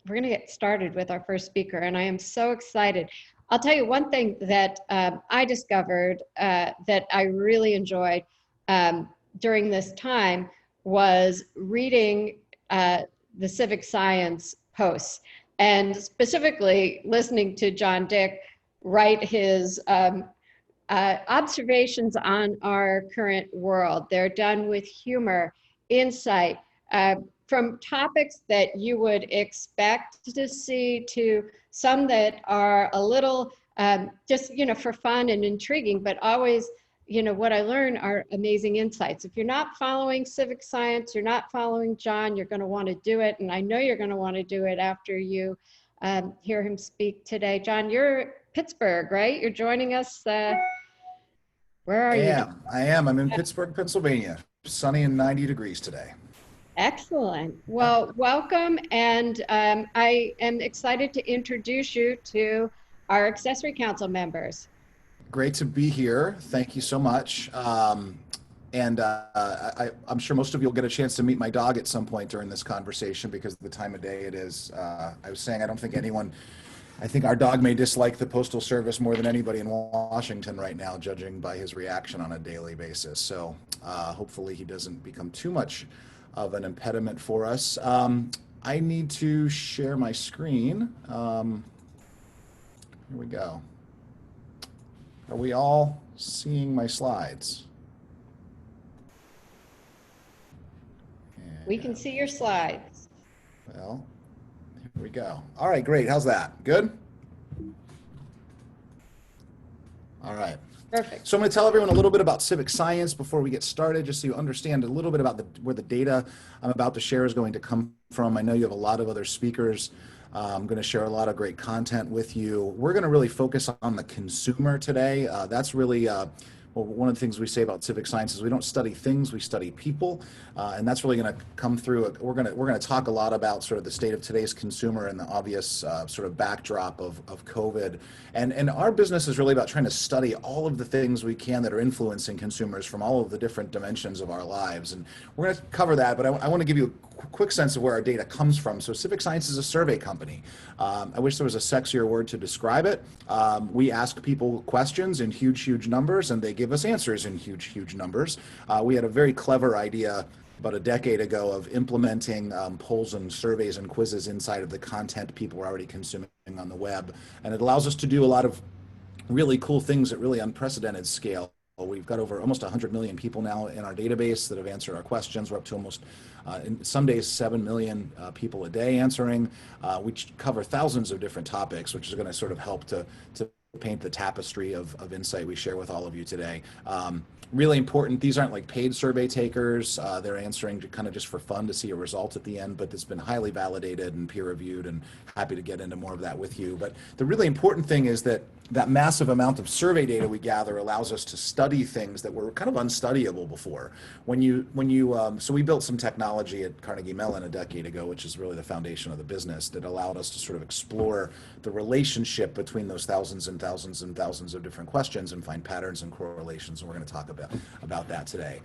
we're going to get started with our first speaker, and I am so excited. I'll tell you one thing that I discovered that I really enjoyed during this time was reading the civic science posts, and specifically listening to John Dick write his observations on our current world. They're done with humor, insight, from topics that you would expect to see to some that are a little just, for fun and intriguing, but always, what I learn are amazing insights. If you're not following civic science, you're not following John, you're going to want to do it. And I know you're going to want to do it after you hear him speak today. John, you're Pittsburgh, right? You're joining us. Where are you? I am. I'm in Pittsburgh, Pennsylvania. Sunny and 90 degrees today. Excellent. Well, welcome. And I am excited to introduce you to our accessory council members. Great to be here. Thank you so much. I'm sure most of you will get a chance to meet my dog at some point during this conversation because of the time of day it is. I was saying, I think our dog may dislike the Postal Service more than anybody in Washington right now, judging by his reaction on a daily basis. So hopefully he doesn't become too much of an impediment for us. I need to share my screen. Here we go. Are we all seeing my slides? We can see your slides. Well, here we go. All right, great. How's that? Good? All right. Perfect. So I'm going to tell everyone a little bit about civic science before we get started, just so you understand a little bit about where the data I'm about to share is going to come from. I know you have a lot of other speakers. I'm going to share a lot of great content with you. We're going to really focus on the consumer today. That's really well, one of the things we say about civic science is we don't study things, we study people, and that's really going to come through. We're going to talk a lot about sort of the state of today's consumer and the obvious sort of backdrop of COVID. And our business is really about trying to study all of the things we can that are influencing consumers from all of the different dimensions of our lives. And we're going to cover that, but I want to give you a quick sense of where our data comes from. So Civic Science is a survey company. I wish there was a sexier word to describe it. We ask people questions in huge numbers, and they give us answers in huge numbers. We had a very clever idea about a decade ago of implementing polls and surveys and quizzes inside of the content people were already consuming on the web. And it allows us to do a lot of really cool things at really unprecedented scale. We've got over almost 100 million people now in our database that have answered our questions. We're up to almost, in some days, 7 million people a day answering. We cover thousands of different topics, which is going to sort of help to paint the tapestry of insight we share with all of you today. Really important, these aren't like paid survey takers. They're answering kind of just for fun to see a result at the end, but it's been highly validated and peer reviewed, and happy to get into more of that with you. But the really important thing is that massive amount of survey data we gather allows us to study things that were kind of unstudyable before. So we built some technology at Carnegie Mellon a decade ago, which is really the foundation of the business, that allowed us to sort of explore the relationship between those thousands and thousands and thousands of different questions and find patterns and correlations. And we're going to talk about that today.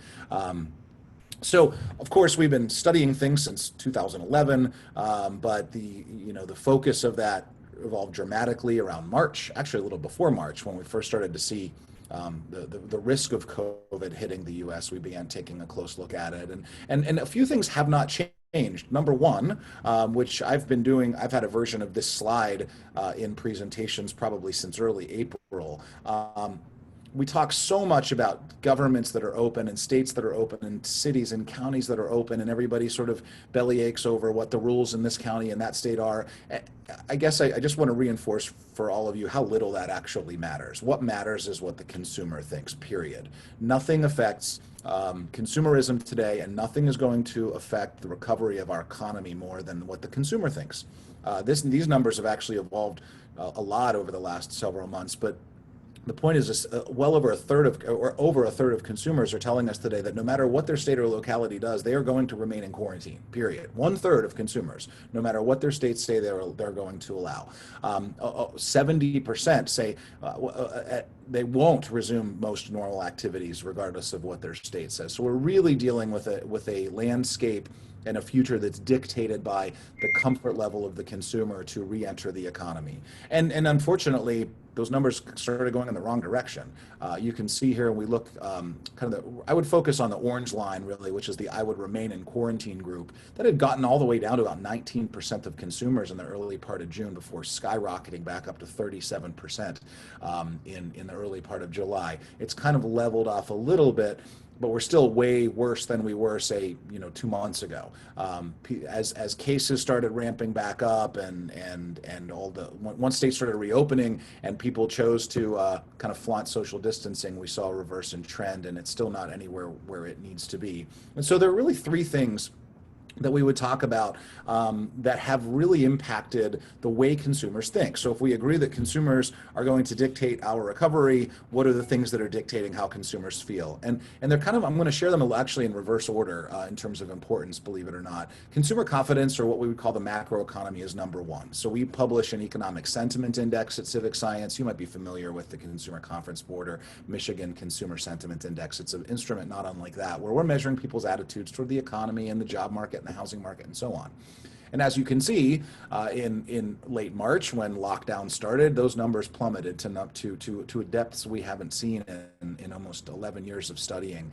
So, of course, we've been studying things since 2011, but the focus of that evolved dramatically around March, actually a little before March, when we first started to see the risk of COVID hitting the U.S. We began taking a close look at it, and a few things have not changed. Number one, which I've been doing, I've had a version of this slide in presentations probably since early April. We talk so much about governments that are open and states that are open and cities and counties that are open, and everybody sort of belly aches over what the rules in this county and that state are. I guess I just want to reinforce for all of you how little that actually matters. What matters is what the consumer thinks, period. Nothing affects consumerism today, and nothing is going to affect the recovery of our economy more than what the consumer thinks. These numbers have actually evolved a lot over the last several months, but the point is this, well over a third of consumers are telling us today that no matter what their state or locality does, they are going to remain in quarantine, period. 1/3 of consumers, no matter what their states say they're going to allow. 70% say they won't resume most normal activities regardless of what their state says. So we're really dealing with a landscape and a future that's dictated by the comfort level of the consumer to re-enter the economy. And unfortunately, those numbers started going in the wrong direction. You can see here, we look I would focus on the orange line really, which is the I would remain in quarantine group, that had gotten all the way down to about 19% of consumers in the early part of June before skyrocketing back up to 37% in the early part of July. It's kind of leveled off a little bit, but we're still way worse than we were, say, 2 months ago. As cases started ramping back up, and once states started reopening, and people chose to kind of flaunt social distancing, we saw a reverse in trend, and it's still not anywhere where it needs to be. And so there are really three things that we would talk about that have really impacted the way consumers think. So if we agree that consumers are going to dictate our recovery, what are the things that are dictating how consumers feel? And they're kind of, I'm going to share them actually in reverse order in terms of importance, believe it or not. Consumer confidence, or what we would call the macro economy, is number one. So we publish an economic sentiment index at Civic Science. You might be familiar with the Consumer Conference Board or Michigan Consumer Sentiment Index. It's an instrument not unlike that, where we're measuring people's attitudes toward the economy and the job market and the housing market and so on. And as you can see, in late March, when lockdown started, those numbers plummeted to depths we haven't seen in almost 11 years of studying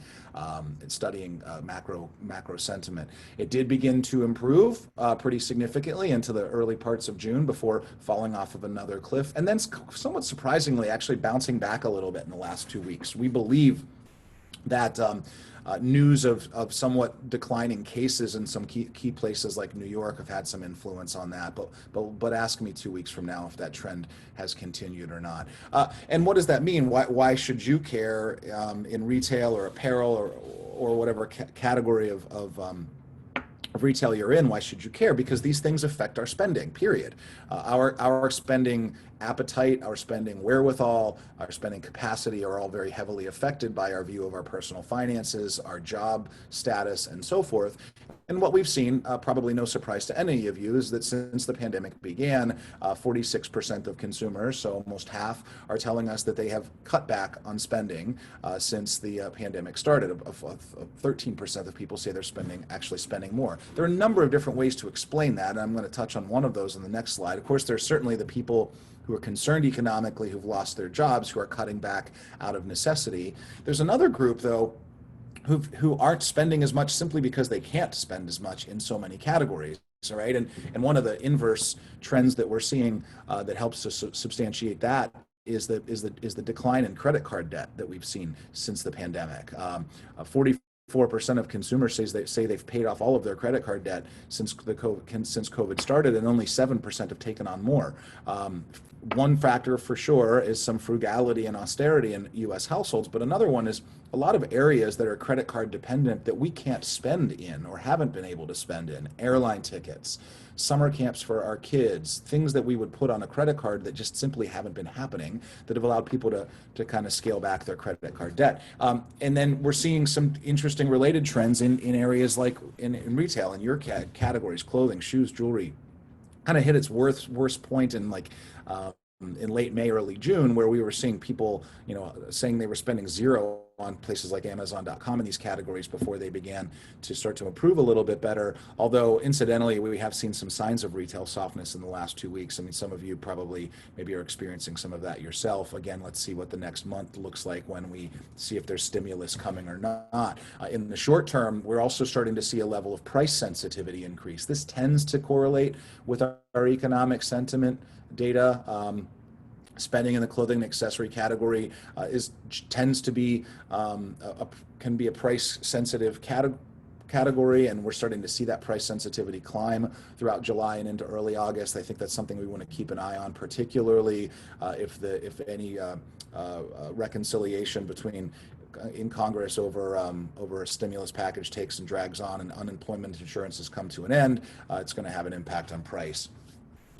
macro sentiment. It did begin to improve pretty significantly into the early parts of June before falling off of another cliff, and then somewhat surprisingly actually bouncing back a little bit in the last 2 weeks. We believe that news of somewhat declining cases in some key places like New York have had some influence on that, but ask me 2 weeks from now if that trend has continued or not. And what does that mean? Why should you care in retail or apparel or whatever category of retail you're in? Why should you care? Because these things affect our spending, period. Our spending appetite, our spending wherewithal, our spending capacity are all very heavily affected by our view of our personal finances, our job status, and so forth. And what we've seen, probably no surprise to any of you, is that since the pandemic began, 46% of consumers, so almost half, are telling us that they have cut back on spending since the pandemic started. 13% of people say they're actually spending more. There are a number of different ways to explain that, and I'm going to touch on one of those in the next slide. Of course, there's certainly the people who are concerned economically, who've lost their jobs, who are cutting back out of necessity. There's another group, though, who aren't spending as much simply because they can't spend as much in so many categories. All right, and one of the inverse trends that we're seeing that helps to substantiate that is the decline in credit card debt that we've seen since the pandemic. 44% of consumers say they've paid off all of their credit card debt since COVID started, and only 7% have taken on more. One factor for sure is some frugality and austerity in U.S. households, but another one is a lot of areas that are credit card dependent that we can't spend in or haven't been able to spend in. Airline tickets, summer camps for our kids, things that we would put on a credit card that just simply haven't been happening, that have allowed people to kind of scale back their credit card debt. And then we're seeing some interesting related trends in areas like in retail, in your categories, clothing, shoes, jewelry, kind of hit its worst point in late May, early June, where we were seeing people, saying they were spending zero on places like Amazon.com in these categories before they began to start to improve a little bit better. Although, incidentally, we have seen some signs of retail softness in the last 2 weeks. I mean, some of you probably maybe are experiencing some of that yourself. Again, let's see what the next month looks like when we see if there's stimulus coming or not. In the short term, we're also starting to see a level of price sensitivity increase. This tends to correlate with our economic sentiment data. Spending in the clothing and accessory category tends to be can be a price sensitive category, and we're starting to see that price sensitivity climb throughout July and into early August. I think that's something we want to keep an eye on, particularly if any reconciliation in Congress over a stimulus package takes and drags on, and unemployment insurance has come to an end. It's going to have an impact on price.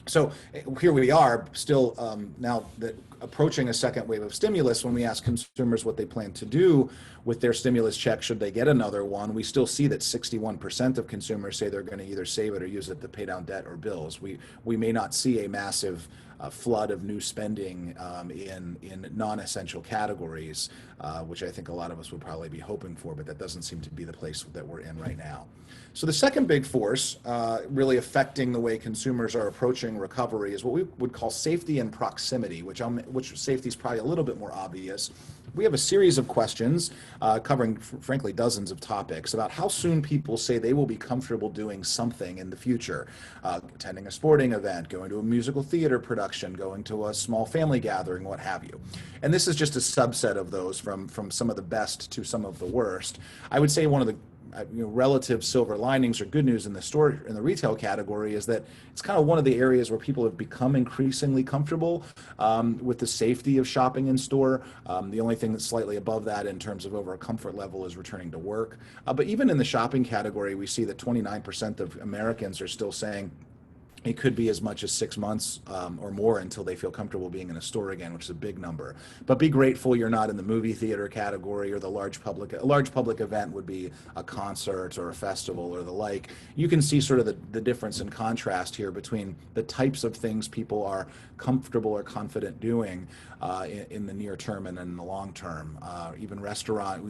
So here we are, still now that approaching a second wave of stimulus. When we ask consumers what they plan to do with their stimulus check, should they get another one, we still see that 61% of consumers say they're going to either save it or use it to pay down debt or bills. We may not see a massive flood of new spending in non-essential categories, which I think a lot of us would probably be hoping for, but that doesn't seem to be the place that we're in right now. So the second big force really affecting the way consumers are approaching recovery is what we would call safety and proximity, which safety is probably a little bit more obvious. We have a series of questions covering, frankly, dozens of topics about how soon people say they will be comfortable doing something in the future, attending a sporting event, going to a musical theater production, going to a small family gathering, what have you. And this is just a subset of those, from some of the best to some of the worst. I would say one of the relative silver linings or good news in the retail category is that it's kind of one of the areas where people have become increasingly comfortable with the safety of shopping in store. The only thing that's slightly above that in terms of over a comfort level is returning to work. But even in the shopping category, we see that 29% of Americans are still saying it could be as much as 6 months or more until they feel comfortable being in a store again, which is a big number. But be grateful you're not in the movie theater category or a large public event would be a concert or a festival or the like. You can see sort of the difference in contrast here between the types of things people are comfortable or confident doing in the near term and in the long term. Even restaurant,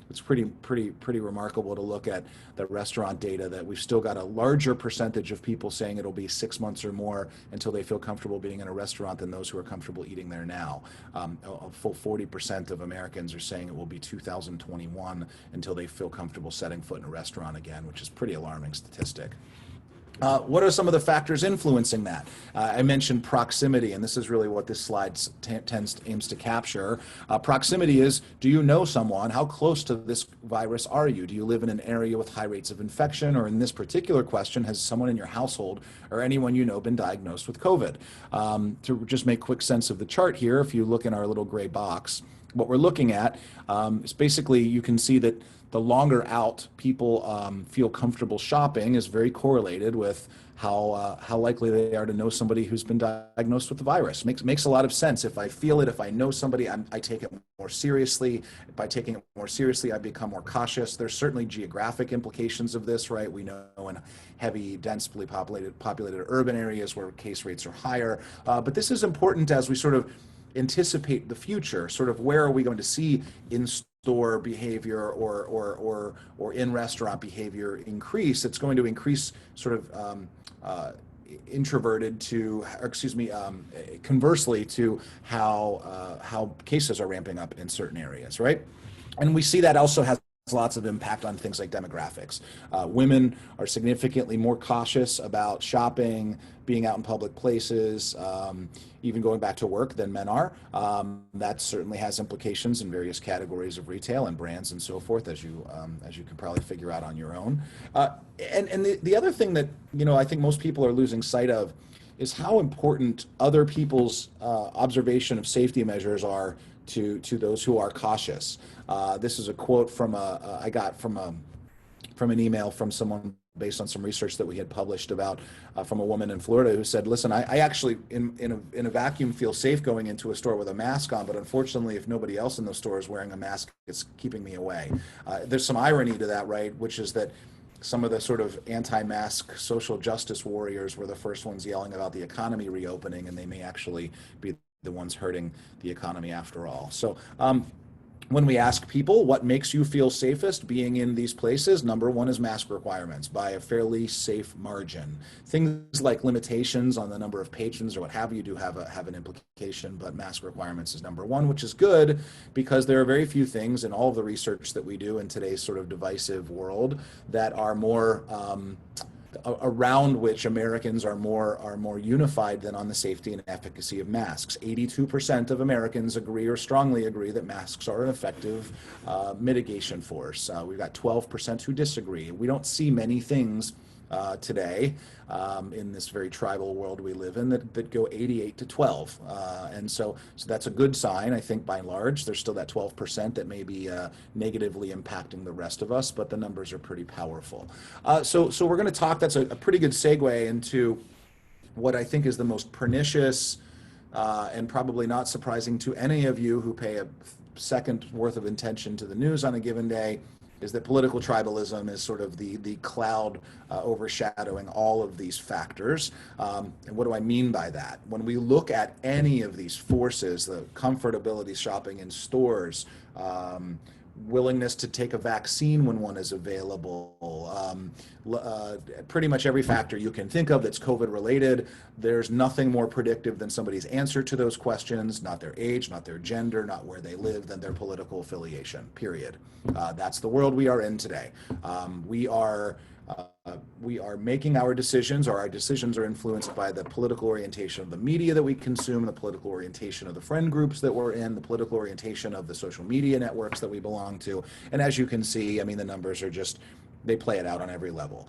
it's pretty remarkable to look at the restaurant data that we've still got a larger percentage of people saying it'll be 6 months or more until they feel comfortable being in a restaurant than those who are comfortable eating there now. A full 40% of Americans are saying it will be 2021 until they feel comfortable setting foot in a restaurant again, which is a pretty alarming statistic. What are some of the factors influencing that? I mentioned proximity, and this is really what this slide aims to capture. Proximity is, do you know someone? How close to this virus are you? Do you live in an area with high rates of infection? Or in this particular question, has someone in your household or anyone you know been diagnosed with COVID? To just make quick sense of the chart here, if you look in our little gray box, what we're looking at is basically you can see that the longer out people feel comfortable shopping is very correlated with how likely they are to know somebody who's been diagnosed with the virus. Makes a lot of sense. If I feel it, if I know somebody, I take it more seriously. By taking it more seriously, I become more cautious. There's certainly geographic implications of this, right? We know in heavy, densely populated urban areas where case rates are higher. But this is important as we sort of anticipate the future, sort of where are we going to see in-store behavior or in-restaurant behavior increase. It's going to increase sort of introverted to, or excuse me, conversely to how cases are ramping up in certain areas, right? And we see that also has lots of impact on things like demographics. Women are significantly more cautious about shopping, being out in public places, even going back to work than men are. That certainly has implications in various categories of retail and brands and so forth, as you can probably figure out on your own. And the other thing that I think most people are losing sight of is how important other people's observation of safety measures are to those who are cautious. This is a quote from I got from an email from someone based on some research that we had published about from a woman in Florida who said, listen, I actually in a vacuum feel safe going into a store with a mask on, but unfortunately if nobody else in the store is wearing a mask, it's keeping me away. There's some irony to that, right? Which is that some of the sort of anti-mask social justice warriors were the first ones yelling about the economy reopening, and they may actually be the ones hurting the economy after all. So when we ask people what makes you feel safest being in these places, number one is mask requirements by a fairly safe margin. Things like limitations on the number of patrons or what have you do have an implication, but mask requirements is number one, which is good because there are very few things in all of the research that we do in today's sort of divisive world that are more around which Americans are more unified than on the safety and efficacy of masks. 82% of Americans agree or strongly agree that masks are an effective mitigation force. We've got 12% who disagree. We don't see many things today in this very tribal world we live in that go 88 to 12. And so that's a good sign, I think, by and large. There's still that 12% that may be negatively impacting the rest of us, but the numbers are pretty powerful. So we're going to talk, that's a pretty good segue into what I think is the most pernicious and probably not surprising to any of you who pay a second worth of attention to the news on a given day, is that political tribalism is sort of the cloud overshadowing all of these factors. And what do I mean by that? When we look at any of these forces, the comfortability shopping in stores, willingness to take a vaccine when one is available, pretty much every factor you can think of that's COVID related. There's nothing more predictive than somebody's answer to those questions, not their age, not their gender, not where they live, than their political affiliation, period. That's the world we are in today. We are making our decisions, or our decisions are influenced by the political orientation of the media that we consume, the political orientation of the friend groups that we're in, the political orientation of the social media networks that we belong to. And as you can see, I mean, the numbers are just, they play it out on every level.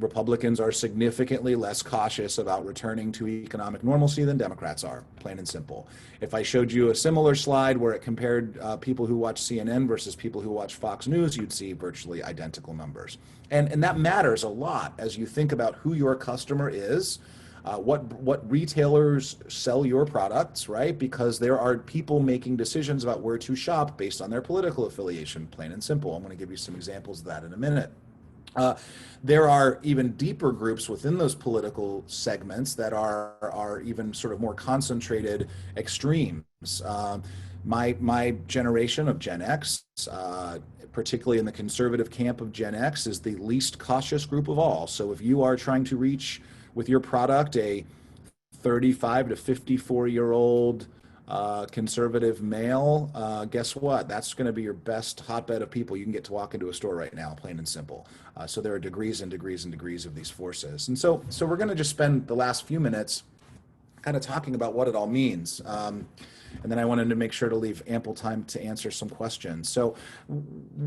Republicans are significantly less cautious about returning to economic normalcy than Democrats are, plain and simple. If I showed you a similar slide where it compared people who watch CNN versus people who watch Fox News, you'd see virtually identical numbers. And that matters a lot as you think about who your customer is, what retailers sell your products, right? Because there are people making decisions about where to shop based on their political affiliation, plain and simple. I'm going to give you some examples of that in a minute. There are even deeper groups within those political segments that are even sort of more concentrated extremes. My generation of Gen X, particularly in the conservative camp of Gen X, is the least cautious group of all. So if you are trying to reach with your product a 35 to 54-year-old conservative male, guess what? That's going to be your best hotbed of people you can get to walk into a store right now, plain and simple. So there are degrees and degrees and degrees of these forces. And so we're going to just spend the last few minutes kind of talking about what it all means. And then I wanted to make sure to leave ample time to answer some questions. So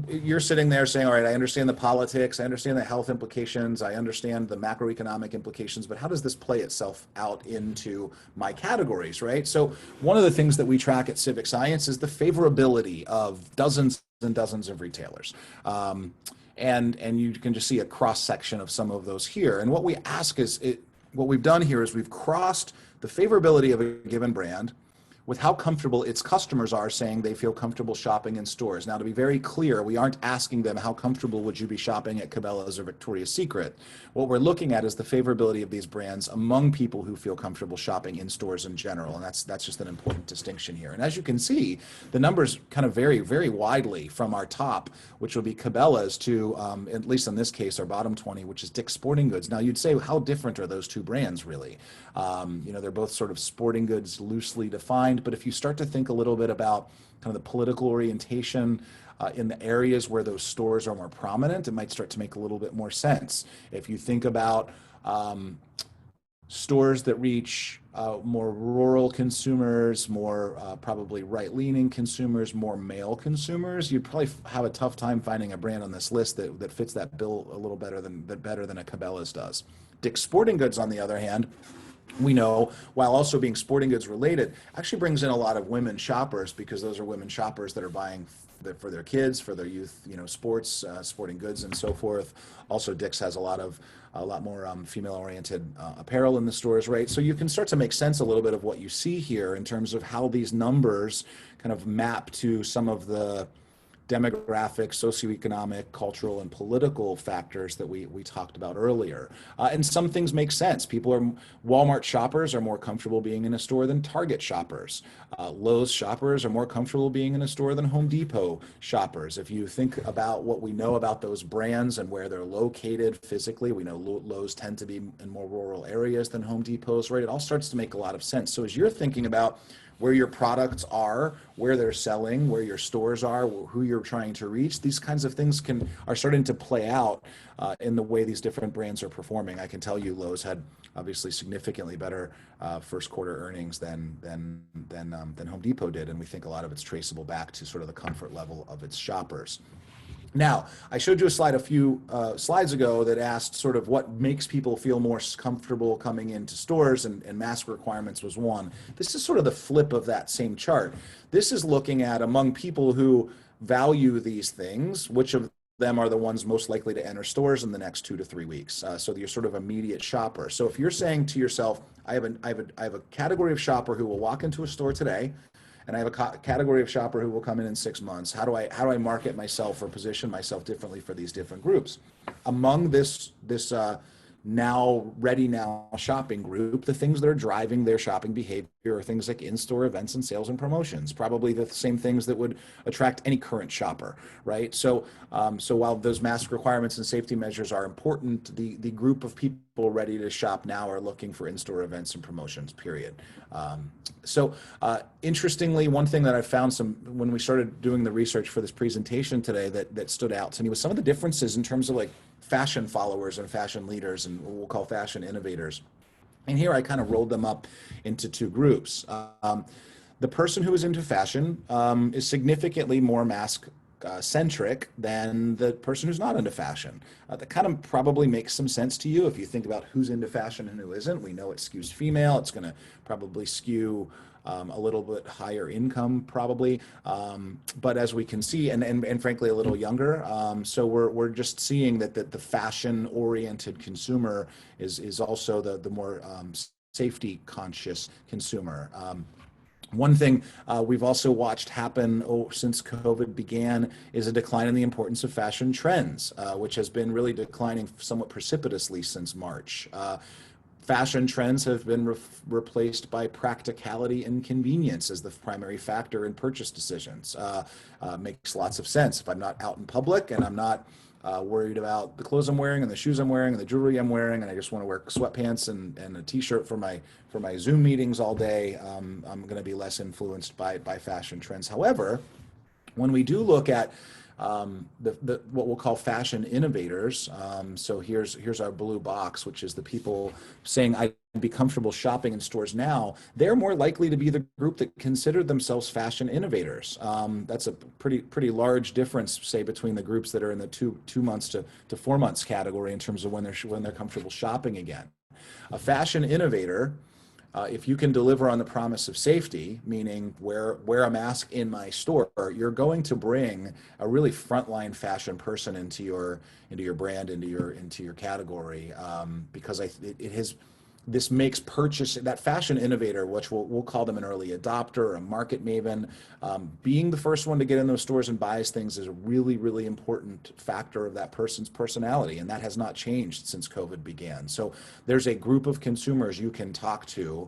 you're sitting there saying, all right, I understand the politics, I understand the health implications, I understand the macroeconomic implications, but how does this play itself out into my categories, right? So one of the things that we track at Civic Science is the favorability of dozens and dozens of retailers. And you can just see a cross section of some of those here. And what we ask is, what we've done here is we've crossed the favorability of a given brand with how comfortable its customers are saying they feel comfortable shopping in stores. Now, to be very clear, we aren't asking them how comfortable would you be shopping at Cabela's or Victoria's Secret. What we're looking at is the favorability of these brands among people who feel comfortable shopping in stores in general, and that's just an important distinction here. And as you can see, the numbers kind of vary very widely from our top, which would be Cabela's, to, at least in this case, our bottom 20, which is Dick's Sporting Goods. Now, you'd say, how different are those two brands, really? They're both sort of sporting goods loosely defined, but if you start to think a little bit about kind of the political orientation in the areas where those stores are more prominent, it might start to make a little bit more sense. If you think about stores that reach more rural consumers, more probably right-leaning consumers, more male consumers, you'd probably have a tough time finding a brand on this list that fits that bill a little better than a Cabela's does. Dick's Sporting Goods, on the other hand, we know, while also being sporting goods related, actually brings in a lot of women shoppers, because those are women shoppers that are buying for their kids, for their youth, sports, sporting goods, and so forth. Also, Dick's has a lot more female-oriented apparel in the stores, right? So you can start to make sense a little bit of what you see here in terms of how these numbers kind of map to some of the demographic, socioeconomic, cultural, and political factors that we talked about earlier. And some things make sense. Walmart shoppers are more comfortable being in a store than Target shoppers. Lowe's shoppers are more comfortable being in a store than Home Depot shoppers. If you think about what we know about those brands and where they're located physically, we know Lowe's tend to be in more rural areas than Home Depots, right? It all starts to make a lot of sense. So as you're thinking about where your products are, where they're selling, where your stores are, who you're trying to reach, these kinds of things are starting to play out in the way these different brands are performing. I can tell you Lowe's had obviously significantly better first quarter earnings than Home Depot did, and we think a lot of it's traceable back to sort of the comfort level of its shoppers. Now, I showed you a slide a few slides ago that asked sort of what makes people feel more comfortable coming into stores, and mask requirements was one. This is sort of the flip of that same chart. This is looking at, among people who value these things, which of them are the ones most likely to enter stores in the next 2 to 3 weeks. So you're sort of immediate shopper. So if you're saying to yourself, I have a category of shopper who will walk into a store today and I have a category of shopper who will come in 6 months. How do I market myself or position myself differently for these different groups? Among this now ready now shopping group, the things that are driving their shopping behavior are things like in-store events and sales and promotions, probably the same things that would attract any current shopper, right? So while those mask requirements and safety measures are important, the group of people ready to shop now are looking for in-store events and promotions, period. Interestingly, one thing that I found when we started doing the research for this presentation today that stood out to me was some of the differences in terms of like fashion followers and fashion leaders and what we'll call fashion innovators. And here I kind of rolled them up into two groups. The person who is into fashion is significantly more mask centric than the person who's not into fashion. That kind of probably makes some sense to you if you think about who's into fashion and who isn't. We know it skews female. It's going to probably skew a little bit higher income probably, but as we can see, and frankly a little younger. So we're just seeing that the fashion oriented consumer is also the more safety conscious consumer. One thing we've also watched happen since COVID began is a decline in the importance of fashion trends, which has been really declining somewhat precipitously since March. Fashion trends have been replaced by practicality and convenience as the primary factor in purchase decisions. Makes lots of sense. If I'm not out in public and I'm not worried about the clothes I'm wearing and the shoes I'm wearing and the jewelry I'm wearing, and I just want to wear sweatpants and a t-shirt for my Zoom meetings all day, I'm going to be less influenced by fashion trends. However, when we do look at what we'll call fashion innovators. So here's our blue box, which is the people saying I'd be comfortable shopping in stores now. They're more likely to be the group that consider themselves fashion innovators. That's a pretty large difference, say, between the groups that are in the two months to 4 months category in terms of when they're comfortable shopping again. A fashion innovator, if you can deliver on the promise of safety, meaning wear a mask in my store, you're going to bring a really frontline fashion person into your brand, into your category, because this makes purchase, that fashion innovator, which we'll call them an early adopter or a market maven, being the first one to get in those stores and buys things is a really, really important factor of that person's personality. And that has not changed since COVID began. So there's a group of consumers you can talk to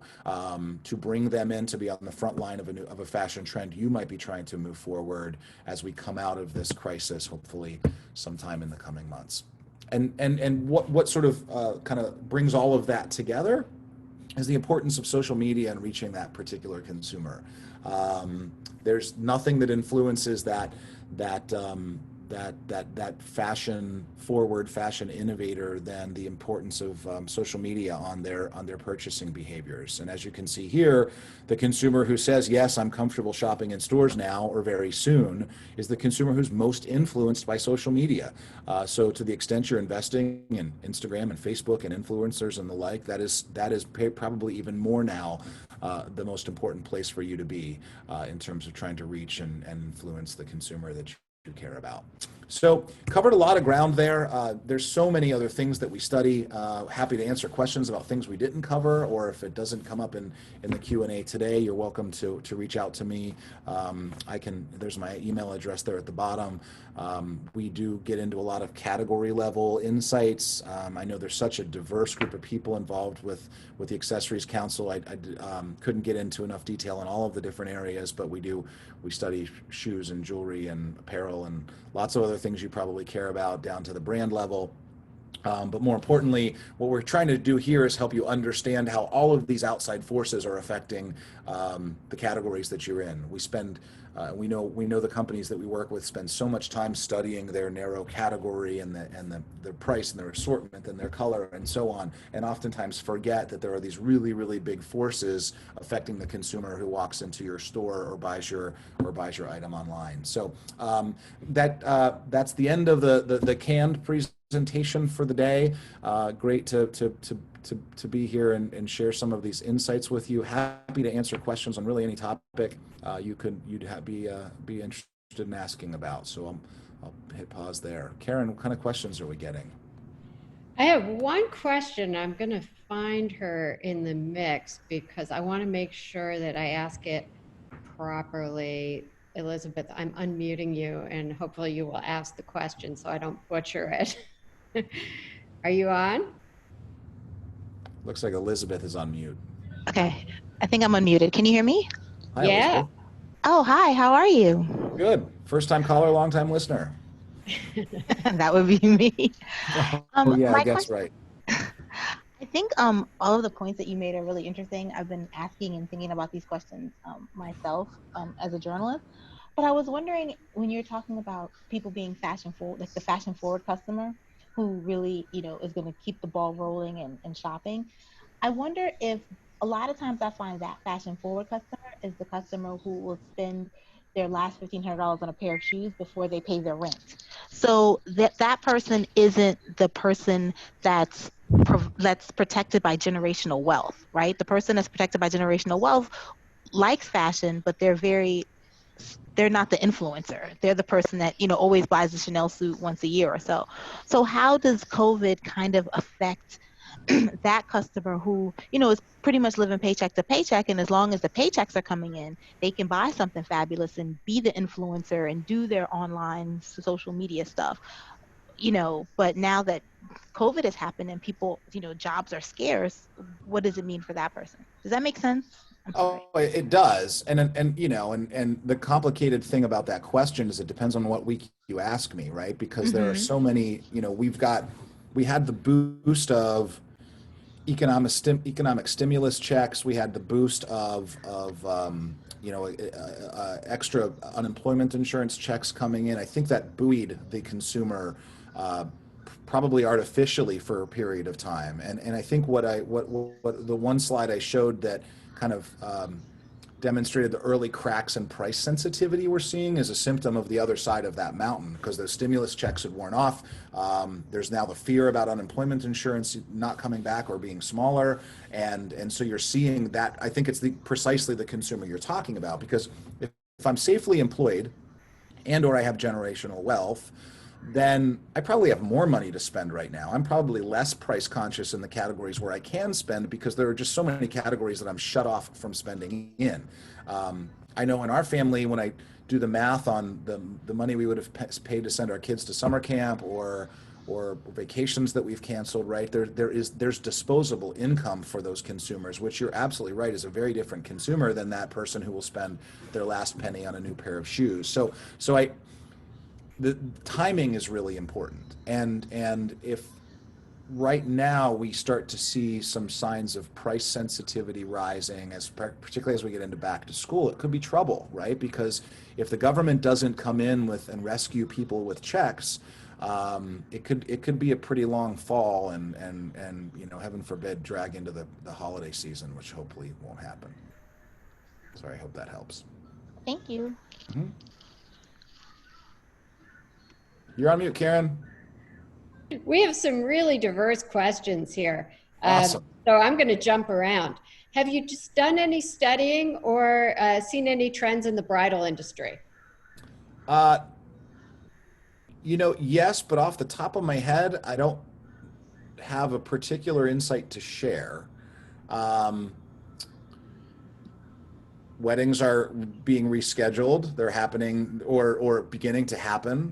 bring them in to be on the front line of a fashion trend you might be trying to move forward as we come out of this crisis, hopefully sometime in the coming months. And what sort of kind of brings all of that together is the importance of social media and reaching that particular consumer. There's nothing that influences that fashion forward fashion innovator than the importance of social media on their purchasing behaviors. And as you can see here, the consumer who says, yes, I'm comfortable shopping in stores now or very soon is the consumer who's most influenced by social media. So to the extent you're investing in Instagram and Facebook and influencers and the like, that is probably even more now the most important place for you to be in terms of trying to reach and influence the consumer that you care about. So covered a lot of ground there. There's so many other things that we study. Happy to answer questions about things we didn't cover, or if it doesn't come up in the Q&A today, you're welcome to reach out to me. There's my email address there at the bottom. We do get into a lot of category level insights. I know there's such a diverse group of people involved with the Accessories Council. I couldn't get into enough detail on all of the different areas, but we study shoes and jewelry and apparel and lots of other things you probably care about down to the brand level. But more importantly, what we're trying to do here is help you understand how all of these outside forces are affecting the categories that you're in. We know the companies that we work with spend so much time studying their narrow category and their price and their assortment and their color and so on, and oftentimes forget that there are these really, really big forces affecting the consumer who walks into your store or buys your item online. So that's the end of the canned presentation for the day. Great to be here and share some of these insights with you. Happy to answer questions on really any topic you'd be interested in asking about. So I'll hit pause there. Karen, what kind of questions are we getting? I have one question. I'm going to find her in the mix because I want to make sure that I ask it properly. Elizabeth, I'm unmuting you, and hopefully you will ask the question so I don't butcher it. Are you on? Looks like Elizabeth is on mute. Okay, I think I'm unmuted. Can you hear me? Hi, Yeah. Elizabeth. Oh, hi, how are you? Good. First time caller, long time listener. That would be me. Oh, yeah, I My guess question, right. I think all of the points that you made are really interesting. I've been asking and thinking about these questions myself as a journalist. But I was wondering when you're talking about people being fashion forward, like the fashion forward customer who really, is going to keep the ball rolling and shopping. I wonder if a lot of times I find that fashion forward customer is the customer who will spend their last $1,500 on a pair of shoes before they pay their rent. So that person isn't the person that's that's protected by generational wealth, right? The person that's protected by generational wealth likes fashion, but they're not the influencer. They're the person that, always buys a Chanel suit once a year or so. So how does COVID kind of affect that customer who, is pretty much living paycheck to paycheck? And as long as the paychecks are coming in, they can buy something fabulous and be the influencer and do their online social media stuff, but now that COVID has happened and people, jobs are scarce, what does it mean for that person? Does that make sense? I'm sorry. Oh, it does. And the complicated thing about that question is it depends on what week you ask me, right? Because there are Mm-hmm. so many, we had the boost of economic stimulus checks. We had the boost of extra unemployment insurance checks coming in. I think that buoyed the consumer uh, probably artificially for a period of time. And I think what the one slide I showed that kind of demonstrated the early cracks in price sensitivity we're seeing is a symptom of the other side of that mountain because those stimulus checks had worn off. There's now the fear about unemployment insurance not coming back or being smaller, and so you're seeing that. I think it's precisely the consumer you're talking about, because if I'm safely employed and or I have generational wealth, then I probably have more money to spend right now. I'm probably less price conscious in the categories where I can spend because there are just so many categories that I'm shut off from spending in. I know in our family, when I do the math on the money we would have paid to send our kids to summer camp or vacations that we've canceled, right? There's disposable income for those consumers, which you're absolutely right is a very different consumer than that person who will spend their last penny on a new pair of shoes. So the timing is really important, and if right now we start to see some signs of price sensitivity rising, particularly as we get into back to school, it could be trouble, right? Because if the government doesn't come in with and rescue people with checks, it could be a pretty long fall, and heaven forbid drag into the holiday season, which hopefully won't happen. Sorry, I hope that helps. Thank you. Mm-hmm. You're on mute, Karen. We have some really diverse questions here. Awesome. So I'm going to jump around. Have you just done any studying or seen any trends in the bridal industry? Yes, but off the top of my head, I don't have a particular insight to share. Um, Weddings are being rescheduled. They're happening or beginning to happen.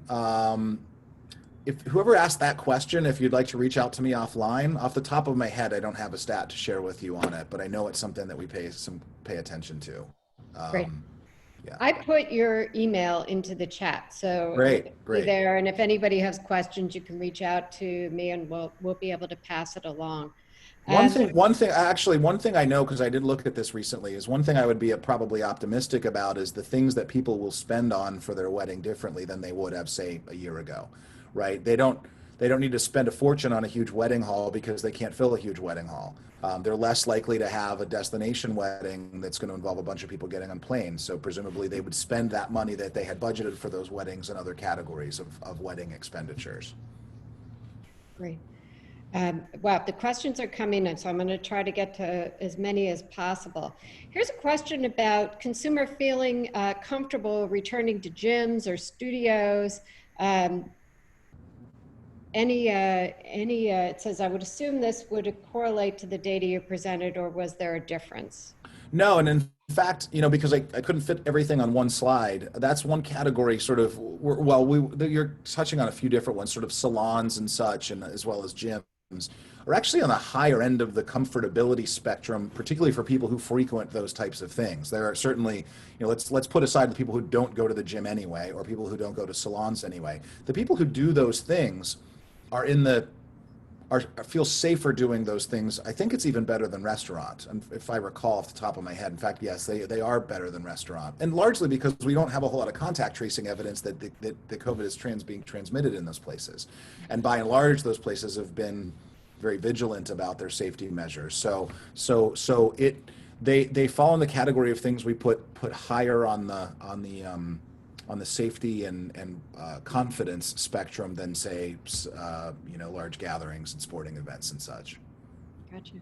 If whoever asked that question, if you'd like to reach out to me offline, off the top of my head, I don't have a stat to share with you on it, but I know it's something that we pay attention to. Great. Yeah. I put your email into the chat, so Great. there. And if anybody has questions, you can reach out to me, and we'll be able to pass it along. One thing I know, because I did look at this recently, is one thing I would be probably optimistic about is the things that people will spend on for their wedding differently than they would have, say, a year ago, right? They don't need to spend a fortune on a huge wedding hall because they can't fill a huge wedding hall. They're less likely to have a destination wedding that's going to involve a bunch of people getting on planes. So presumably they would spend that money that they had budgeted for those weddings in other categories of wedding expenditures. Great. Well, the questions are coming in, so I'm going to try to get to as many as possible. Here's a question about consumer feeling comfortable returning to gyms or studios. It says, I would assume this would correlate to the data you presented, or was there a difference? No, and in fact, because I couldn't fit everything on one slide, that's one category sort of, you're touching on a few different ones, sort of salons and such, and as well as gyms, are actually on the higher end of the comfortability spectrum, particularly for people who frequent those types of things. There are certainly, let's put aside the people who don't go to the gym anyway, or people who don't go to salons anyway. The people who do those things are in the feel safer doing those things. I think it's even better than restaurant. And if I recall off the top of my head, in fact, yes, they are better than restaurant. And largely because we don't have a whole lot of contact tracing evidence that the COVID is being transmitted in those places. And by and large, those places have been very vigilant about their safety measures. They fall in the category of things we put higher on the safety and confidence spectrum than say, large gatherings and sporting events and such. Gotcha.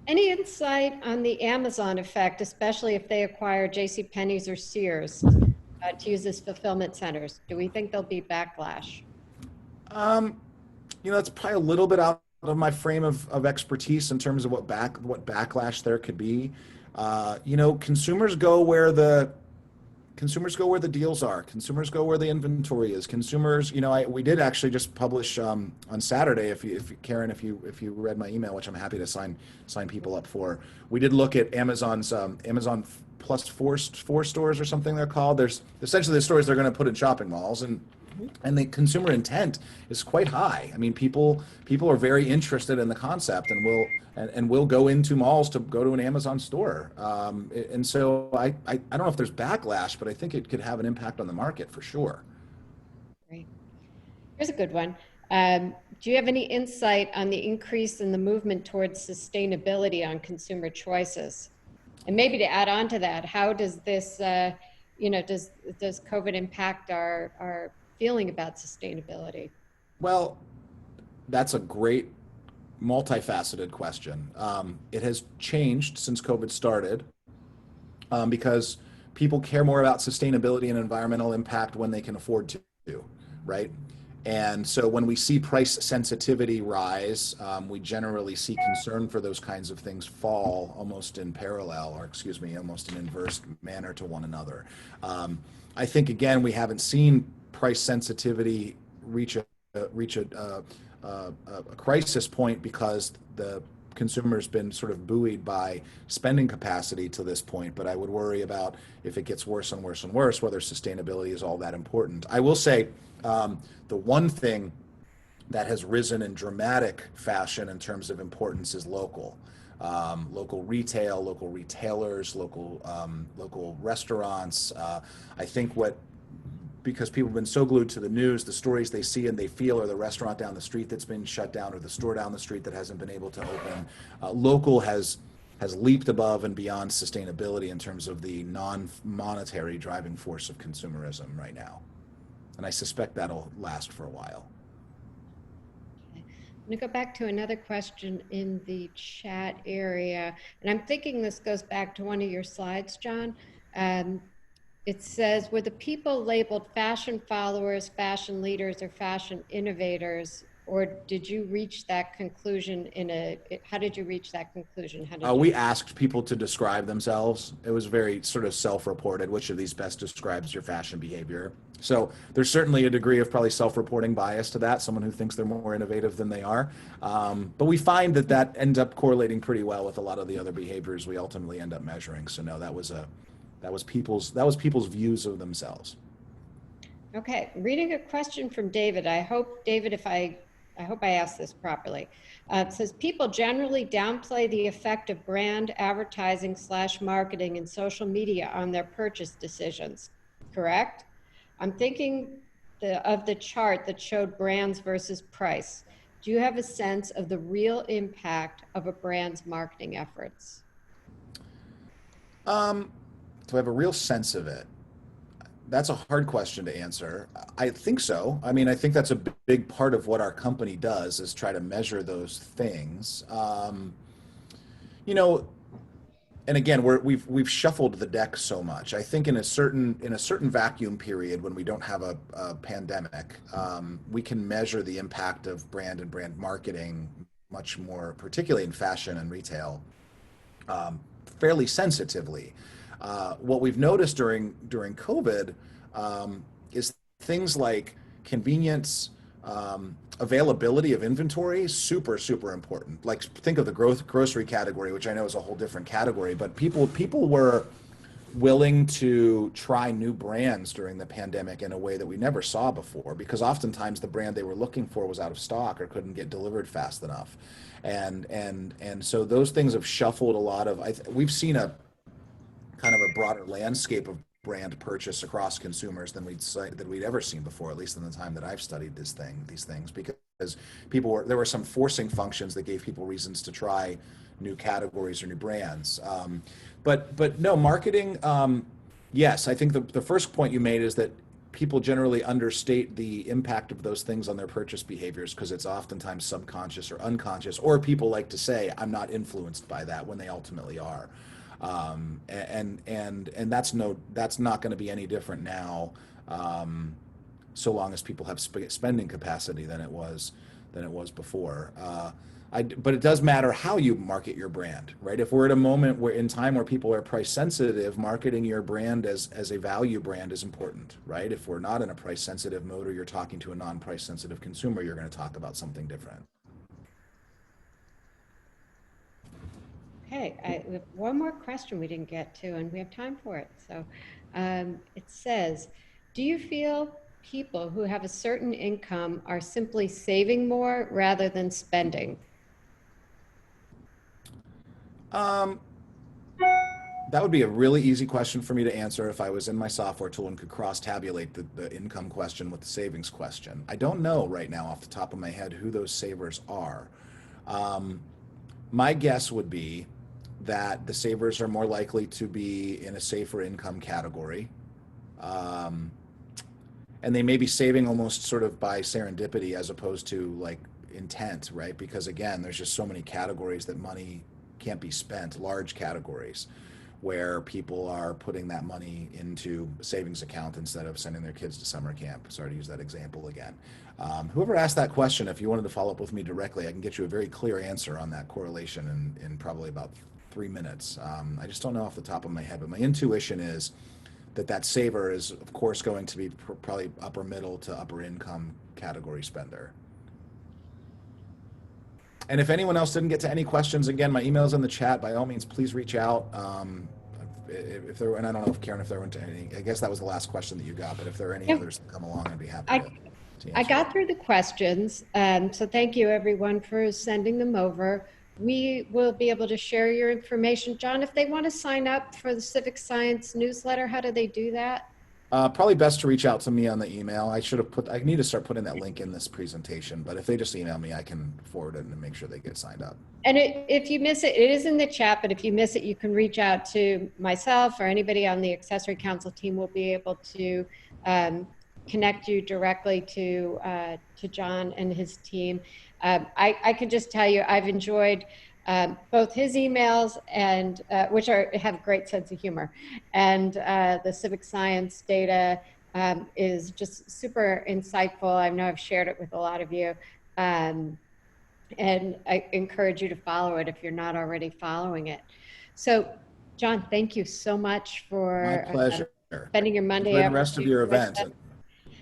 Any insight on the Amazon effect, especially if they acquire JCPenney's or Sears to use as fulfillment centers? Do we think there'll be backlash? It's probably a little bit out of my frame of expertise in terms of what backlash there could be. Consumers go where the deals are. Consumers go where the inventory is. Consumers, we did actually just publish on Saturday. If you read my email, which I'm happy to sign people up for, we did look at Amazon's Amazon Plus four stores or something they're called. There's essentially the stores they're going to put in shopping malls, and the consumer intent is quite high. I mean, people are very interested in the concept and will go into malls to go to an Amazon store. And so I don't know if there's backlash, but I think it could have an impact on the market for sure. Great. Here's a good one. Do you have any insight on the increase in the movement towards sustainability on consumer choices? And maybe to add on to that, how does this, does COVID impact our feeling about sustainability? Well, that's a great multifaceted question. It has changed since COVID started because people care more about sustainability and environmental impact when they can afford to, right? And so when we see price sensitivity rise, we generally see concern for those kinds of things fall almost in parallel, or almost in inverse manner to one another. I think, again, we haven't seen price sensitivity reach a crisis point because the consumer's been sort of buoyed by spending capacity to this point, but I would worry about if it gets worse and worse and worse, whether sustainability is all that important. I will say the one thing that has risen in dramatic fashion in terms of importance is local. Local retail, local retailers, local restaurants. I think because people have been so glued to the news, the stories they see and they feel are the restaurant down the street that's been shut down or the store down the street that hasn't been able to open. Local has leaped above and beyond sustainability in terms of the non-monetary driving force of consumerism right now. And I suspect that'll last for a while. I'm going to go back to another question in the chat area. And I'm thinking this goes back to one of your slides, John. It says, were the people labeled fashion followers, fashion leaders, or fashion innovators? Or did you reach that conclusion how did you reach that conclusion? We asked people to describe themselves. It was very sort of self-reported, which of these best describes your fashion behavior. So there's certainly a degree of probably self-reporting bias to that, someone who thinks they're more innovative than they are. But we find that ends up correlating pretty well with a lot of the other behaviors we ultimately end up measuring. So no, that was people's views of themselves. Okay, reading a question from David. I hope, David, I asked this properly. It says, people generally downplay the effect of brand advertising / marketing and social media on their purchase decisions, correct? I'm thinking of the chart that showed brands versus price. Do you have a sense of the real impact of a brand's marketing efforts? Do I have a real sense of it? That's a hard question to answer. I think so. I mean, I think that's a big part of what our company does is try to measure those things. And again, we've shuffled the deck so much. I think in a certain vacuum period when we don't have a pandemic, we can measure the impact of brand and brand marketing much more, particularly in fashion and retail, fairly sensitively. What we've noticed during COVID is things like convenience, availability of inventory, super important. Like think of the grocery category, which I know is a whole different category, but people were willing to try new brands during the pandemic in a way that we never saw before, because oftentimes the brand they were looking for was out of stock or couldn't get delivered fast enough. And so those things have shuffled a lot of, we've seen a kind of a broader landscape of brand purchase across consumers than we'd ever seen before, at least in the time that I've studied these things, because there were some forcing functions that gave people reasons to try new categories or new brands. But no, marketing, yes, I think the first point you made is that people generally understate the impact of those things on their purchase behaviors because it's oftentimes subconscious or unconscious, or people like to say, I'm not influenced by that, when they ultimately are. And that's not going to be any different now, so long as people have spending capacity than it was before. But it does matter how you market your brand, right? If we're at a moment in time where people are price sensitive, marketing your brand as a value brand is important, right? If we're not in a price sensitive mode, or you're talking to a non-price sensitive consumer, you're going to talk about something different. Okay, we have one more question we didn't get to, and we have time for it. So it says, do you feel people who have a certain income are simply saving more rather than spending? That would be a really easy question for me to answer if I was in my software tool and could cross-tabulate the income question with the savings question. I don't know right now off the top of my head who those savers are. My guess would be that the savers are more likely to be in a safer income category. And they may be saving almost sort of by serendipity as opposed to like intent, right? Because again, there's just so many categories that money can't be spent, large categories, where people are putting that money into a savings account instead of sending their kids to summer camp. Sorry to use that example again. Whoever asked that question, if you wanted to follow up with me directly, I can get you a very clear answer on that correlation in probably about 3 minutes. I just don't know off the top of my head, but my intuition is that saver is, of course, going to be probably upper middle to upper income category spender. And if anyone else didn't get to any questions, again, my email's in the chat. By all means, please reach out. If there, and I don't know if Karen, if there were any, I guess that was the last question that you got, but if there are any others that come along, I'd be happy to answer. I got through the questions, so thank you everyone for sending them over. We will be able to share your information. John, if they want to sign up for the Civic Science newsletter, how do they do that? Probably best to reach out to me on the email. I need to start putting that link in this presentation, but if they just email me, I can forward it and make sure they get signed up. And if you miss it, it is in the chat, but if you miss it, you can reach out to myself or anybody on the Accessory Council team. Will be able to connect you directly to John and his team. I can just tell you, I've enjoyed both his emails and which have a great sense of humor, and the civic science data is just super insightful. I know I've shared it with a lot of you, and I encourage you to follow it if you're not already following it. So, John, thank you so much for my pleasure. Spending your Monday afternoon. The rest of your event.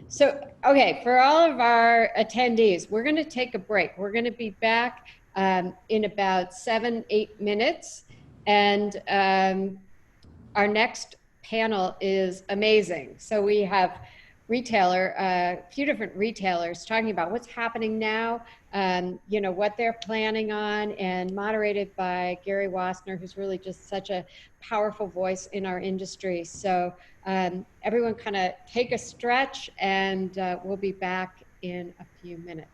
So, okay, for all of our attendees, we're going to take a break. We're going to be back in about 7-8 minutes. And our next panel is amazing. So we have a few different retailers talking about what's happening now, what they're planning on, and moderated by Gary Wassner, who's really just such a powerful voice in our industry. So everyone kind of take a stretch, and we'll be back in a few minutes.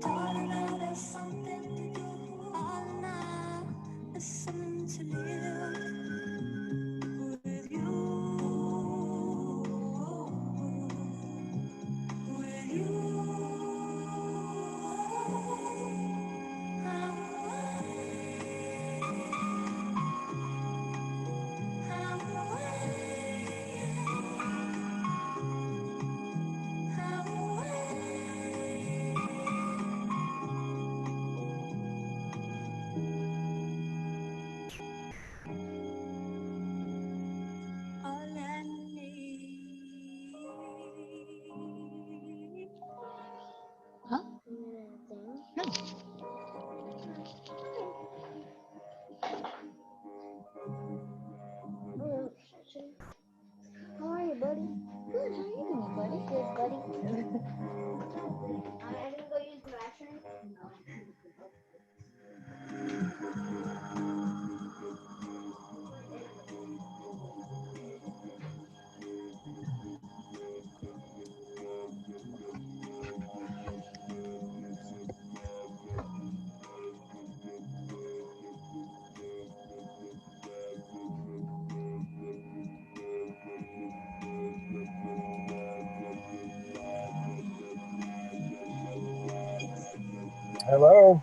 There's something to do all night. There's something to live with you. With you. Hello.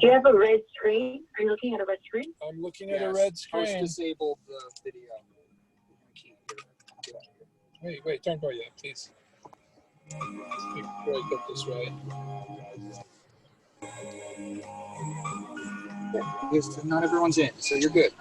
Do you have a red screen? Are you looking at a red screen? I'm looking at a red screen. First disabled the video. Wait, don't go yet, please. Before I put this right. Because not everyone's in, so you're good.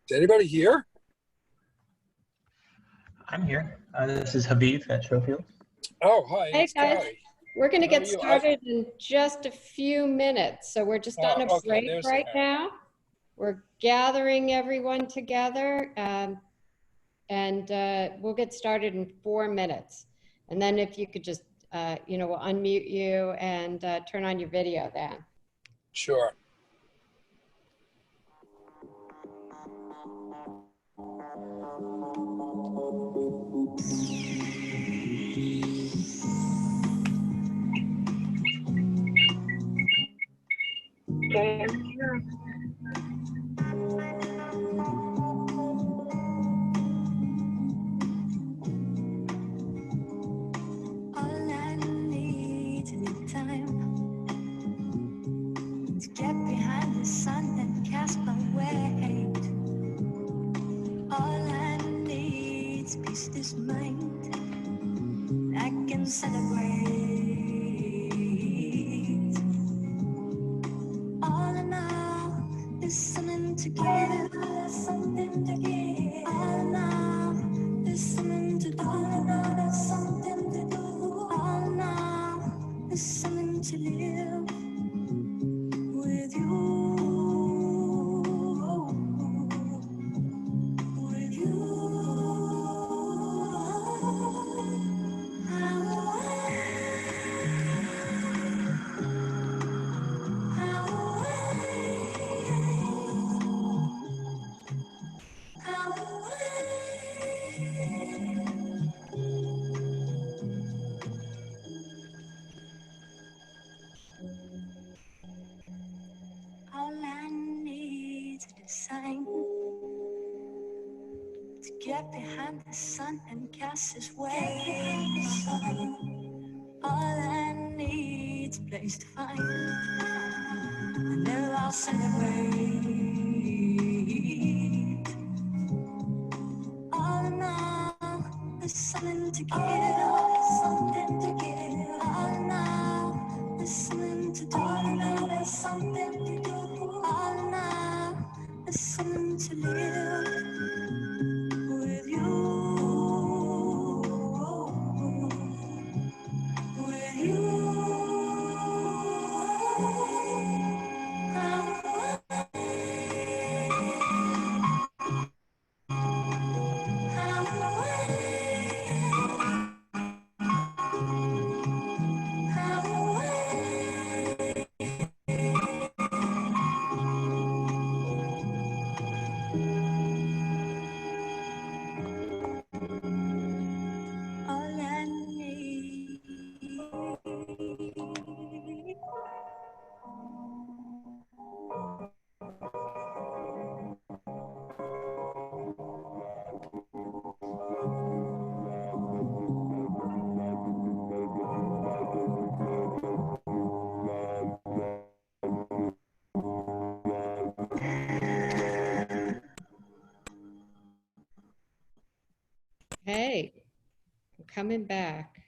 Is anybody here? I'm here. This is Haviv at Showfield. Oh, hi. Hey It's guys, Gary. we're going to How are get you? started in just a few minutes. So we're just on a okay, break there's right the- now. We're gathering everyone together and we'll get started in 4 minutes. And then if you could just, we'll unmute you and turn on your video then. Sure. Okay. All I need is time to get behind the sun and cast my weight. All I need is peace, this mind I can celebrate. All in all, there's something to give. There's something to give. All in all, there's something to do. All in all, there's something to do. All in all, there's something to live with you. With you. All I need is a sign to get behind the sun and cast his waves. All I need is a place to find, and then I'll celebrate. All in all, there's something to give, something to give. All in all, there's something to do. All in all, there's something to do. All in all, there's something to live with you. With you. Hey, I'm coming back.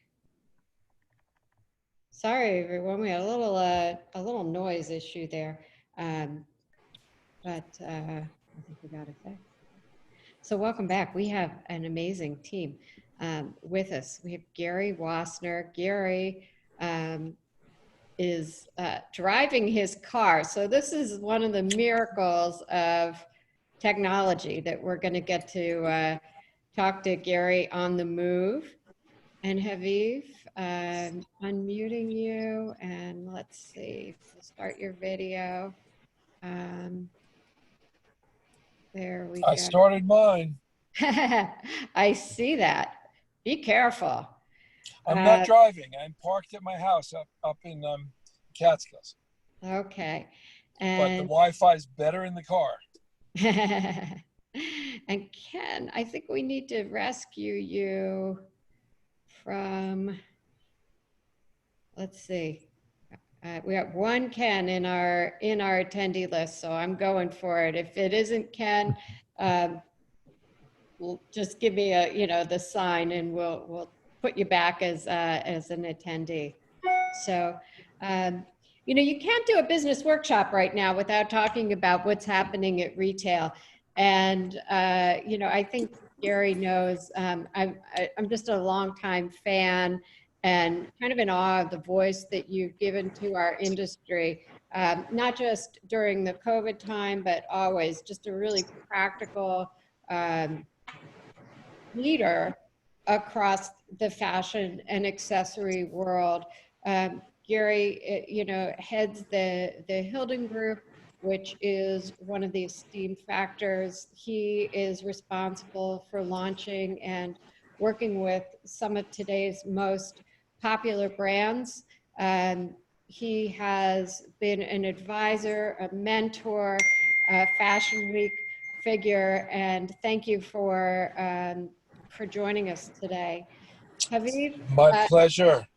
Sorry, everyone. We had a little noise issue there, but I think we got it fixed. So welcome back. We have an amazing team with us. We have Gary Wassner. Gary is driving his car. So this is one of the miracles of technology that we're going to get to talk to Gary on the move. And Haviv, unmuting you, and let's see, start your video. There we go. I started mine. I see that. Be careful. I'm not driving. I'm parked at my house up in Catskills. Okay. But the And Wi-Fi is better in the car. and Ken, I think we need to rescue you from, let's see. We have one Ken in our attendee list, so I'm going for it. If it isn't Ken, just give me the sign, and we'll put you back as an attendee. So, you can't do a business workshop right now without talking about what's happening at retail. And I think Gary knows. I'm just a longtime fan and kind of in awe of the voice that you've given to our industry, not just during the COVID time, but always. Just a really practical leader across the fashion and accessory world. Gary, heads the Hilden Group, which is one of the esteemed factors. He is responsible for launching and working with some of today's most popular brands. He has been an advisor, a mentor, a Fashion Week figure, and thank you for joining us today. Haviv? My pleasure.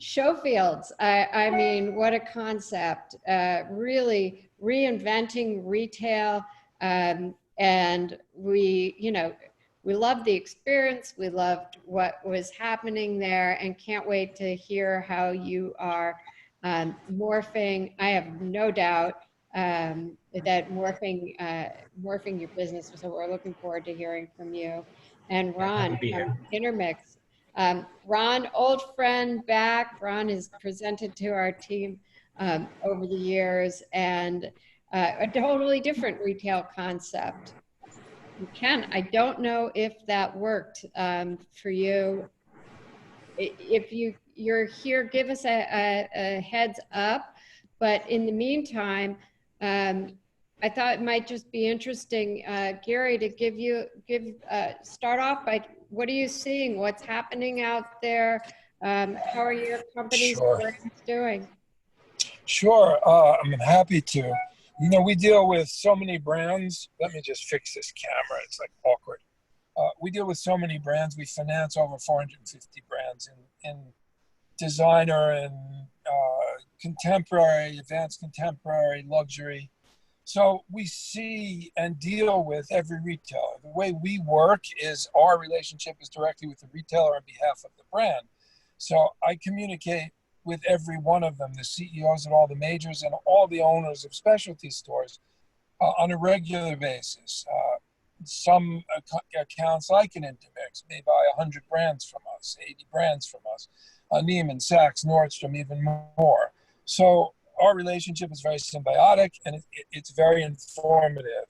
Showfields, I mean, what a concept. Really reinventing retail. And we loved the experience. We loved what was happening there, and can't wait to hear how you are morphing. I have no doubt that morphing your business. So we're looking forward to hearing from you. And Ron from Intermix. Ron, old friend back. Ron has presented to our team over the years, and a totally different retail concept. Ken, I don't know if that worked for you. If you're here, give us a heads up. But in the meantime, I thought it might just be interesting, Gary, to start off by, what are you seeing? What's happening out there? How are your companies doing? Sure, I'm happy to. We deal with so many brands. Let me just fix this camera. It's like awkward. We deal with so many brands. We finance over 450 brands in designer and contemporary, advanced contemporary, luxury. So we see and deal with every retailer. The way we work is our relationship is directly with the retailer on behalf of the brand. So I communicate with every one of them, the CEOs of all the majors and all the owners of specialty stores on a regular basis. Some accounts like an Intermix may buy 100 brands from us, 80 brands from us, Neiman, Saks, Nordstrom, even more. So our relationship is very symbiotic, and it's very informative.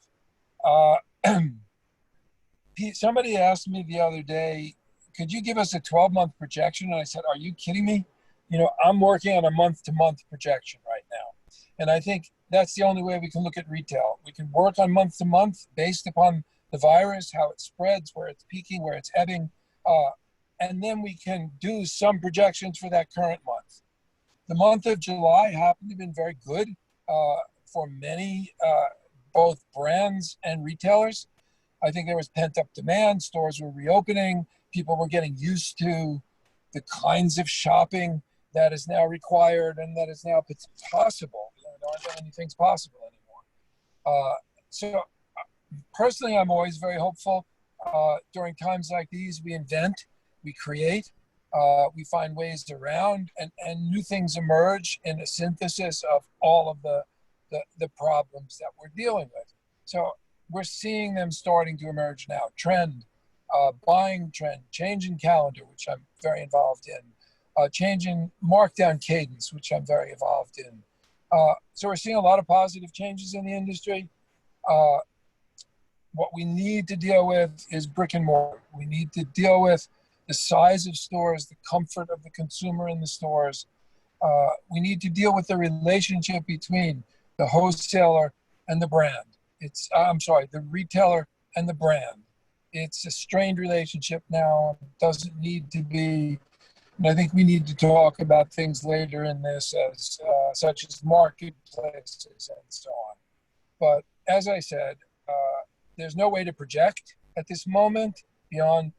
Somebody asked me the other day, could you give us a 12-month projection? And I said, are you kidding me? I'm working on a month-to-month projection right now. And I think that's the only way we can look at retail. We can work on month-to-month based upon the virus, how it spreads, where it's peaking, where it's ebbing. And then we can do some projections for that current month. The month of July happened to have been very good for many, both brands and retailers. I think there was pent-up demand. Stores were reopening. People were getting used to the kinds of shopping that is now required and that is now possible. There aren't many things possible anymore. So personally, I'm always very hopeful. During times like these, we invent, we create, we find ways around, and new things emerge in a synthesis of all of the problems that we're dealing with. So we're seeing them starting to emerge now. Trend, buying trend, change in calendar, which I'm very involved in, change in markdown cadence, which I'm very involved in. So we're seeing a lot of positive changes in the industry. What we need to deal with is brick and mortar. We need to deal with the size of stores, the comfort of the consumer in the stores. We need to deal with the relationship between the wholesaler and the brand. The retailer and the brand. It's a strained relationship now. It doesn't need to be. And I think we need to talk about things later in this, as such as marketplaces and so on. But as I said, there's no way to project at this moment beyond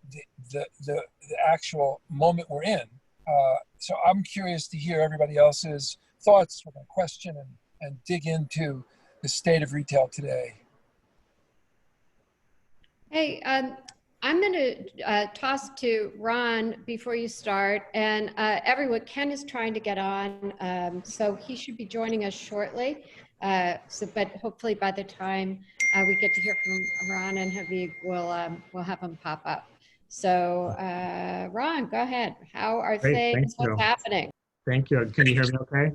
the actual moment we're in. So I'm curious to hear everybody else's thoughts. We're going to question and dig into the state of retail today. Hey, I'm going to toss to Ron before you start. And everyone, Ken is trying to get on, so he should be joining us shortly. But hopefully by the time we get to hear from Ron and Haviv, we'll have them pop up. So Ron, go ahead. How are things? What's happening? Thank you. Can you hear me okay?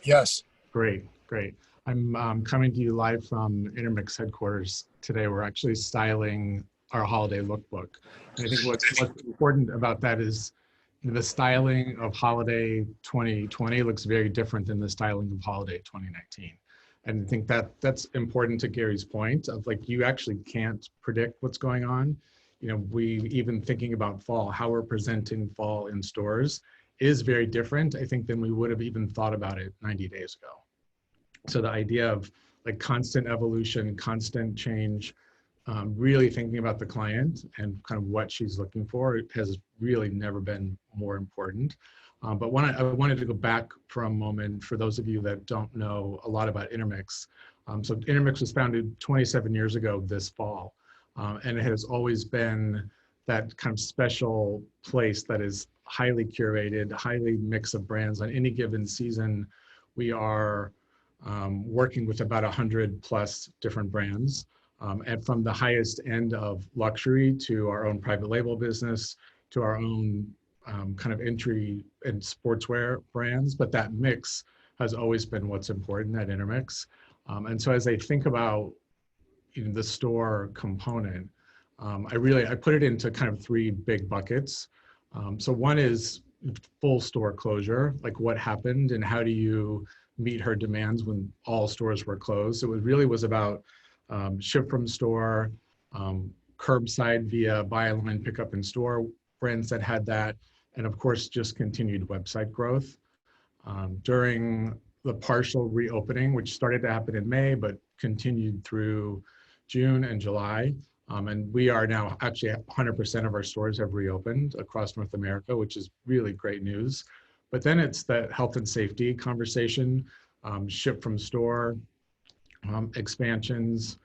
Yes. Great. I'm coming to you live from Intermix headquarters today. We're actually styling our holiday lookbook. And I think what's important about that is the styling of holiday 2020 looks very different than the styling of holiday 2019. And I think that's important to Gary's point of, like, you actually can't predict what's going on. You know, we even thinking about fall, how we're presenting fall in stores is very different, I think, than we would have even thought about it 90 days ago. So the idea of like constant evolution, constant change, really thinking about the client and kind of what she's looking for has really never been more important. But I wanted to go back for a moment for those of you that don't know a lot about Intermix. So Intermix was founded 27 years ago this fall, and it has always been that kind of special place that is highly curated, highly mix of brands. On any given season, we are working with about 100 plus different brands, and from the highest end of luxury to our own private label business to our own kind of entry and sportswear brands. But that mix has always been what's important at Intermix. And so as I think about the store component, I put it into kind of three big buckets. So one is full store closure, like what happened and how do you meet her demands when all stores were closed. So it really was about ship from store, curbside via buy online, pick up in store, brands that had that, and of course, just continued website growth. During the partial reopening, which started to happen in May, but continued through June and July. And we are now actually 100% of our stores have reopened across North America, which is really great news. But then it's the health and safety conversation, ship from store, expansions,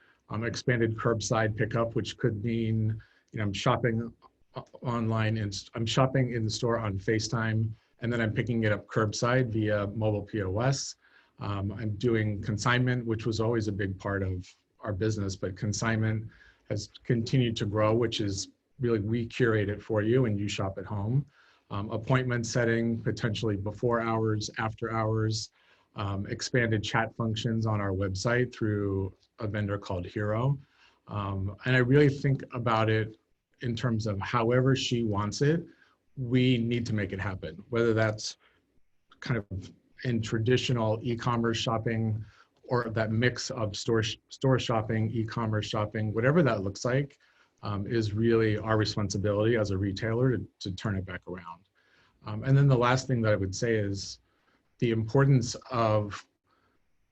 expanded curbside pickup, which could mean, I'm shopping online and I'm shopping in the store on FaceTime, and then I'm picking it up curbside via mobile POS. I'm doing consignment, which was always a big part of our business, but consignment has continued to grow, which is really, we curate it for you and you shop at home. Appointment setting, potentially before hours, after hours, expanded chat functions on our website through a vendor called Hero. And I really think about it in terms of however she wants it, we need to make it happen, whether that's kind of in traditional e-commerce shopping or that mix of store shopping, e-commerce shopping, whatever that looks like, is really our responsibility as a retailer to turn it back around. And then the last thing that I would say is the importance of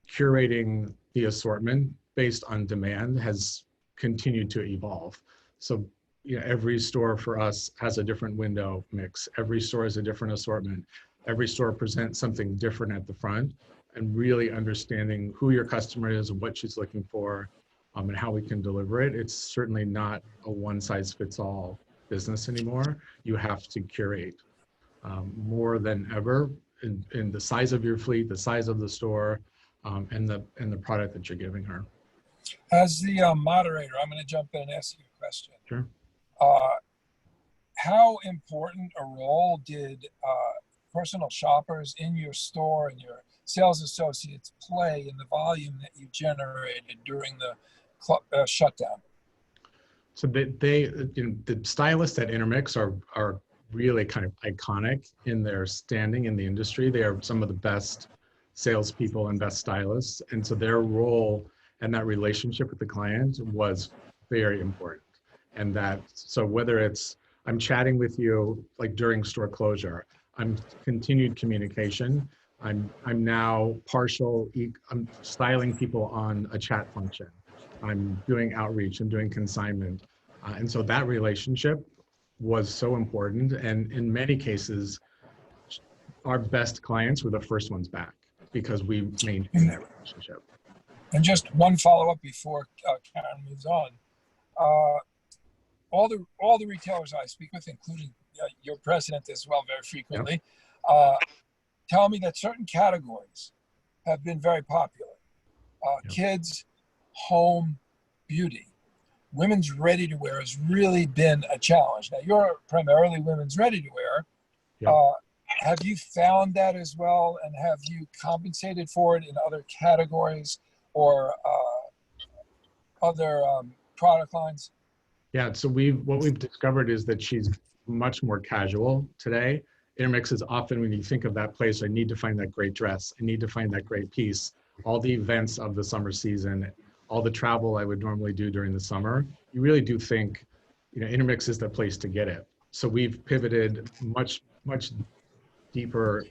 curating the assortment based on demand has continued to evolve. So every store for us has a different window mix. Every store has a different assortment. Every store presents something different at the front, and really understanding who your customer is and what she's looking for, and how we can deliver it. It's certainly not a one-size-fits-all business anymore. You have to curate more than ever in the size of your fleet, the size of the store, and the product that you're giving her. As the moderator, I'm going to jump in and ask you a question. Sure. How important a role did personal shoppers in your store and your sales associates play in the volume that you generated during the shutdown? So the stylists at Intermix are really kind of iconic in their standing in the industry. They are some of the best salespeople and best stylists. And so their role and that relationship with the client was very important. And so whether it's, I'm chatting with you like during store closure, I'm continued communication. I'm now I'm styling people on a chat function. I'm doing outreach, I'm doing consignment. And so that relationship was so important. And in many cases, our best clients were the first ones back because we maintained that relationship. And just one follow-up before Karen moves on. All the retailers I speak with, including your president as well very frequently, tell me that certain categories have been very popular. Kids, home, beauty. Women's ready-to-wear has really been a challenge. Now, you're primarily women's ready-to-wear. Have you found that as well, and have you compensated for it in other categories or other product lines? Yeah, so what we've discovered is that she's much more casual today. Intermix is often, when you think of that place, I need to find that great dress, I need to find that great piece. All the events of the summer season, all the travel I would normally do during the summer, you really do think, Intermix is the place to get it. So we've pivoted much deeper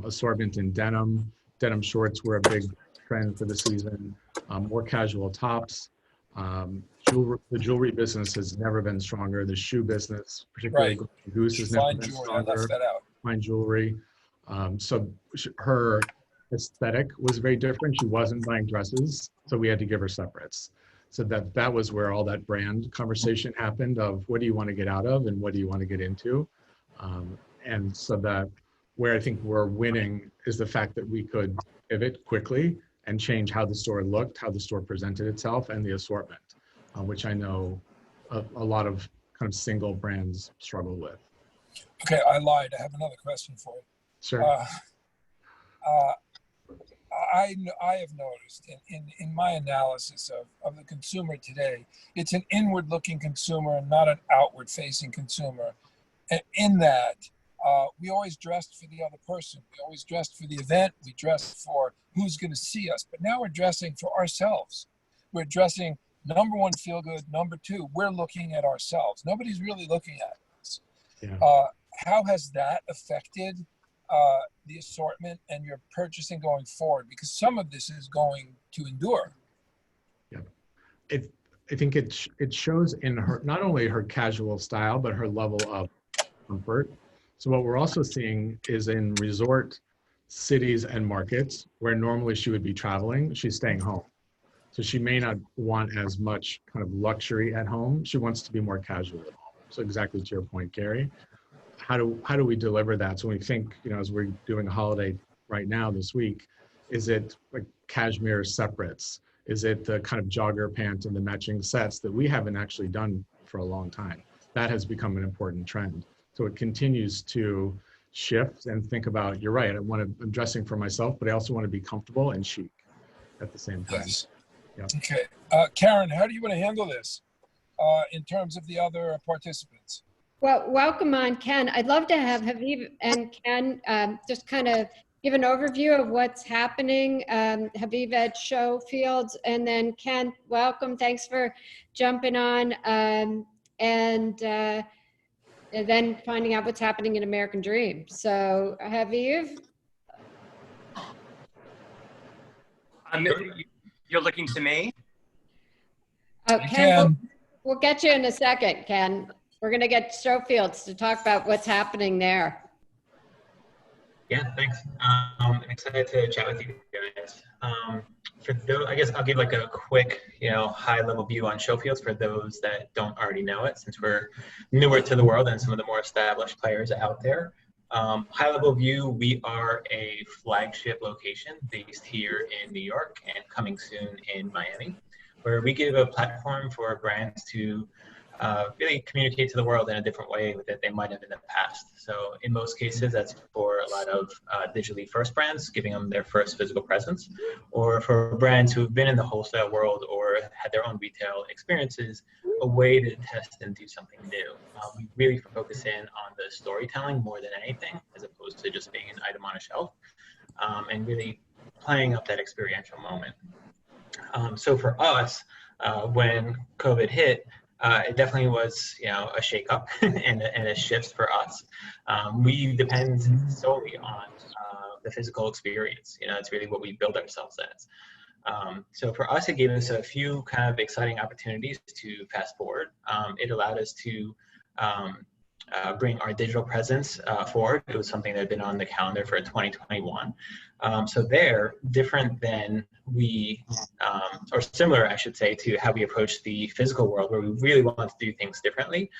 assortment in denim. Denim shorts were a big trend for the season. More casual tops. The jewelry business has never been stronger. The shoe business, particularly Goose, has never been stronger. Fine jewelry. So her aesthetic was very different. She wasn't buying dresses, so we had to give her separates. So that was where all that brand conversation happened of what do you want to get out of and what do you want to get into. And so that where I think we're winning is the fact that we could pivot quickly and change how the store looked, how the store presented itself, and the assortment, which I know a lot of kind of single brands struggle with. Okay, I lied. I have another question for you. Sure. I have noticed in my analysis of the consumer today, it's an inward-looking consumer and not an outward-facing consumer. And in that, we always dressed for the other person. We always dressed for the event. We dressed for who's going to see us. But now we're dressing for ourselves. We're dressing, number one, feel good. Number two, we're looking at ourselves. Nobody's really looking at us. Yeah. How has that affected the assortment and your purchasing going forward? Because some of this is going to endure. Yeah, I think it shows in her, not only her casual style, but her level of comfort. So what we're also seeing is in resort cities and markets where normally she would be traveling, she's staying home. So she may not want as much kind of luxury at home. She wants to be more casual at home. So exactly to your point, Gary. How do we deliver that? So when we think, as we're doing a holiday right now this week, is it like cashmere separates? Is it the kind of jogger pant and the matching sets that we haven't actually done for a long time? That has become an important trend. So it continues to shift and think about, you're right, I'm dressing for myself, but I also want to be comfortable and chic at the same time. Yes. Yeah. Okay. Karen, how do you want to handle this in terms of the other participants? Well, welcome on, Ken. I'd love to have Haviv and Ken just kind of give an overview of what's happening. Haviv at Showfields, and then Ken, welcome. Thanks for jumping on, and then finding out what's happening in American Dream. So, Haviv? You're looking to me? Ken, we'll get you in a second, Ken. We're going to get Showfields to talk about what's happening there. Yeah, thanks. I'm excited to chat with you guys. For those, I guess I'll give like a quick, high-level view on Showfields for those that don't already know it, since we're newer to the world than some of the more established players out there. High-level view, we are a flagship location based here in New York and coming soon in Miami, where we give a platform for brands to really communicate to the world in a different way that they might have in the past. So in most cases, that's for a lot of digitally first brands, giving them their first physical presence, or for brands who have been in the wholesale world or had their own retail experiences, a way to test and do something new. We really focus in on the storytelling more than anything, as opposed to just being an item on a shelf, and really playing up that experiential moment. So for us, when COVID hit, it definitely was, a shakeup and a shift for us. We depend solely on the physical experience. It's really what we build ourselves as. So for us, it gave us a few kind of exciting opportunities to fast forward. It allowed us to bring our digital presence forward. It was something that had been on the calendar for 2021. So they're different than or similar, I should say, to how we approach the physical world, where we really want to do things differently.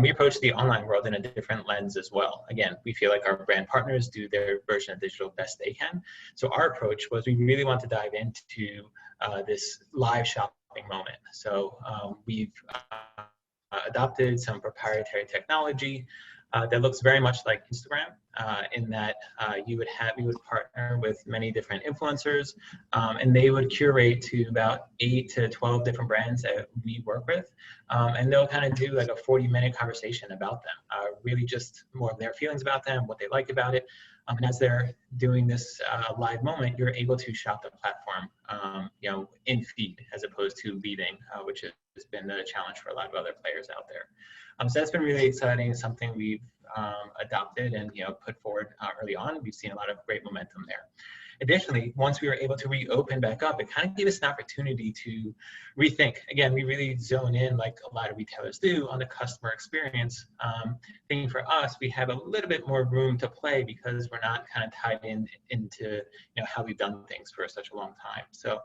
We approach the online world in a different lens as well. Again, we feel like our brand partners do their version of digital best they can. So our approach was we really want to dive into this live shopping moment. So we've adopted some proprietary technology that looks very much like Instagram, in that we would partner with many different influencers, and they would curate to about 8 to 12 different brands that we work with, and they'll kind of do like a 40-minute conversation about them, really just more of their feelings about them, what they like about it. And as they're doing this live moment, you're able to shop the platform, in feed as opposed to leading, which has been the challenge for a lot of other players out there. So that's been really exciting. Something we've adopted and put forward early on. We've seen a lot of great momentum there. Additionally, once we were able to reopen back up, it kind of gave us an opportunity to rethink. Again, we really zone in, like a lot of retailers do, on the customer experience. Thinking for us, we have a little bit more room to play because we're not kind of tied into how we've done things for such a long time. So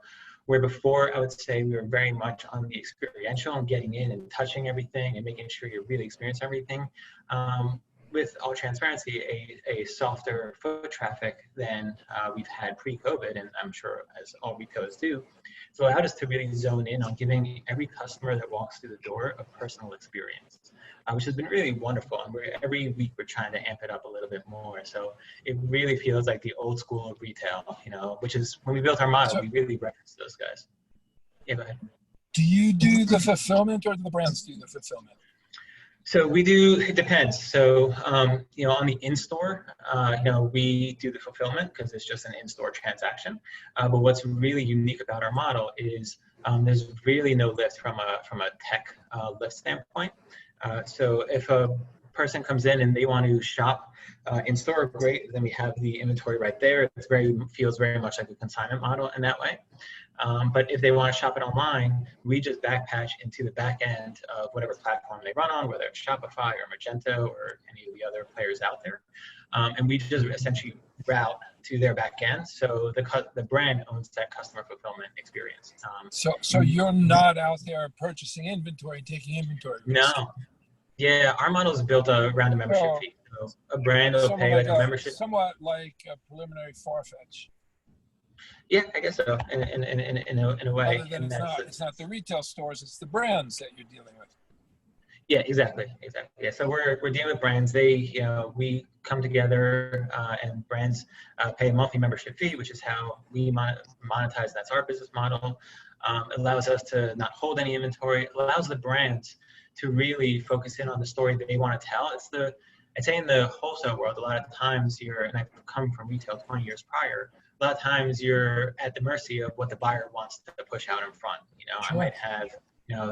where before, I would say we were very much on the experiential and getting in and touching everything and making sure you really experience everything. With all transparency, a softer foot traffic than we've had pre-COVID, and I'm sure as all retailers do. So it allowed us to really zone in on giving every customer that walks through the door a personal experience, which has been really wonderful. And every week we're trying to amp it up a little bit more. So it really feels like the old school of retail, which is when we built our model, we really referenced those guys. Yeah, go ahead. Do you do the fulfillment or do the brands do the fulfillment? So we do, it depends. So, on the in-store, we do the fulfillment because it's just an in-store transaction. But what's really unique about our model is there's really no lift from a tech lift standpoint. So if a person comes in and they want to shop in-store, great, then we have the inventory right there. It feels very much like a consignment model in that way. But if they want to shop it online, we just backpatch into the back end of whatever platform they run on, whether it's Shopify or Magento or any of the other players out there. And we just essentially route to their back end. So the brand owns that customer fulfillment experience. So you're not out there purchasing inventory, taking inventory risk. No. Yeah, our model is built around a membership fee. So a brand will pay like a membership. Somewhat like a preliminary Farfetch. Yeah, I guess so. In a way. Other than it's not the retail stores; it's the brands that you're dealing with. Yeah, exactly. Yeah, so we're dealing with brands. They, we come together and brands pay a monthly membership fee, which is how we monetize. That's our business model. It allows us to not hold any inventory. It allows the brands to really focus in on the story that they want to tell. I'd say in the wholesale world, a lot of times and I've come from retail 20 years prior, a lot of times you're at the mercy of what the buyer wants to push out in front. Sure. I might have,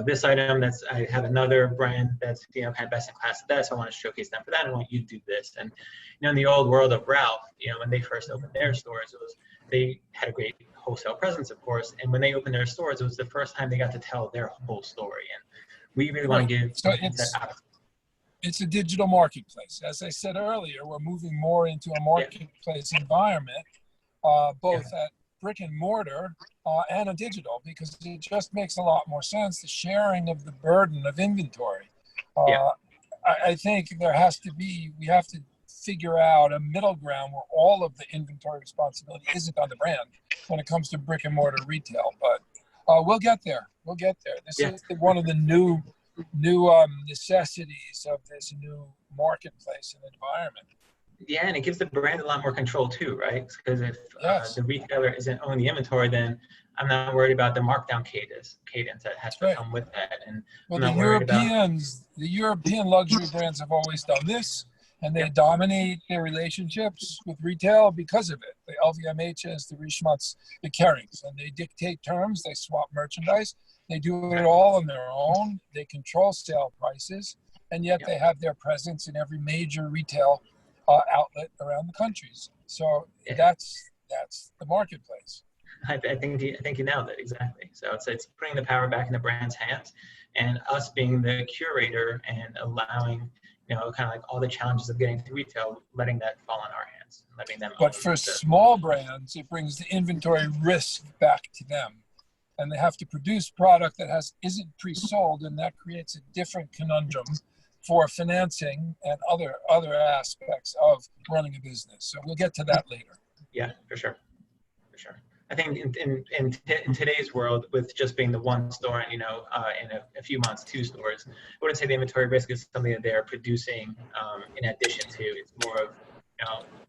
this item I have another brand that's, kind of best in class at that. So I want to showcase them for that. I want you to do this. And, in the old world of Ralph, when they first opened their stores, they had a great wholesale presence, of course. And when they opened their stores, it was the first time they got to tell their whole story. And we really want to give it's a digital marketplace. As I said earlier, we're moving more into a marketplace environment, both at brick and mortar and a digital, because it just makes a lot more sense, the sharing of the burden of inventory. Yeah. I think we have to figure out a middle ground where all of the inventory responsibility isn't on the brand when it comes to brick and mortar retail. But we'll get there. We'll get there. This is one of the new necessities of this new marketplace and environment. Yeah, and it gives the brand a lot more control too, right? Because if the retailer isn't owning the inventory, then I'm not worried about the markdown cadence that has to come with that. And well, I'm not the European luxury brands have always done this, and they dominate their relationships with retail because of it. The LVMHs, the Richemonts, the Kerings, and they dictate terms. They swap merchandise. They do it all on their own. They control sale prices, and yet they have their presence in every major retail outlet around the countries. So that's the marketplace. I think you nailed it exactly. So it's putting the power back in the brand's hands, and us being the curator and allowing, kind of like all the challenges of getting to retail, letting that fall in our hands, letting them. But for small brands, it brings the inventory risk back to them, and they have to produce product that isn't pre-sold, and that creates a different conundrum for financing and other aspects of running a business. So we'll get to that later. Yeah, for sure. I think in today's world, with just being the one store and, in a few months, 2 stores, I wouldn't say the inventory risk is something that they're producing in addition to. It's more of,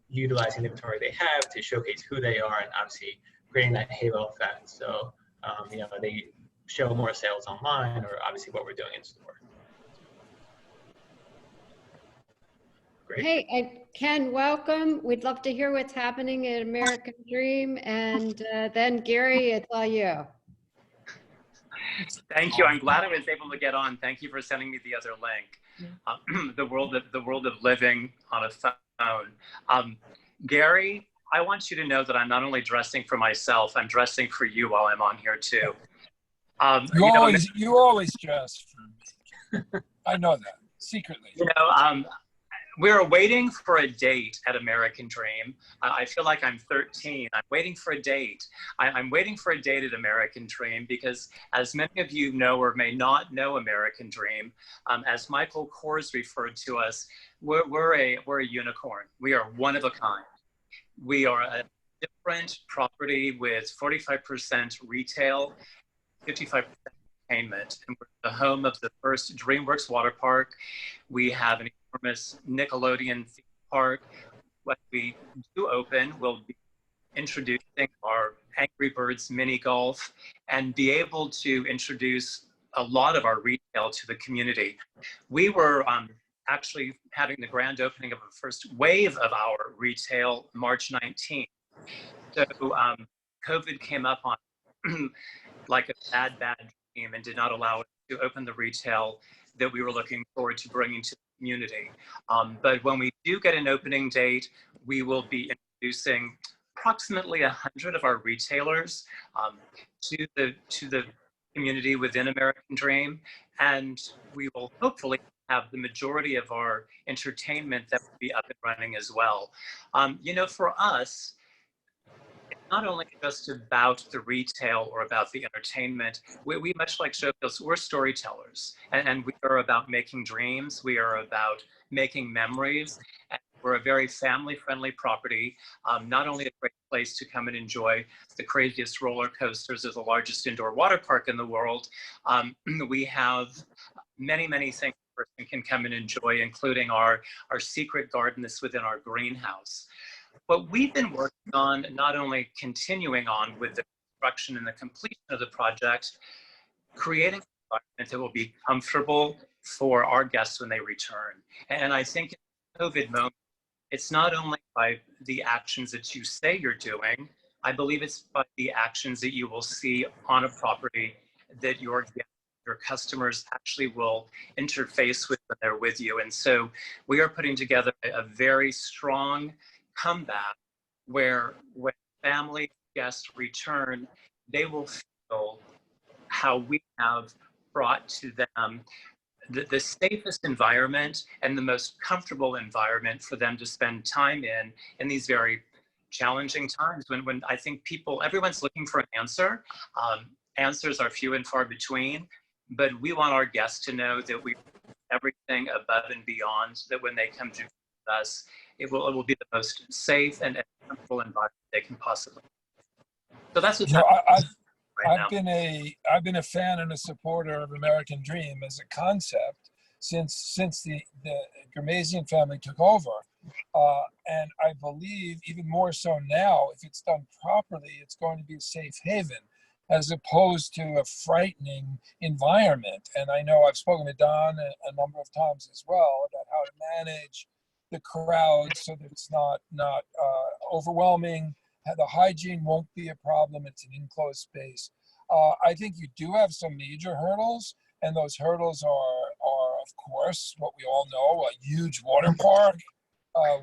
utilizing the inventory they have to showcase who they are and obviously creating that halo effect. So, they show more sales online, or obviously what we're doing in store. Great. Hey, and Ken, welcome. We'd love to hear what's happening at American Dream. And then Gary, it's all you. Thank you. I'm glad I was able to get on. Thank you for sending me the other link. The world of living on a phone. Gary, I want you to know that I'm not only dressing for myself, I'm dressing for you while I'm on here too. You always dress for me. I know that secretly. We're waiting for a date at American Dream. I feel like I'm 13. I'm waiting for a date. I'm waiting for a date at American Dream because, as many of you know or may not know American Dream, as Michael Kors referred to us, we're a unicorn. We are one of a kind. We are a different property with 45% retail, 55% entertainment, and we're the home of the first DreamWorks water park. We have an enormous Nickelodeon theme park. When we do open, we'll be introducing our Angry Birds mini golf and be able to introduce a lot of our retail to the community. We were actually having the grand opening of the first wave of our retail March 19th. So COVID came up on like a bad dream and did not allow us to open the retail that we were looking forward to bringing to the community. But when we do get an opening date, we will be introducing approximately 100 of our retailers to the community within American Dream, and we will hopefully have the majority of our entertainment that will be up and running as well. For us, it's not only just about the retail or about the entertainment. We much like Showfields, we're storytellers, and we are about making dreams. We are about making memories. And we're a very family-friendly property, not only a great place to come and enjoy the craziest roller coasters as the largest indoor water park in the world. We have many things a person can come and enjoy, including our secret garden that's within our greenhouse. But we've been working on not only continuing on with the construction and the completion of the project, creating an environment that will be comfortable for our guests when they return. And I think in the COVID moment, it's not only by the actions that you say you're doing, I believe it's by the actions that you will see on a property that your customers actually will interface with when they're with you. And so we are putting together a very strong comeback where when family guests return, they will feel how we have brought to them the safest environment and the most comfortable environment for them to spend time in these very challenging times when I think everyone's looking for an answer. Answers are few and far between, but we want our guests to know that we everything above and beyond, that when they come to us, it will be the most safe and comfortable environment they can possibly. So that's what's happening right now. I've been a fan and a supporter of American Dream as a concept since the Ghermezian family took over. And I believe even more so now, if it's done properly, it's going to be a safe haven as opposed to a frightening environment. And I know I've spoken to Don a number of times as well about how to manage the crowd so that it's not overwhelming. The hygiene won't be a problem. It's an enclosed space. I think you do have some major hurdles, and those hurdles are of course, what we all know, a huge water park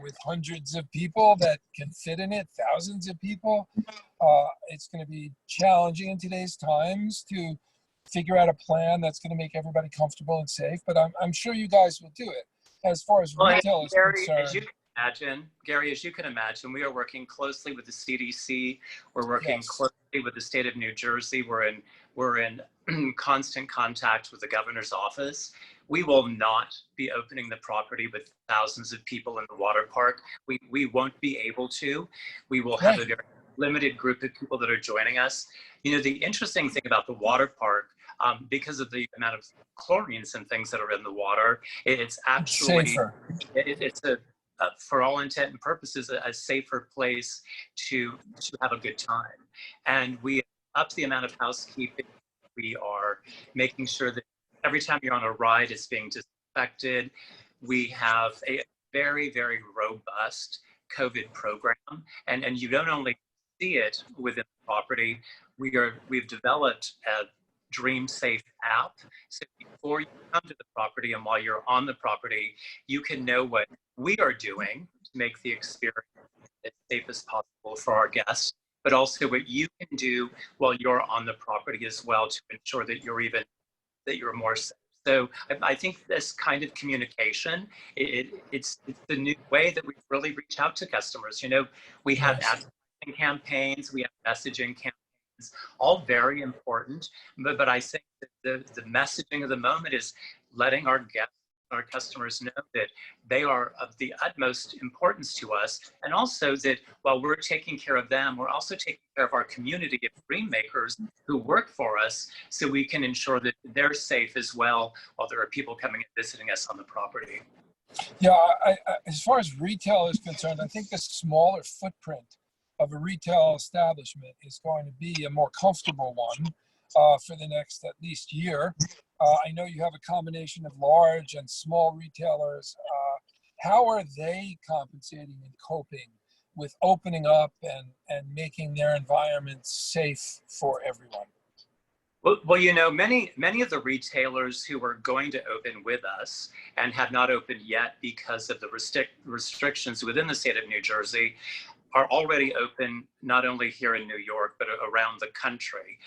with hundreds of people that can fit in it, thousands of people. It's going to be challenging in today's times to figure out a plan that's going to make everybody comfortable and safe, but I'm sure you guys will do it. As far as retail is concerned. Gary, as you can imagine, we are working closely with the CDC. We're working closely with the state of New Jersey. We're in constant contact with the governor's office. We will not be opening the property with thousands of people in the water park. We won't be able to. We will have a very limited group of people that are joining us. You know, the interesting thing about the water park, because of the amount of chlorines and things that are in the water, it's actually safer. It's for all intent and purposes, a safer place to have a good time. And we up the amount of housekeeping. We are making sure that every time you're on a ride, it's being disinfected. We have a very, very robust COVID program, and you don't only see it within the property. We've developed a Dream Safe app. So before you come to the property and while you're on the property, you can know what we are doing to make the experience as safe as possible for our guests, but also what you can do while you're on the property as well to ensure that you're more safe. So I think this kind of communication, it's the new way that we really reach out to customers. You know, we have advertising campaigns, we have messaging campaigns, all very important. But I think that the messaging of the moment is letting our guests, our customers know that they are of the utmost importance to us, and also that while we're taking care of them, we're also taking care of our community of dream makers who work for us, so we can ensure that they're safe as well while there are people coming and visiting us on the property. Yeah, as far as retail is concerned, I think the smaller footprint of a retail establishment is going to be a more comfortable one for the next at least year. I know you have a combination of large and small retailers. How are they compensating and coping with opening up and making their environments safe for everyone? Well, you know, many of the retailers who are going to open with us and have not opened yet because of the restrictions within the state of New Jersey are already open, not only here in New York, but around the country.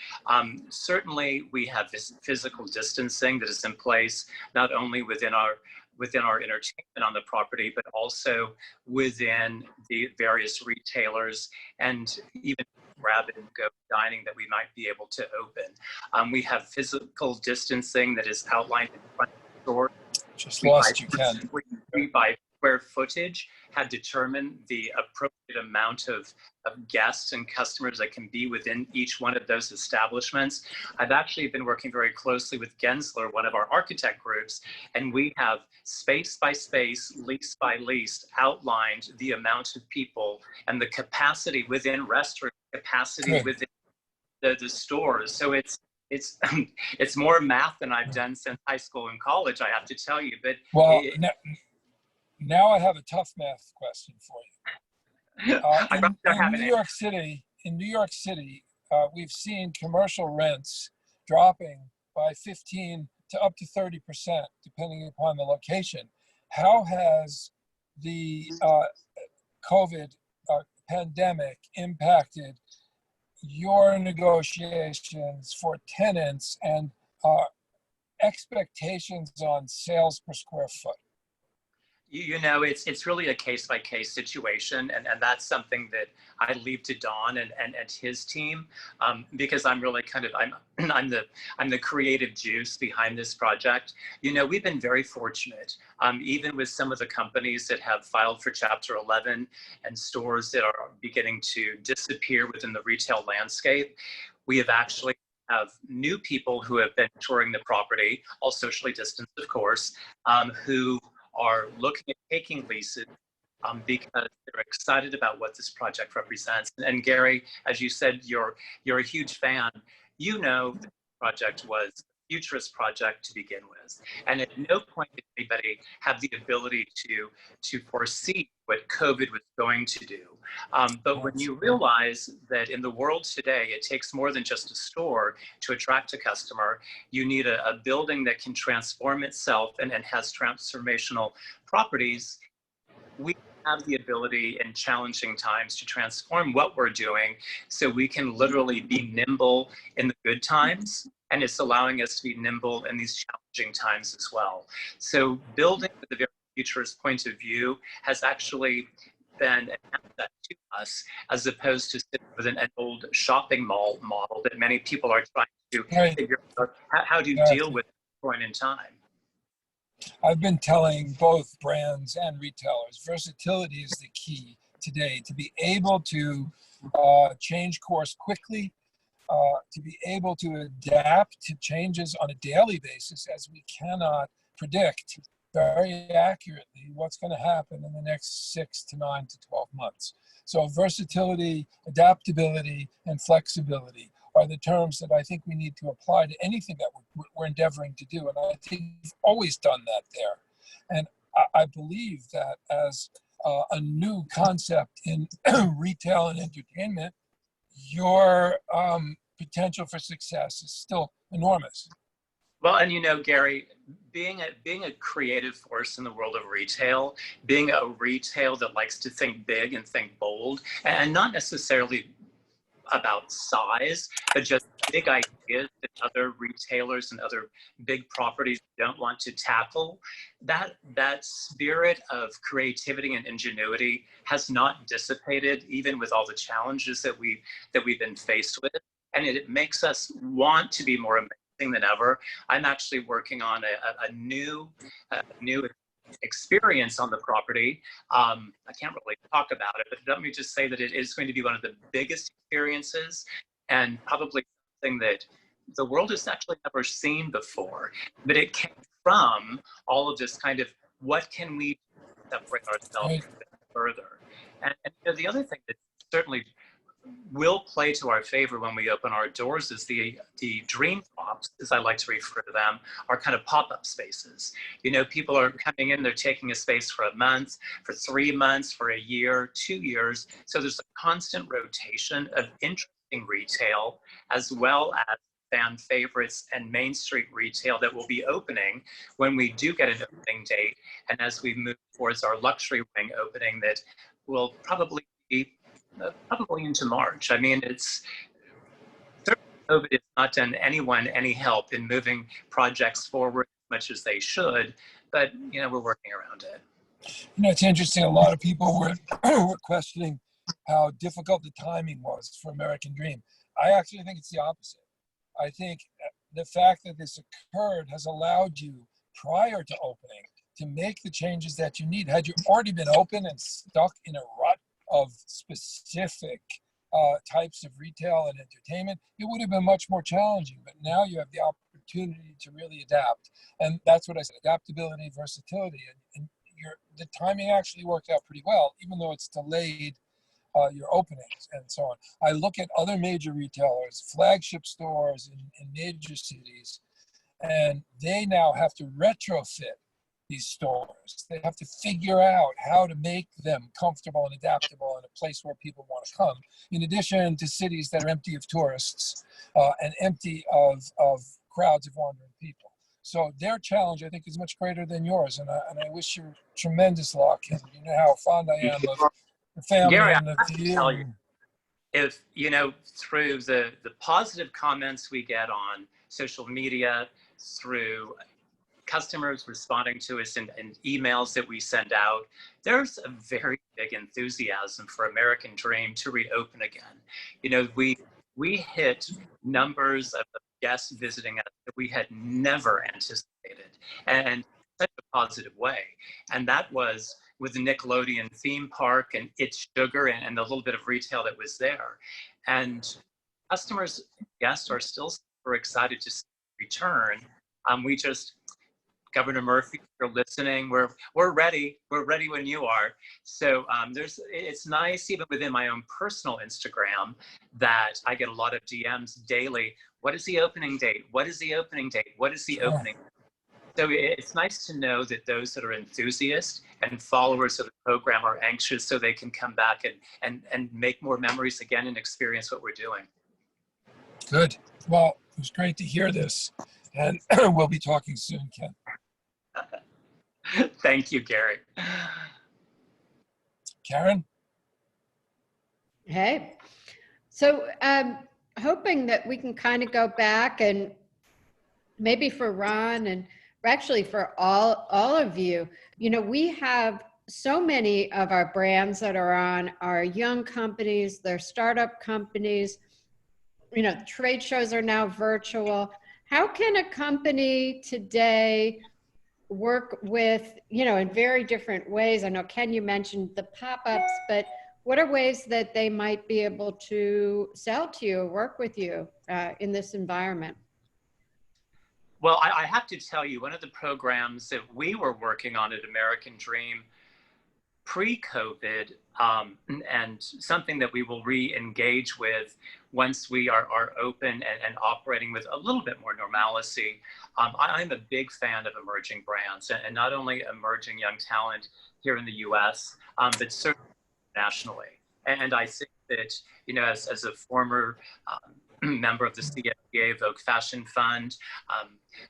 Certainly, we have this physical distancing that is in place, not only within our entertainment on the property, but also within the various retailers and even grab and go dining that we might be able to open. We have physical distancing that is outlined in front of the store. Just lost you, Ken. By square footage had determined the appropriate amount of guests and customers that can be within each one of those establishments. I've actually been working very closely with Gensler, one of our architect groups, and we have space by space, lease by lease, outlined the amount of people and the capacity within restaurant capacity within the stores. So it's more math than I've done since high school and college, I have to tell you. But well, now I have a tough math question for you. In New York City, we've seen commercial rents dropping by 15 to up to 30%, depending upon the location. How has the COVID pandemic impacted your negotiations for tenants and expectations on sales per square foot? You know, it's really a case by case situation, and that's something that I leave to Don and his team, because I'm really I'm the creative juice behind this project. You know, we've been very fortunate, even with some of the companies that have filed for Chapter 11 and stores that are beginning to disappear within the retail landscape. We have actually have new people who have been touring the property, all socially distanced, of course, who are looking at taking leases because they're excited about what this project represents. And Gary, as you said, you're a huge fan. You know, the project was a futurist project to begin with, and at no point did anybody have the ability to foresee what COVID was going to do. But when you realize that in the world today, it takes more than just a store to attract a customer, you need a building that can transform itself and has transformational properties. We have the ability in challenging times to transform what we're doing so we can literally be nimble in the good times, and it's allowing us to be nimble in these challenging times as well. So building with a very futurist point of view has actually been an asset to us, as opposed to sitting with an old shopping mall model that many people are trying to figure out how to deal with at this point in time. I've been telling both brands and retailers, versatility is the key today, to be able to change course quickly, to be able to adapt to changes on a daily basis, as we cannot predict very accurately what's going to happen in the next 6 to 9 to 12 months. So versatility, adaptability, and flexibility are the terms that I think we need to apply to anything that we're endeavoring to do. And I think we've always done that there. And I believe that as a new concept in retail and entertainment, your potential for success is still enormous. Well, and you know, Gary, being a creative force in the world of retail, being a retail that likes to think big and think bold, and not necessarily about size, but just big ideas that other retailers and other big properties don't want to tackle, that spirit of creativity and ingenuity has not dissipated, even with all the challenges that we've been faced with, and it makes us want to be more amazing than ever. I'm actually working on a new experience on the property. I can't really talk about it, but let me just say that it is going to be one of the biggest experiences, and probably something that the world has actually never seen before. But it came from all of this kind of, what can we separate ourselves further? And you know, the other thing that certainly will play to our favor when we open our doors is the dream pops, as I like to refer to them, are kind of pop-up spaces. You know, people are coming in, they're taking a space for a month, for 3 months, for a year, 2 years. So there's a constant rotation of interesting retail, as well as fan favorites and Main Street retail that will be opening when we do get an opening date, and as we move towards our luxury wing opening that will probably be into March. I mean, it's certainly COVID has not done anyone any help in moving projects forward as much as they should, but you know, we're working around it. You know, it's interesting. A lot of people were questioning how difficult the timing was for American Dream. I actually think it's the opposite. I think the fact that this occurred has allowed you, prior to opening, to make the changes that you need. Had you already been open and stuck in a rut of specific types of retail and entertainment, it would have been much more challenging. But now you have the opportunity to really adapt. And that's what I said, adaptability, versatility. And the timing actually worked out pretty well, even though it's delayed your openings and so on. I look at other major retailers, flagship stores in major cities, and they now have to retrofit these stores. They have to figure out how to make them comfortable and adaptable in a place where people want to come, in addition to cities that are empty of tourists and empty of crowds of wandering people. So their challenge, I think, is much greater than yours, and I wish you tremendous luck. And you know how fond I am of the family. Gary, and the I have to tell you, if you know, through the positive comments we get on social media, through customers responding to us in emails that we send out. There's a very big enthusiasm for American Dream to reopen again. You know, we hit numbers of guests visiting us that we had never anticipated, and such a positive way. And that was with the Nickelodeon theme park and It's Sugar and the little bit of retail that was there. And customers, guests are still super excited to return. We just, Governor Murphy, if you're listening, we're ready. We're ready when you are. So it's nice even within my own personal Instagram that I get a lot of DMs daily. What is the opening date? What is the opening date? What is the opening? So it's nice to know that those that are enthusiasts and followers of the program are anxious so they can come back and make more memories again and experience what we're doing. Good. Well, it was great to hear this. And we'll be talking soon, Ken. Thank you, Gary. Karen? Hey, so hoping that we can kind of go back and maybe for Ron and actually for all of you, you know, we have so many of our brands that are on our young companies, they're startup companies, you know, trade shows are now virtual. How can a company today work with, you know, in very different ways? I know, Ken, you mentioned the pop-ups, but what are ways that they might be able to sell to you or work with you in this environment? Well, I have to tell you, one of the programs that we were working on at American Dream pre-COVID, and something that we will re-engage with once we are open and operating with a little bit more normalcy. I'm a big fan of emerging brands, and not only emerging young talent here in the US, but certainly nationally. And I think that, you know, as a former member of the CFDA Vogue Fashion Fund,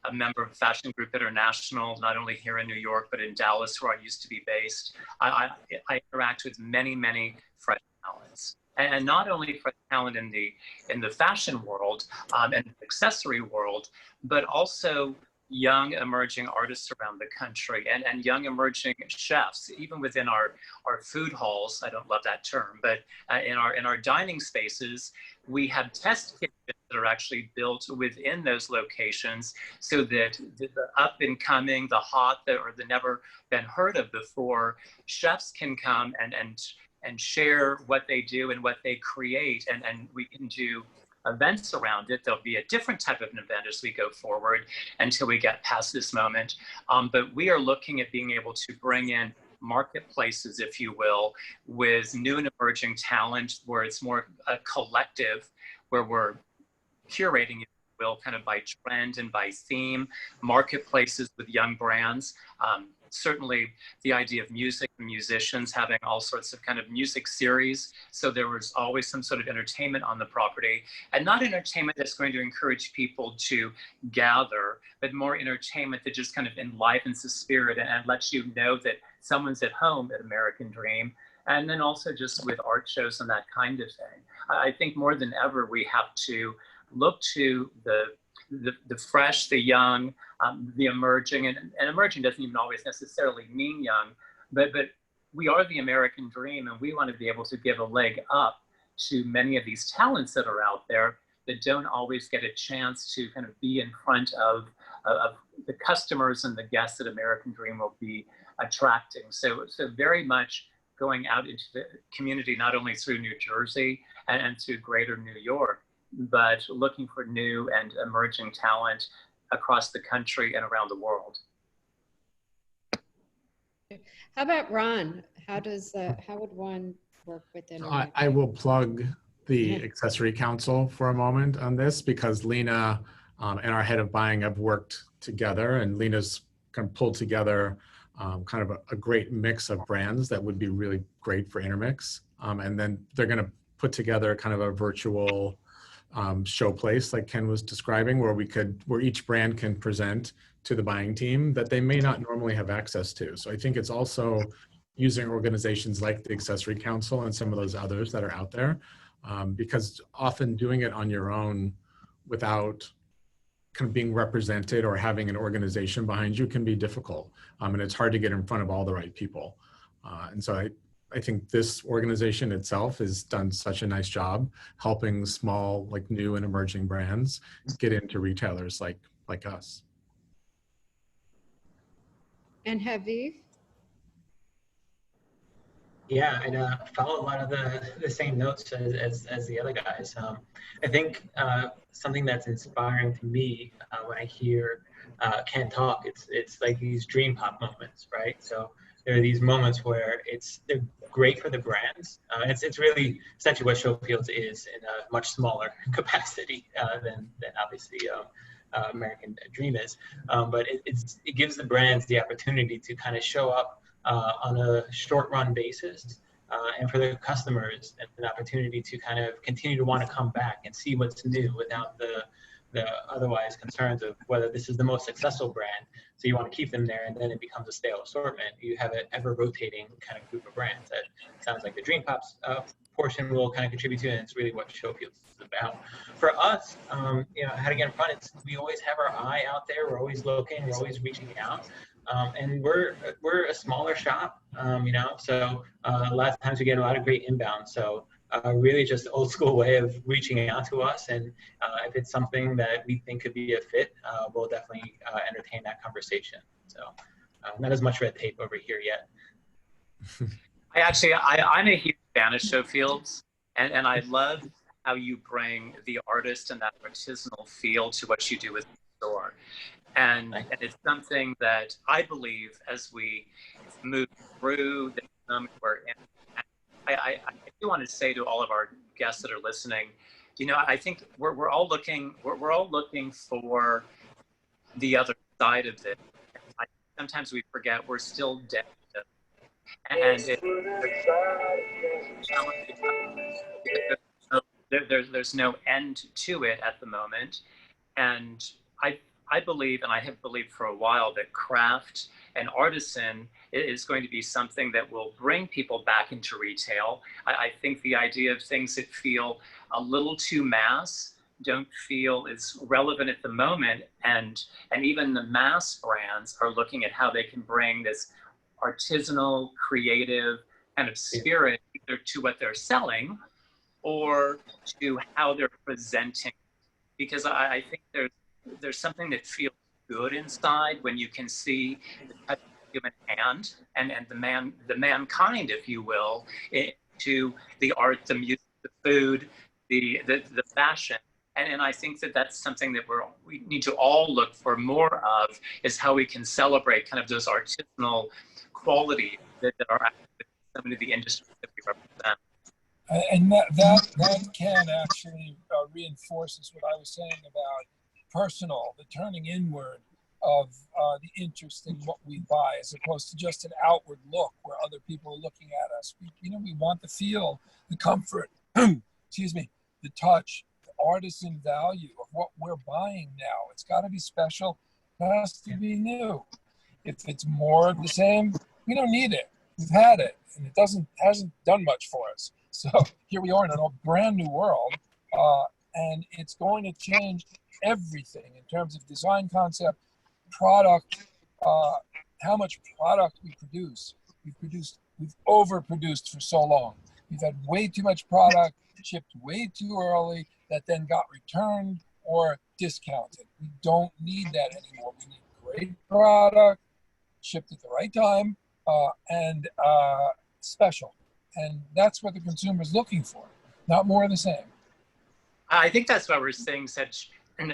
a member of Fashion Group International, not only here in New York, but in Dallas, where I used to be based. I interact with many fresh talents. And not only fresh talent in the fashion world and accessory world, but also young emerging artists around the country and young emerging chefs, even within our food halls. I don't love that term, but in our dining spaces, we have test kitchens that are actually built within those locations so that the up and coming, the hot, or the never been heard of before, chefs can come and share what they do and what they create, and we can do events around it. There'll be a different type of an event as we go forward until we get past this moment. But we are looking at being able to bring in marketplaces, if you will, with new and emerging talent, where it's more a collective, where we're curating, if you will, kind of by trend and by theme, marketplaces with young brands. Certainly the idea of music and musicians having all sorts of kind of music series. So there was always some sort of entertainment on the property, and not entertainment that's going to encourage people to gather, but more entertainment that just kind of enlivens the spirit and lets you know that someone's at home at American Dream. And then also just with art shows and that kind of thing. I think more than ever, we have to look to the fresh, the young, the emerging, and emerging doesn't even always necessarily mean young, but we are the American Dream, and we want to be able to give a leg up to many of these talents that are out there that don't always get a chance to kind of be in front of the customers and the guests that American Dream will be attracting. So very much going out into the community, not only through New Jersey and through greater New York, but looking for new and emerging talent across the country and around the world. How about Ron? How would one work with Internet? I will plug the Accessory Council for a moment on this, because Lena and our head of buying have worked together, and Lena's kind of pulled together kind of a great mix of brands that would be really great for Intermix. And then they're going to put together kind of a virtual showplace like Ken was describing, where each brand can present to the buying team that they may not normally have access to. So I think it's also using organizations like the Accessory Council and some of those others that are out there, because often doing it on your own without kind of being represented or having an organization behind you can be difficult. And it's hard to get in front of all the right people. And so I think this organization itself has done such a nice job helping small, like new and emerging brands get into retailers like us. And Haviv? Yeah, I follow a lot of the same notes as the other guys. I think something that's inspiring to me when I hear Ken talk, it's like these dream pop moments, right? So there are these moments where they're great for the brands. It's really essentially what Showfields is in a much smaller capacity than obviously American Dream is. But it gives the brands the opportunity to kind of show up on a short run basis, and for their customers an opportunity to kind of continue to want to come back and see what's new without the otherwise concerns of whether this is the most successful brand. So you want to keep them there, and then it becomes a stale assortment. You have an ever rotating kind of group of brands that sounds like the Dream Pops portion will kind of contribute to, and it's really what Showfields is about. For us, how to get in front, we always have our eye out there. We're always looking, we're always reaching out. And we're a smaller shop, so a lot of times we get a lot of great inbound. So really just old school way of reaching out to us. And if it's something that we think could be a fit, we'll definitely entertain that conversation. So not as much red tape over here yet. I'm a huge fan of Showfields, and I love how you bring the artist and that artisanal feel to what you do with the store. And it's something that I believe as we move through the moment we're in. I do want to say to all of our guests that are listening, I think we're all looking for the other side of it. Sometimes we forget we're still dead. And there's no end to it at the moment. And I believe, and I have believed for a while, that craft and artisan is going to be something that will bring people back into retail. I think the idea of things that feel a little too mass don't feel as relevant at the moment, and even the mass brands are looking at how they can bring this artisanal, creative kind of spirit either to what they're selling or to how they're presenting. Because I think there's something that feels good inside when you can see the touch of the human hand and the mankind, if you will, to the art, the music, the food, the fashion. And I think that's something that we need to all look for more of, is how we can celebrate kind of those artisanal qualities that are actually some of the industries that we represent. And that can actually reinforces what I was saying about personal, the turning inward of the interest in what we buy, as opposed to just an outward look where other people are looking at us. We want the feel, the comfort, excuse me, the touch, the artisan value of what we're buying now. It's got to be special. It has to be new. If it's more of the same, we don't need it. We've had it, and it hasn't done much for us. So here we are in a brand new world, and it's going to change everything in terms of design concept, product, how much product we produce. We've overproduced for so long. We've had way too much product shipped way too early that then got returned or discounted. We don't need that anymore. We need great product, shipped at the right time, and special. And that's what the consumer is looking for, not more of the same. I think that's why we're seeing such an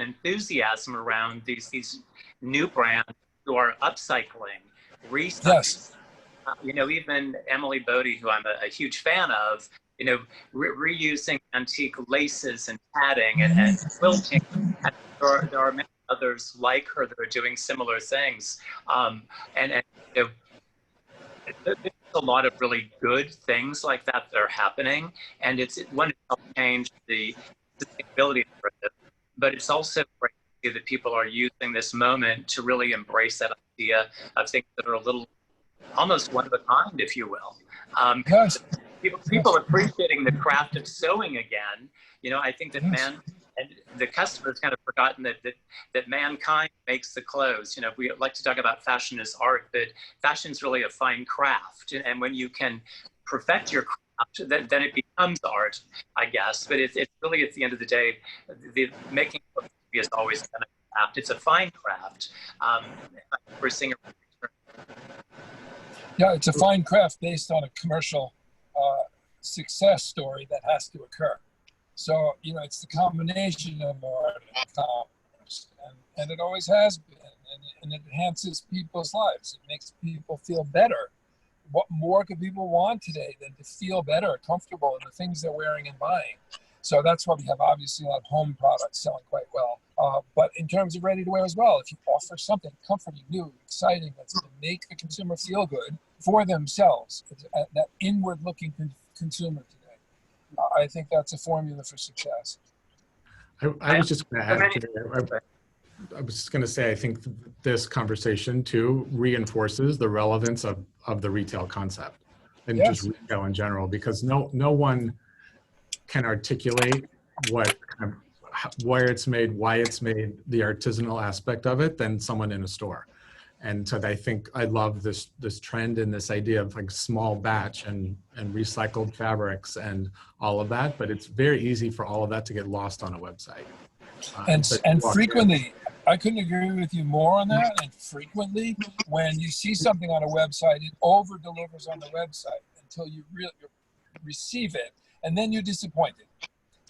enthusiasm around these new brands who are upcycling, recycling. Yes. Even Emily Bodie, who I'm a huge fan of, reusing antique laces and padding and quilting. And there are many others like her that are doing similar things. There's a lot of really good things like that are happening, and it's one, it's helped change the sustainability of it, but it's also great to see that people are using this moment to really embrace that idea of things that are a little almost one of a kind, if you will. Yes. People appreciating the craft of sewing again. I think that men and the customer's kind of forgotten that mankind makes the clothes. You know, we like to talk about fashion as art, but fashion is really a fine craft. And when you can perfect your craft, then it becomes art, I guess. But it's really, at the end of the day, the making clothes is always been a craft. It's a fine craft. We're seeing Yeah, it's a fine craft based on a commercial success story that has to occur. So, you know, it's the combination of art and commerce, and it always has been, and it enhances people's lives. It makes people feel better. What more could people want today than to feel better, comfortable in the things they're wearing and buying? So that's why we have obviously a lot of home products selling quite well. But in terms of ready to wear as well, if you offer something comforting, new, exciting, that's going to make the consumer feel good for themselves, that inward looking consumer today, I think that's a formula for success. I was just going to add to that. I was just going to say, I think this conversation too reinforces the relevance of the retail concept and Yes. just retail in general, because no one can articulate where it's made, why it's made, the artisanal aspect of it than someone in a store. And so I think I love this trend and this idea of like small batch and recycled fabrics and all of that, but it's very easy for all of that to get lost on a website. And frequently, I couldn't agree with you more on that. And frequently, when you see something on a website, it over delivers on the website until you really receive it, and then you're disappointed.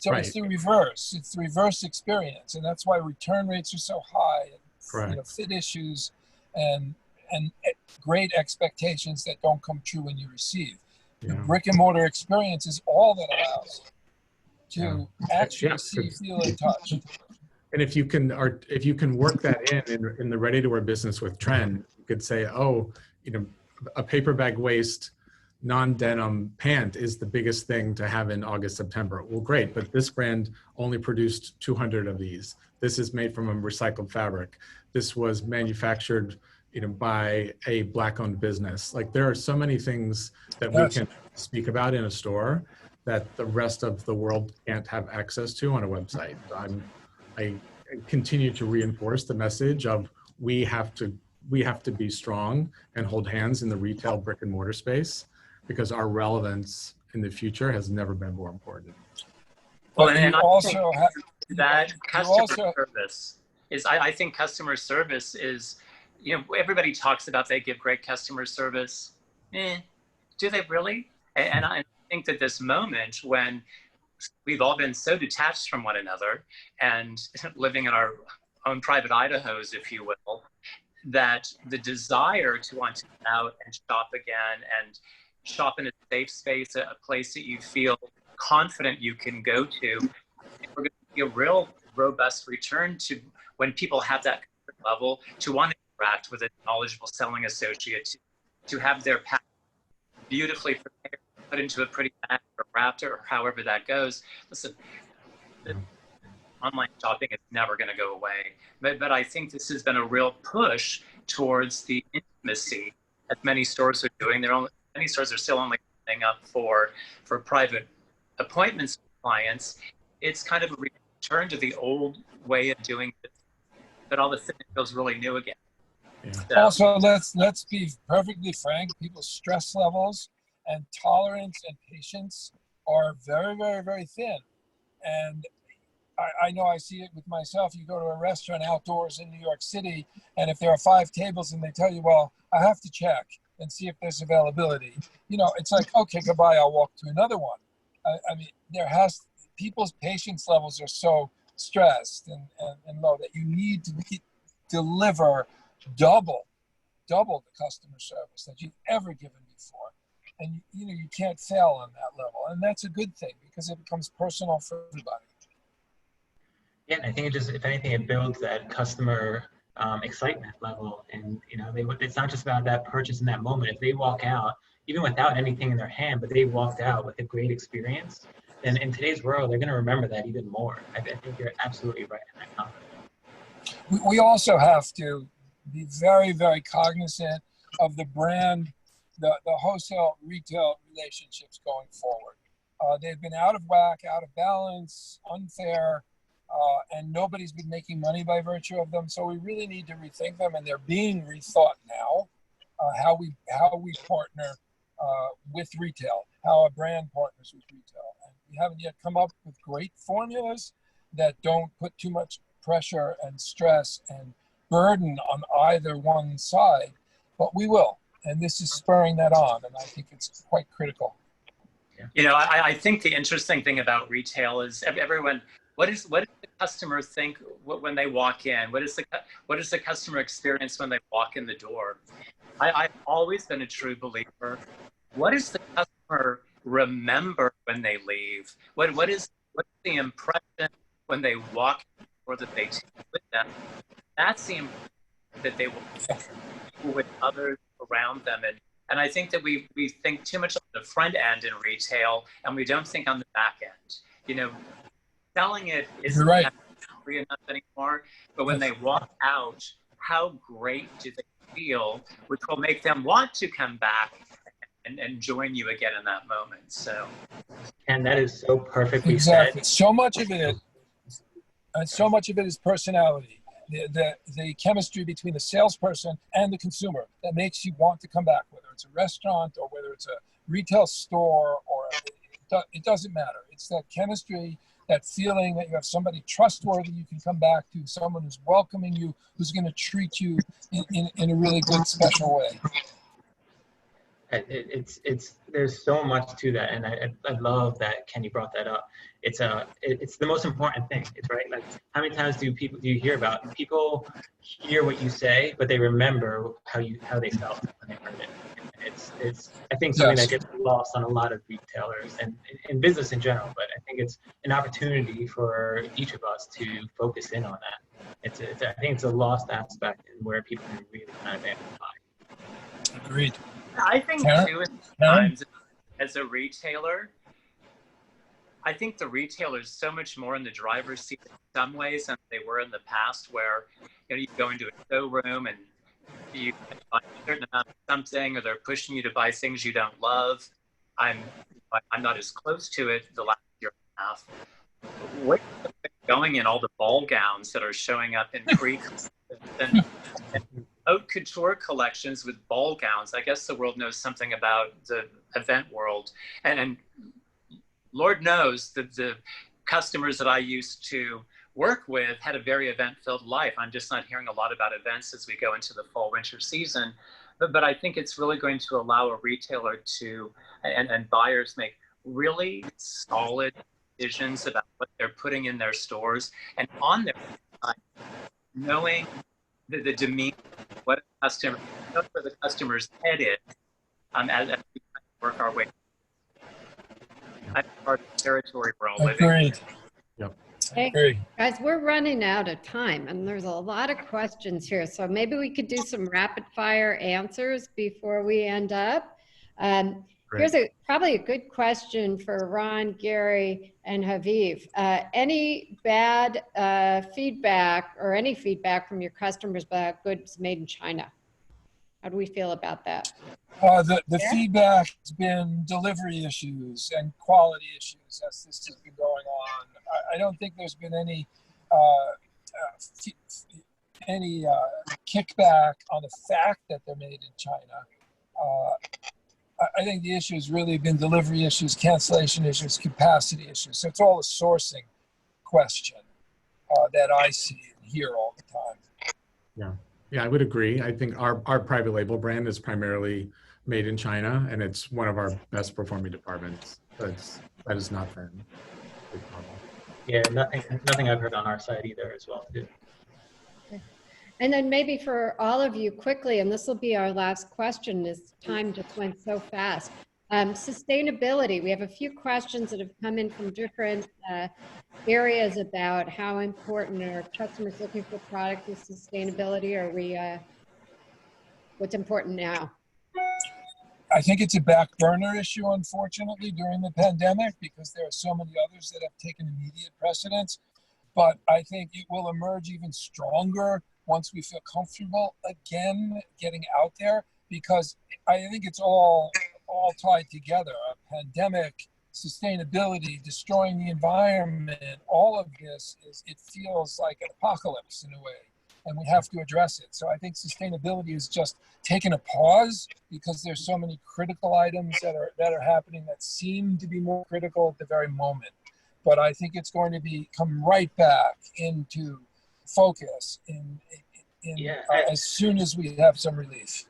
So Right. It's the reverse. It's the reverse experience, and that's why return rates are so high. And, you know, fit issues and great expectations that don't come true when you receive. The brick and mortar experience is all that allows to actually see, feel, and touch. And if you can work that in the ready to wear business with trend, you could say, oh, you know, a paper bag waist non-denim pant is the biggest thing to have in August, September. Well, great, but this brand only produced 200 of these. This is made from a recycled fabric. This was manufactured, you know, by a Black-owned business. Like, there are so many things that we can speak about in a store that the rest of the world can't have access to on a website. I continue to reinforce the message of we have to be strong and hold hands in the retail brick and mortar space, because our relevance in the future has never been more important. Well, and also that customer service is, I think customer service is, you know, everybody talks about they give great customer service. Do they really? And I think that this moment when we've all been so detached from one another and living in our own private Idahos, if you will, that the desire to want to get out and shop again and shop in a safe space, a place that you feel confident you can go to, we're going to see a real robust return to when people have that comfort level to want to interact with a knowledgeable selling associate, to have their pack beautifully prepared, put into a pretty bag or wrapped or however that goes. Listen, online shopping is never going to go away, but I think this has been a real push towards the intimacy that many stores are doing. Many stores are still only setting up for private appointments with clients. It's kind of a return to the old way of doing it, but all of a sudden it feels really new again. Yeah. So, Also, let's be perfectly frank. People's stress levels and tolerance and patience are very, very, very thin. And I know I see it with myself. You go to a restaurant outdoors in New York City, and if there are 5 tables and they tell you, well, I have to check and see if there's availability, you know, it's like, okay, goodbye, I'll walk to another one. I mean, people's patience levels are so stressed and low that you need to deliver double the customer service that you've ever given before. And, you know, you can't fail on that level. And that's a good thing because it becomes personal for everybody. Yeah, and I think it just, if anything, it builds that customer excitement level. And, you know, it's not just about that purchase in that moment. If they walk out, even without anything in their hand, but they walked out with a great experience, then in today's world, they're going to remember that even more. I think you're absolutely right in that comment. We also have to be very, very cognizant of the brand, the wholesale retail relationships going forward. They've been out of whack, out of balance, unfair, and nobody's been making money by virtue of them. So we really need to rethink them, and they're being rethought now. How we partner with retail, how a brand partners with retail, and we haven't yet come up with great formulas that don't put too much pressure and stress and burden on either one side, but we will, and this is spurring that on, and I think it's quite critical. You know, I think the interesting thing about retail is everyone. What does the customer think when they walk in? What is the customer experience when they walk in the door? I've always been a true believer. What does the customer remember when they leave? What's the impression when they walk or that they take with them? That's the impression that they will share with others around them. And I think that we think too much on the front end in retail, and we don't think on the back end. You know, selling it isn't right. free enough anymore, but when they walk out, how great do they feel, which will make them want to come back and join you again in that moment. So, and that is so perfectly exactly. said. So much of it is personality. The chemistry between the salesperson and the consumer that makes you want to come back, whether it's a restaurant or whether it's a retail store, or it doesn't matter. It's that chemistry, that feeling that you have somebody trustworthy you can come back to, someone who's welcoming you, who's going to treat you in a really good, special way. There's so much to that, and I love that Kenny brought that up. It's the most important thing. It's right. Like, how many times do you hear about people hear what you say, but they remember how they felt when they heard it. It's I think something that gets lost on a lot of retailers and in business in general. But I think it's an opportunity for each of us to focus in on that. I think it's a lost aspect and where people can really kind of amplify. Agreed. I think too, sometimes as a retailer, I think the retailer is so much more in the driver's seat in some ways than they were in the past, where you go into a showroom and you buy a certain amount of something, or they're pushing you to buy things you don't love. I'm not as close to it the last year and a half. Where are they going in all the ball gowns that are showing up in and haute couture collections with ball gowns? I guess the world knows something about the event world, and Lord knows that the customers that I used to work with had a very event-filled life. I'm just not hearing a lot about events as we go into the fall-winter season, but I think it's really going to allow a retailer to and buyers make really solid decisions about what they're putting in their stores and on their site, knowing the demeanor, what where the customer's head is, as we work our way. That's part of the territory we're all living. Agreed. Yep. Hey, guys, we're running out of time, and there's a lot of questions here. So maybe we could do some rapid fire answers before we end up. Here's probably a good question for Ron, Gary, and Haviv. Any bad feedback or any feedback from your customers about goods made in China? How do we feel about that? The feedback has been delivery issues and quality issues as this has been going on. I don't think there's been any kickback on the fact that they're made in China. I think the issue has really been delivery issues, cancellation issues, capacity issues. So it's all a sourcing question that I see and hear all the time. Yeah, I would agree. I think our private label brand is primarily made in China, and it's one of our best performing departments. That is not been a big problem. Yeah, nothing I've heard on our side either as well too. And then maybe for all of you quickly, and this will be our last question, this time just went so fast. Sustainability, we have a few questions that have come in from different areas about how important are customers looking for products with sustainability. Are we, what's important now? I think it's a back burner issue, unfortunately, during the pandemic, because there are so many others that have taken immediate precedence. But I think it will emerge even stronger once we feel comfortable again getting out there, because I think it's all tied together. A pandemic, sustainability, destroying the environment, all of this it feels like an apocalypse in a way, and we have to address it. So I think sustainability is just taking a pause because there's so many critical items that are happening that seem to be more critical at the very moment. But I think it's going to come right back into focus as soon as we have some relief.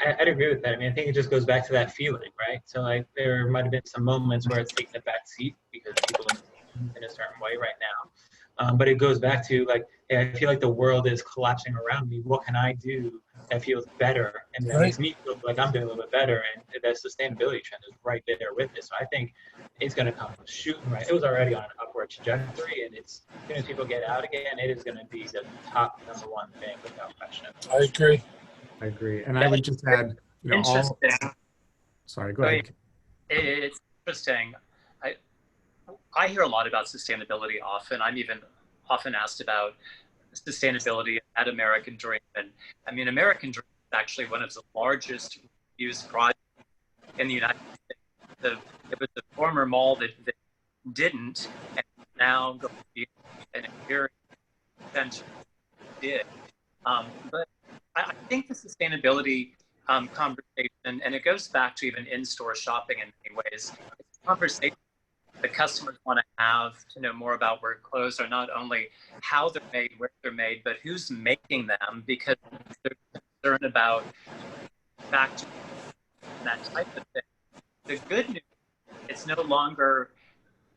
I'd agree with that. I mean, I think it just goes back to that feeling, right? So like there might have been some moments where it's taken a back seat because people are in a certain way right now. But it goes back to like, hey, I feel like the world is collapsing around me. What can I do that feels better and that makes me feel like I'm doing a little bit better? And that sustainability trend is right there with it. So I think it's going to come shooting right. It was already on an upward trajectory, and it's as soon as people get out again, it is going to be the top #1 thing without question. I agree. I agree. And I would just add, you know, Interesting. Sorry, go ahead. It's interesting. I hear a lot about sustainability often. I'm even often asked about sustainability at American Dream. And I mean, American Dream is actually one of the largest used projects in the United States. It was the former mall that didn't, and now going to be an very essential did. But I think the sustainability conversation, and it goes back to even in-store shopping in many ways, it's a conversation the customers want to have to know more about where clothes are, not only how they're made, where they're made, but who's making them, because they're concerned about factory and that type of thing. The good news, it's no longer,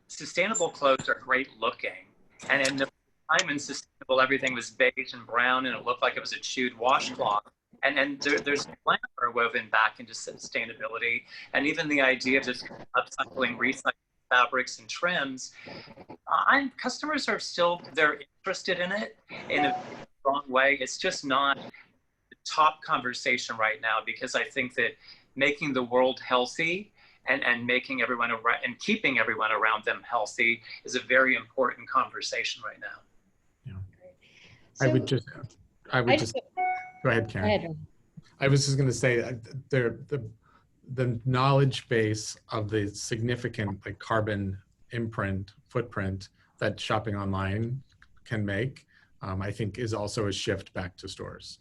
sustainable clothes are great looking. And in the time in sustainable, everything was beige and brown and it looked like it was a chewed washcloth. And there's glamour woven back into sustainability. And even the idea of just upcycling, recycling fabrics and trims, customers are still, they're interested in it in a strong way. It's just not the top conversation right now, because I think that making the world healthy and making everyone around and keeping everyone around them healthy is a very important conversation right now. Yeah. So, I would just go ahead, Karen. Go ahead. I was just going to say the knowledge base of the significant like carbon footprint that shopping online can make, I think is also a shift back to stores.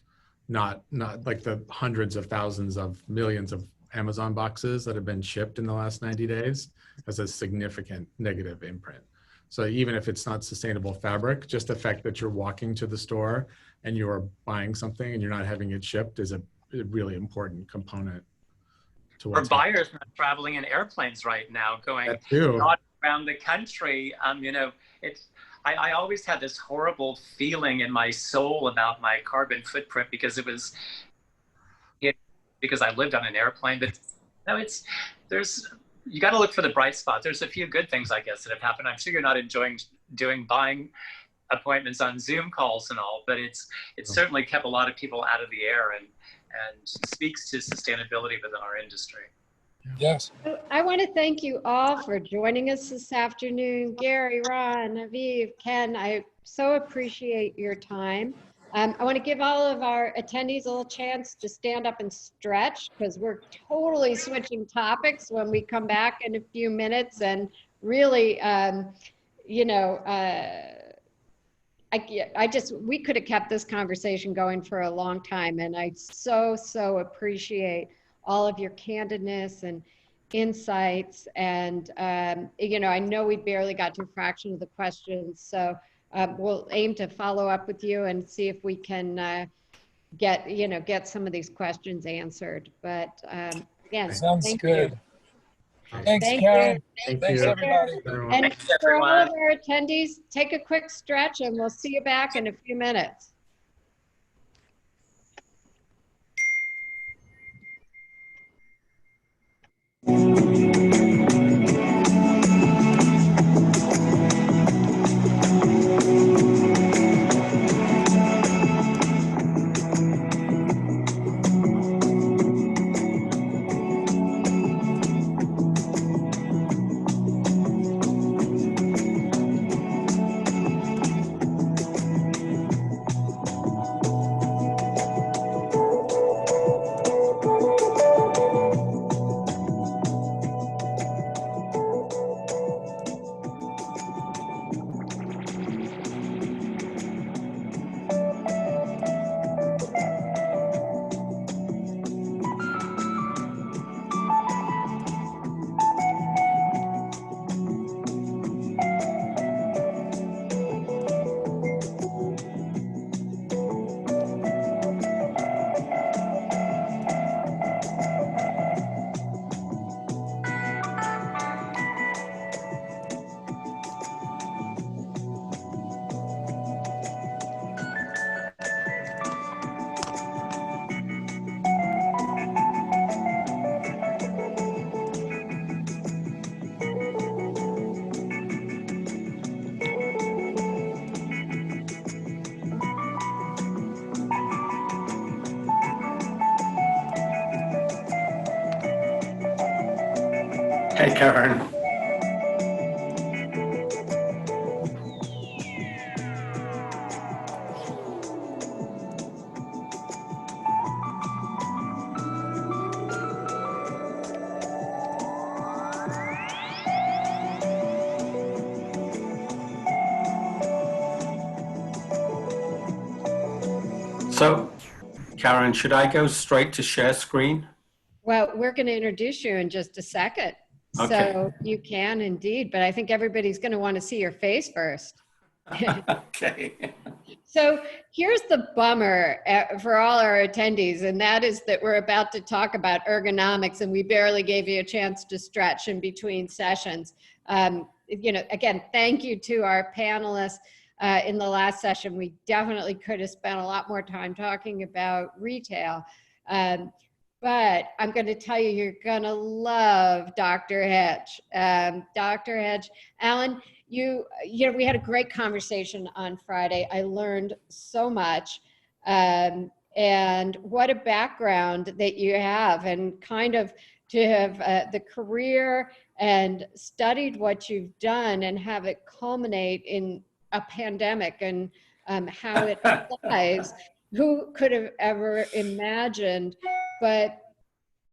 Not like the hundreds of thousands of millions of Amazon boxes that have been shipped in the last 90 days as a significant negative imprint. So even if it's not sustainable fabric, just the fact that you're walking to the store and you're buying something and you're not having it shipped is a really important component to what's For buyers not traveling in airplanes right now, going not around the country, you know, I always had this horrible feeling in my soul about my carbon footprint because because I lived on an airplane. But no, you got to look for the bright spot. There's a few good things, I guess, that have happened. I'm sure you're not enjoying buying appointments on Zoom calls and all, but it's certainly kept a lot of people out of the air and speaks to sustainability within our industry. Yes. I want to thank you all for joining us this afternoon. Gary, Ron, Haviv, Ken, I so appreciate your time. I want to give all of our attendees a little chance to stand up and stretch, because we're totally switching topics when we come back in a few minutes. And really, you know, we could have kept this conversation going for a long time. And I so appreciate all of your candidness and insights. And, you know, I know we barely got to a fraction of the questions. So we'll aim to follow up with you and see if we can get some of these questions answered. But again, sounds good. Thanks, Thank Karen. you. Thanks, everybody. And Thanks, for all everyone. of our attendees, take a quick stretch and we'll see you back in a few minutes. Okay, Karen. So, Karen, should I go straight to share screen? Well, we're going to introduce you in just a second. Okay. So you can indeed, but I think everybody's going to want to see your face first. Okay. So here's the bummer for all our attendees, and that is that we're about to talk about ergonomics, and we barely gave you a chance to stretch in between sessions. Again, thank you to our panelists. In the last session, we definitely could have spent a lot more time talking about retail. But I'm going to tell you, you're going to love Dr. Hedge. Dr. Hedge, Alan, we had a great conversation on Friday. I learned so much. And what a background that you have, and kind of to have the career and studied what you've done and have it culminate in a pandemic and how it applies. Who could have ever imagined? But,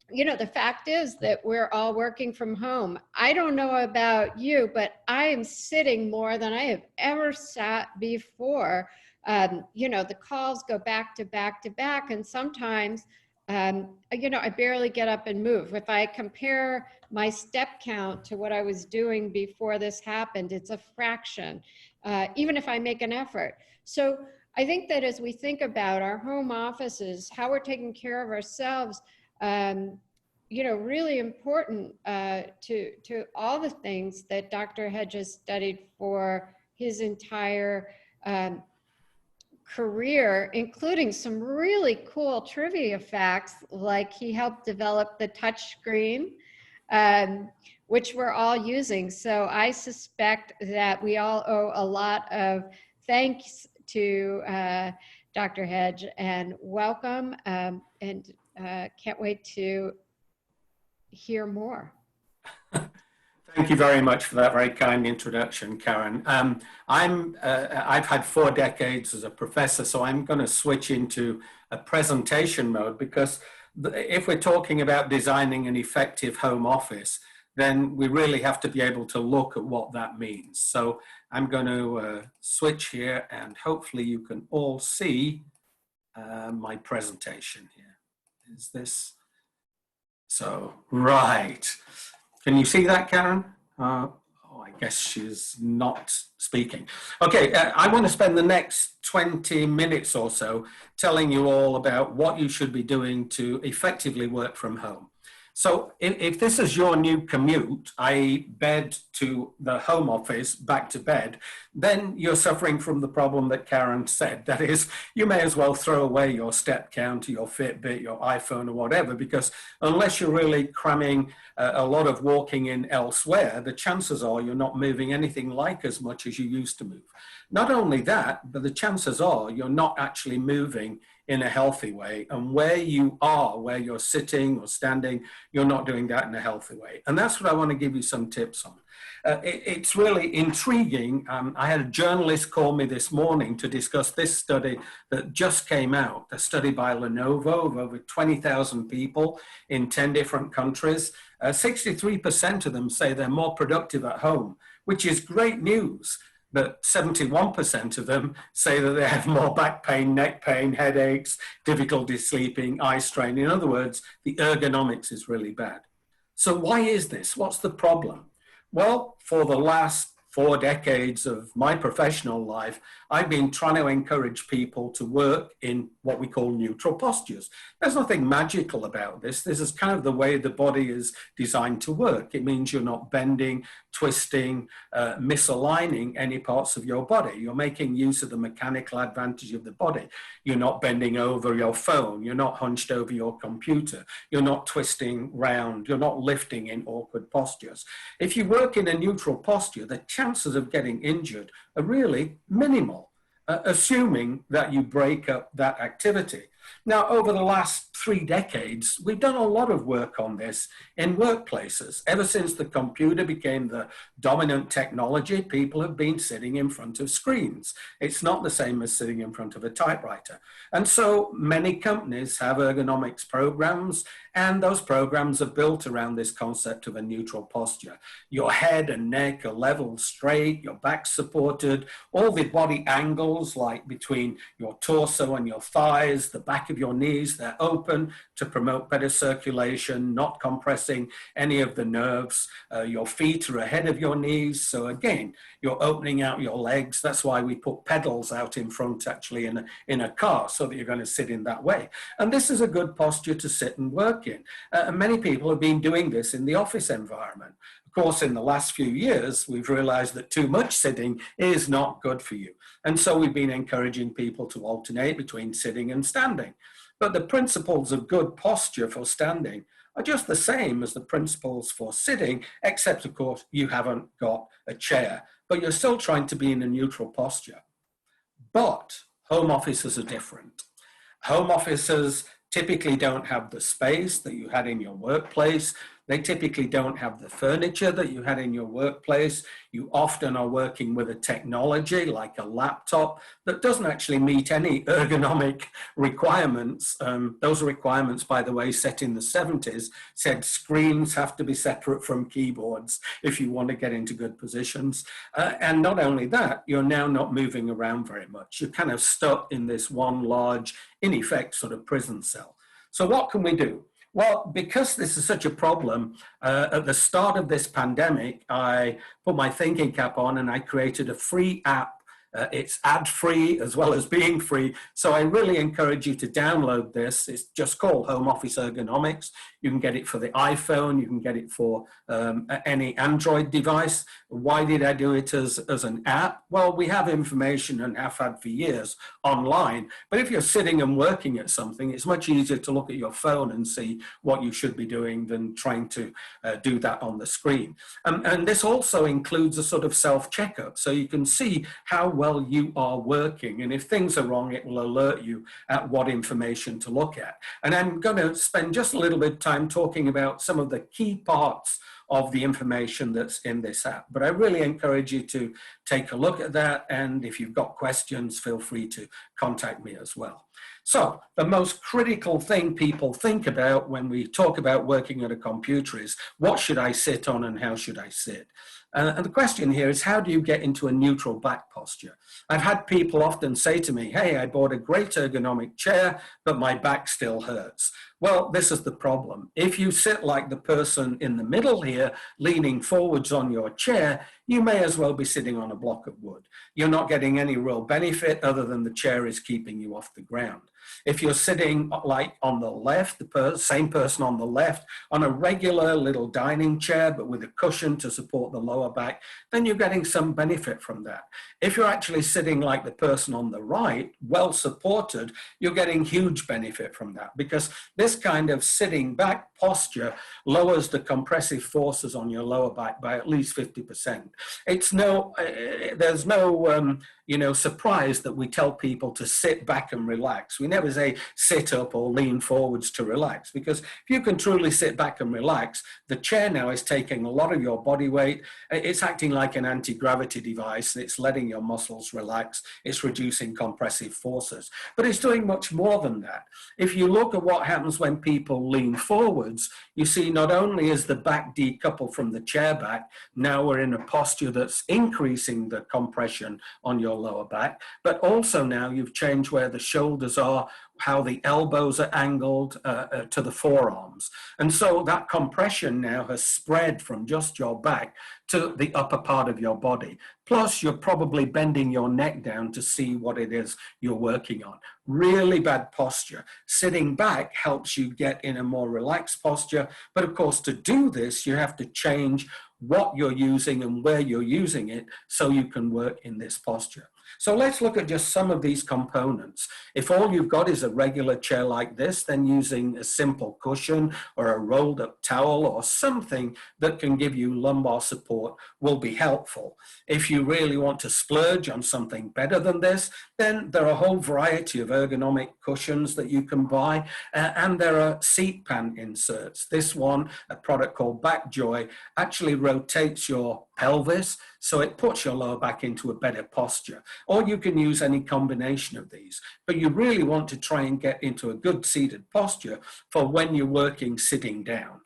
the fact is that we're all working from home. I don't know about you, but I am sitting more than I have ever sat before. The calls go back to back to back, and sometimes, I barely get up and move. If I compare my step count to what I was doing before this happened, it's a fraction, even if I make an effort. So I think that as we think about our home offices, how we're taking care of ourselves, really important to all the things that Dr. Hedge has studied for his entire career, including some really cool trivia facts, like he helped develop the touch screen, which we're all using. So I suspect that we all owe a lot of thanks to Dr. Hedge, and welcome, and can't wait to hear more. Thank you very much for that very kind introduction, Karen. I've had 4 decades as a professor, so I'm going to switch into a presentation mode, because if we're talking about designing an effective home office, then we really have to be able to look at what that means. So I'm going to switch here, and hopefully you can all see my presentation here. Is this? So, right. Can you see that, Karen? I guess she's not speaking. Okay, I want to spend the next 20 minutes or so telling you all about what you should be doing to effectively work from home. So if this is your new commute, i.e. bed to the home office, back to bed, then you're suffering from the problem that Karen said. That is, you may as well throw away your step counter, your Fitbit, your iPhone or whatever, because unless you're really cramming a lot of walking in elsewhere, the chances are you're not moving anything like as much as you used to move. Not only that, but the chances are you're not actually moving in a healthy way, and where you are, where you're sitting or standing, you're not doing that in a healthy way. And that's what I want to give you some tips on. It's really intriguing. I had a journalist call me this morning to discuss this study that just came out, a study by Lenovo of over 20,000 people in 10 different countries. 63% of them say they're more productive at home, which is great news. But 71% of them say that they have more back pain, neck pain, headaches, difficulty sleeping, eye strain. In other words, the ergonomics is really bad. So why is this? What's the problem? Well, for the last 4 decades of my professional life, I've been trying to encourage people to work in what we call neutral postures. There's nothing magical about this. This is kind of the way the body is designed to work. It means you're not bending, twisting, misaligning any parts of your body. You're making use of the mechanical advantage of the body. You're not bending over your phone. You're not hunched over your computer. You're not twisting round. You're not lifting in awkward postures. If you work in a neutral posture, the chances of getting injured are really minimal, assuming that you break up that activity. Now, over the last 3 decades, we've done a lot of work on this in workplaces. Ever since the computer became the dominant technology, people have been sitting in front of screens. It's not the same as sitting in front of a typewriter. And so many companies have ergonomics programs, and those programs are built around this concept of a neutral posture. Your head and neck are level, straight, your back supported, all the body angles, like between your torso and your thighs, the back of your knees, they're open to promote better circulation, not compressing any of the nerves. Your feet are ahead of your knees. So again, you're opening out your legs. That's why we put pedals out in front, actually, in a car, so that you're going to sit in that way. And this is a good posture to sit and work in. And many people have been doing this in the office environment. Of course, in the last few years, we've realized that too much sitting is not good for you. And so we've been encouraging people to alternate between sitting and standing. But the principles of good posture for standing are just the same as the principles for sitting, except, of course, you haven't got a chair, but you're still trying to be in a neutral posture. But home offices are different. Home offices typically don't have the space that you had in your workplace. They typically don't have the furniture that you had in your workplace. You often are working with a technology like a laptop that doesn't actually meet any ergonomic requirements. Those requirements, by the way, set in the 70s, said screens have to be separate from keyboards if you want to get into good positions. And not only that, you're now not moving around very much. You're kind of stuck in this one large, in effect, sort of prison cell. So what can we do? Well, because this is such a problem, at the start of this pandemic, I put my thinking cap on and I created a free app. It's ad-free as well as being free. So I really encourage you to download this. It's just called Home Office Ergonomics. You can get it for the iPhone. You can get it for any Android device. Why did I do it as an app? Well, we have information and have had for years online. But if you're sitting and working at something, it's much easier to look at your phone and see what you should be doing than trying to do that on the screen. And this also includes a sort of self-checkup. So you can see how well you are working. And if things are wrong, it will alert you at what information to look at. And I'm going to spend just a little bit of time talking about some of the key parts of the information that's in this app. But I really encourage you to take a look at that. And if you've got questions, feel free to contact me as well. So the most critical thing people think about when we talk about working at a computer is, what should I sit on and how should I sit? And the question here is, how do you get into a neutral back posture? I've had people often say to me, hey, I bought a great ergonomic chair, but my back still hurts. Well, this is the problem. If you sit like the person in the middle here, leaning forwards on your chair, you may as well be sitting on a block of wood. You're not getting any real benefit other than the chair is keeping you off the ground. If you're sitting like on the left, the same person on the left, on a regular little dining chair, but with a cushion to support the lower back, then you're getting some benefit from that. If you're actually sitting like the person on the right, well supported, you're getting huge benefit from that, because this kind of sitting back posture lowers the compressive forces on your lower back by at least 50%. There's no surprise that we tell people to sit back and relax. We never say sit up or lean forwards to relax, because if you can truly sit back and relax, the chair now is taking a lot of your body weight. It's acting like an anti-gravity device. It's letting your muscles relax. It's reducing compressive forces. But it's doing much more than that. If you look at what happens when people lean forwards, you see not only is the back decoupled from the chair back, now we're in a posture that's increasing the compression on your lower back, but also now you've changed where the shoulders are, how the elbows are angled to the forearms. And so that compression now has spread from just your back to the upper part of your body. Plus, you're probably bending your neck down to see what it is you're working on. Really bad posture. Sitting back helps you get in a more relaxed posture. But of course, to do this, you have to change what you're using and where you're using it so you can work in this posture. So let's look at just some of these components. If all you've got is a regular chair like this, then using a simple cushion or a rolled up towel or something that can give you lumbar support will be helpful. If you really want to splurge on something better than this, then there are a whole variety of ergonomic cushions that you can buy, and there are seat pan inserts. This one, a product called Backjoy, actually rotates your pelvis, so it puts your lower back into a better posture. Or you can use any combination of these, but you really want to try and get into a good seated posture for when you're working sitting down.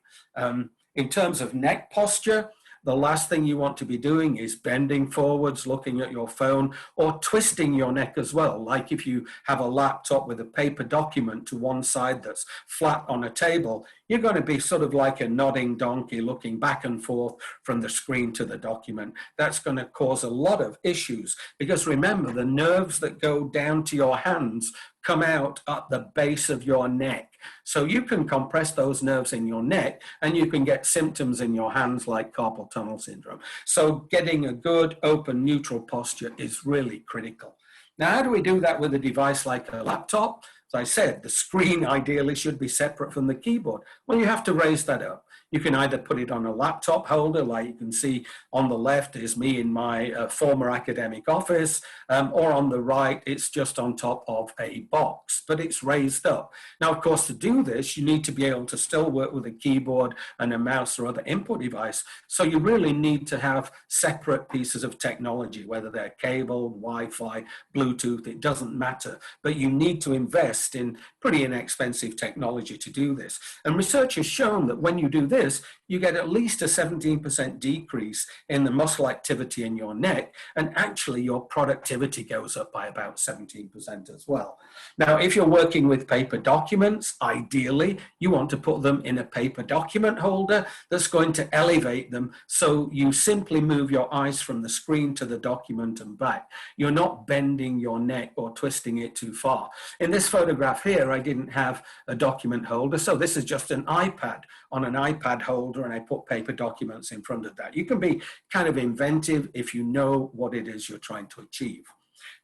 In terms of neck posture, the last thing you want to be doing is bending forwards, looking at your phone, or twisting your neck as well. Like if you have a laptop with a paper document to one side that's flat on a table, you're going to be sort of like a nodding donkey looking back and forth from the screen to the document. That's going to cause a lot of issues, because remember, the nerves that go down to your hands come out at the base of your neck. So you can compress those nerves in your neck and you can get symptoms in your hands like carpal tunnel syndrome. So getting a good, open, neutral posture is really critical. Now, how do we do that with a device like a laptop? As I said, the screen ideally should be separate from the keyboard. Well, you have to raise that up. You can either put it on a laptop holder, like you can see on the left is me in my former academic office, or on the right, it's just on top of a box, but it's raised up. Now, of course, to do this, you need to be able to still work with a keyboard and a mouse or other input device. So you really need to have separate pieces of technology, whether they're cabled, Wi-Fi, Bluetooth, it doesn't matter. But you need to invest in pretty inexpensive technology to do this. And research has shown that when you do this, you get at least a 17% decrease in the muscle activity in your neck, and actually your productivity goes up by about 17% as well. Now, if you're working with paper documents, ideally you want to put them in a paper document holder that's going to elevate them, so you simply move your eyes from the screen to the document and back. You're not bending your neck or twisting it too far. In this photograph here, I didn't have a document holder, so this is just an iPad on an iPad holder, and I put paper documents in front of that. You can be kind of inventive if you know what it is you're trying to achieve.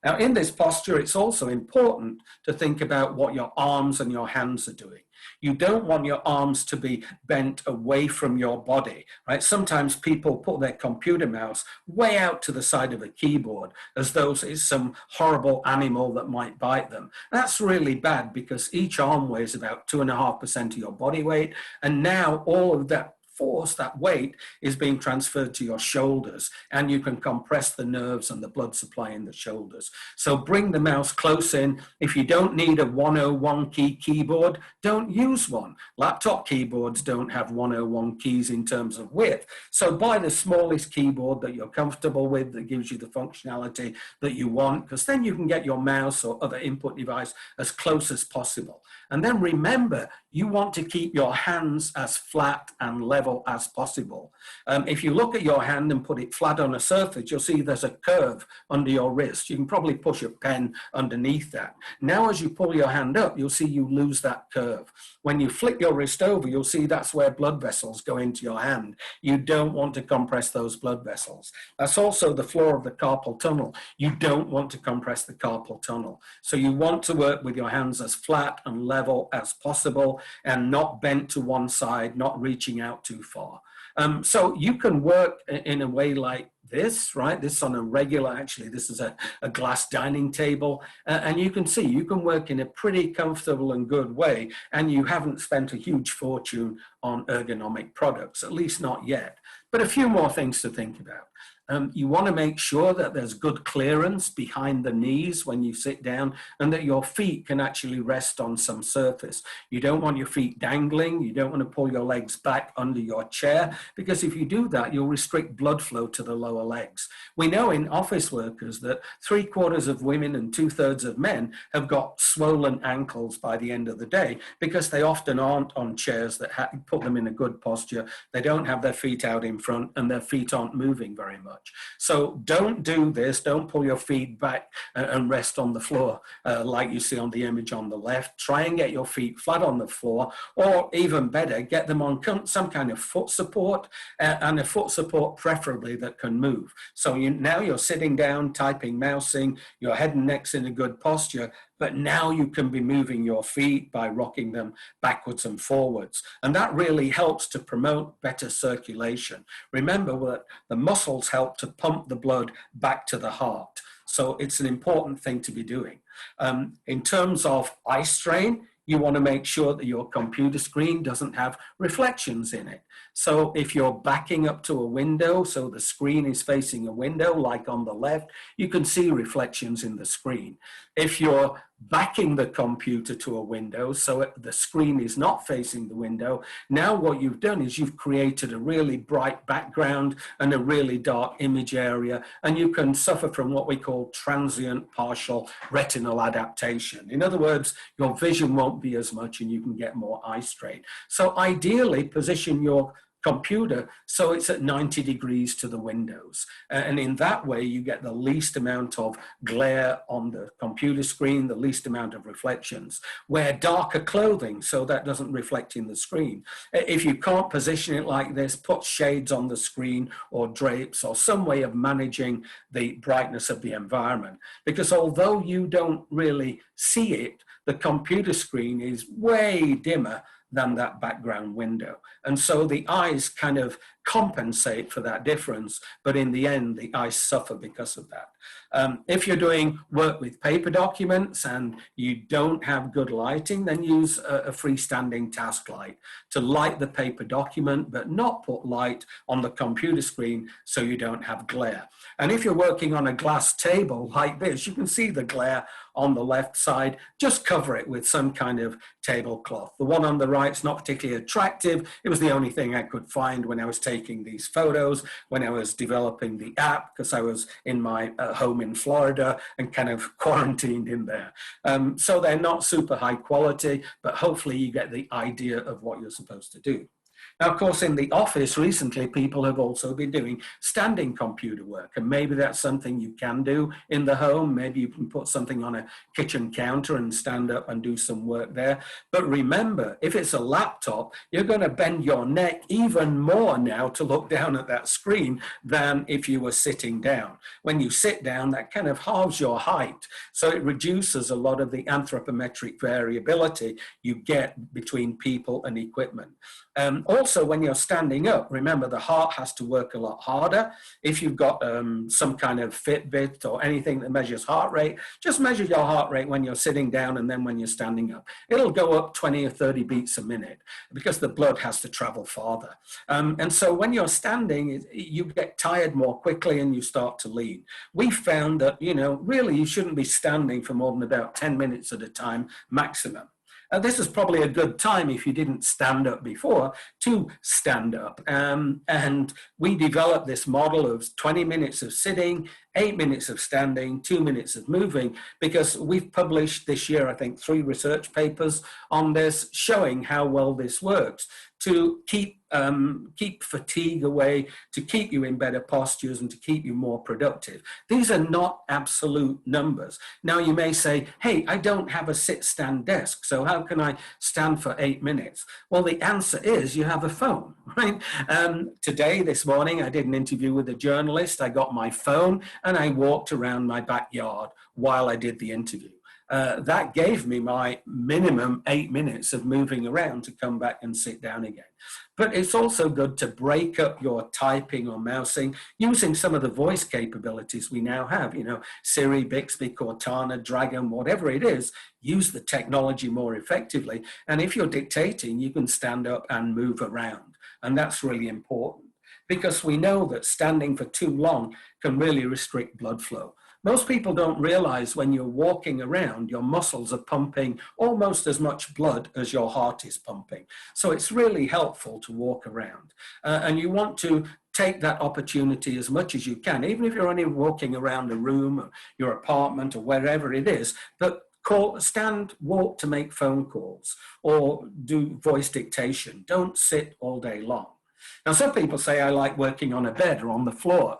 Now, in this posture, it's also important to think about what your arms and your hands are doing. You don't want your arms to be bent away from your body, right? Sometimes people put their computer mouse way out to the side of a keyboard as though it's some horrible animal that might bite them. That's really bad, because each arm weighs about 2.5% of your body weight. And now all of that force, that weight, is being transferred to your shoulders, and you can compress the nerves and the blood supply in the shoulders. So bring the mouse close in. If you don't need a 101 key keyboard, don't use one. Laptop keyboards don't have 101 keys in terms of width. So buy the smallest keyboard that you're comfortable with, that gives you the functionality that you want, because then you can get your mouse or other input device as close as possible. And then remember, you want to keep your hands as flat and level as possible. If you look at your hand and put it flat on a surface, you'll see there's a curve under your wrist. You can probably push a pen underneath that. Now, as you pull your hand up, you'll see you lose that curve. When you flip your wrist over, you'll see that's where blood vessels go into your hand. You don't want to compress those blood vessels. That's also the floor of the carpal tunnel. You don't want to compress the carpal tunnel. So you want to work with your hands as flat and level as possible, and not bent to one side, not reaching out too far. So you can work in a way like this, right? This on a regular, actually, this is a glass dining table. And you can see you can work in a pretty comfortable and good way, and you haven't spent a huge fortune on ergonomic products, at least not yet. But a few more things to think about. You want to make sure that there's good clearance behind the knees when you sit down, and that your feet can actually rest on some surface. You don't want your feet dangling. You don't want to pull your legs back under your chair, because if you do that, you'll restrict blood flow to the lower legs. We know in office workers that 3/4 of women and 2/3 of men have got swollen ankles by the end of the day, because they often aren't on chairs that put them in a good posture. They don't have their feet out in front, and their feet aren't moving very much. much. So don't do this. Don't pull your feet back and rest on the floor like you see on the image on the left. Try and get your feet flat on the floor, or even better, get them on some kind of foot support, and a foot support preferably that can move. So now you're sitting down, typing, mousing, your head and neck's in a good posture, but now you can be moving your feet by rocking them backwards and forwards. And that really helps to promote better circulation. Remember that the muscles help to pump the blood back to the heart. So it's an important thing to be doing. In terms of eye strain, you want to make sure that your computer screen doesn't have reflections in it. So if you're backing up to a window, so the screen is facing a window, like on the left, you can see reflections in the screen. If you're backing the computer to a window, so the screen is not facing the window, now what you've done is you've created a really bright background and a really dark image area, and you can suffer from what we call transient partial retinal adaptation. In other words, your vision won't be as much and you can get more eye strain. So ideally, position your computer so it's at 90 degrees to the windows, and in that way you get the least amount of glare on the computer screen, the least amount of reflections. Wear darker clothing so that doesn't reflect in the screen. If you can't position it like this, put shades on the screen or drapes or some way of managing the brightness of the environment, because although you don't really see it, the computer screen is way dimmer than that background window. And so the eyes kind of compensate for that difference, but in the end, the eyes suffer because of that. If you're doing work with paper documents and you don't have good lighting, then use a freestanding task light to light the paper document, but not put light on the computer screen so you don't have glare. And if you're working on a glass table like this, you can see the glare on the left side. Just cover it with some kind of tablecloth. The one on the right is not particularly attractive. It was the only thing I could find when I was taking these photos, when I was developing the app, because I was in my home in Florida and kind of quarantined in there. So they're not super high quality, but hopefully you get the idea of what you're supposed to do. Now, of course, in the office recently, people have also been doing standing computer work, and maybe that's something you can do in the home. Maybe you can put something on a kitchen counter and stand up and do some work there. But remember, if it's a laptop, you're going to bend your neck even more now to look down at that screen than if you were sitting down. When you sit down, that kind of halves your height, so it reduces a lot of the anthropometric variability you get between people and equipment. Also, when you're standing up, remember the heart has to work a lot harder. If you've got some kind of Fitbit or anything that measures heart rate, just measure your heart rate when you're sitting down and then when you're standing up. It'll go up 20 or 30 beats a minute because the blood has to travel farther. And so when you're standing, you get tired more quickly and you start to lean. We found that, really you shouldn't be standing for more than about 10 minutes at a time maximum. This is probably a good time, if you didn't stand up before, to stand up. And we developed this model of 20 minutes of sitting, 8 minutes of standing, 2 minutes of moving, because we've published this year, I think, 3 research papers on this, showing how well this works to keep fatigue away, to keep you in better postures, and to keep you more productive. These are not absolute numbers. Now you may say, hey, I don't have a sit-stand desk, so how can I stand for 8 minutes? Well, the answer is you have a phone, right? Today, this morning, I did an interview with a journalist. I got my phone and I walked around my backyard while I did the interview. That gave me my minimum 8 minutes of moving around to come back and sit down again. But it's also good to break up your typing or mousing using some of the voice capabilities we now have, Siri, Bixby, Cortana, Dragon, whatever it is, use the technology more effectively. And if you're dictating, you can stand up and move around. And that's really important because we know that standing for too long can really restrict blood flow. Most people don't realize when you're walking around, your muscles are pumping almost as much blood as your heart is pumping. So it's really helpful to walk around. And you want to take that opportunity as much as you can, even if you're only walking around a room or your apartment or wherever it is, but walk to make phone calls or do voice dictation. Don't sit all day long. Now, some people say I like working on a bed or on the floor.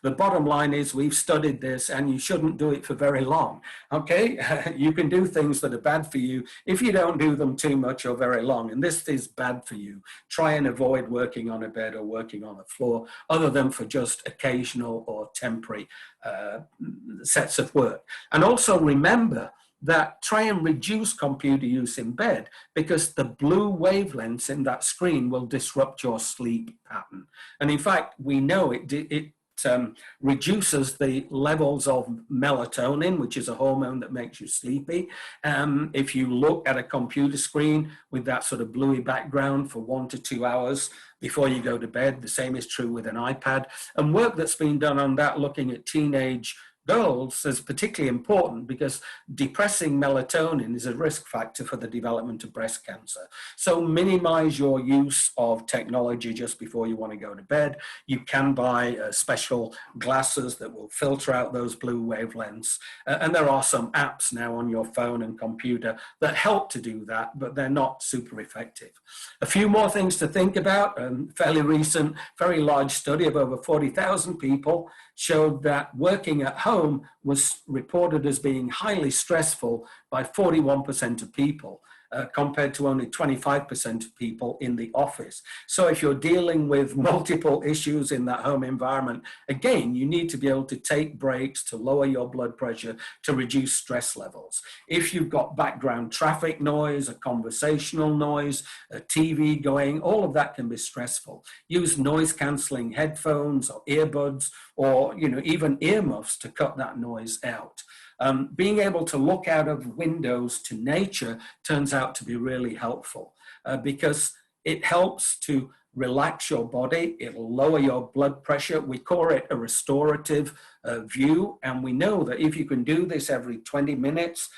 The bottom line is we've studied this and you shouldn't do it for very long, okay? You can do things that are bad for you if you don't do them too much or very long, and this is bad for you. Try and avoid working on a bed or working on a floor other than for just occasional or temporary sets of work. And also remember that try and reduce computer use in bed, because the blue wavelengths in that screen will disrupt your sleep pattern. And in fact, we know it reduces the levels of melatonin, which is a hormone that makes you sleepy. If you look at a computer screen with that sort of bluey background for 1 to 2 hours before you go to bed, the same is true with an iPad. And work that's been done on that, looking at teenage girls, is particularly important because depressing melatonin is a risk factor for the development of breast cancer. So minimize your use of technology just before you want to go to bed. You can buy special glasses that will filter out those blue wavelengths. And there are some apps now on your phone and computer that help to do that, but they're not super effective. A few more things to think about. Fairly recent, very large study of over 40,000 people showed that working at home was reported as being highly stressful by 41% of people, compared to only 25% of people in the office. So if you're dealing with multiple issues in that home environment, again, you need to be able to take breaks to lower your blood pressure to reduce stress levels. If you've got background traffic noise, a conversational noise, a TV going, all of that can be stressful. Use noise cancelling headphones or earbuds, or even earmuffs to cut that noise out. Being able to look out of windows to nature turns out to be really helpful because it helps to relax your body. It'll lower your blood pressure. We call it a restorative view. And we know that if you can do this every 20 minutes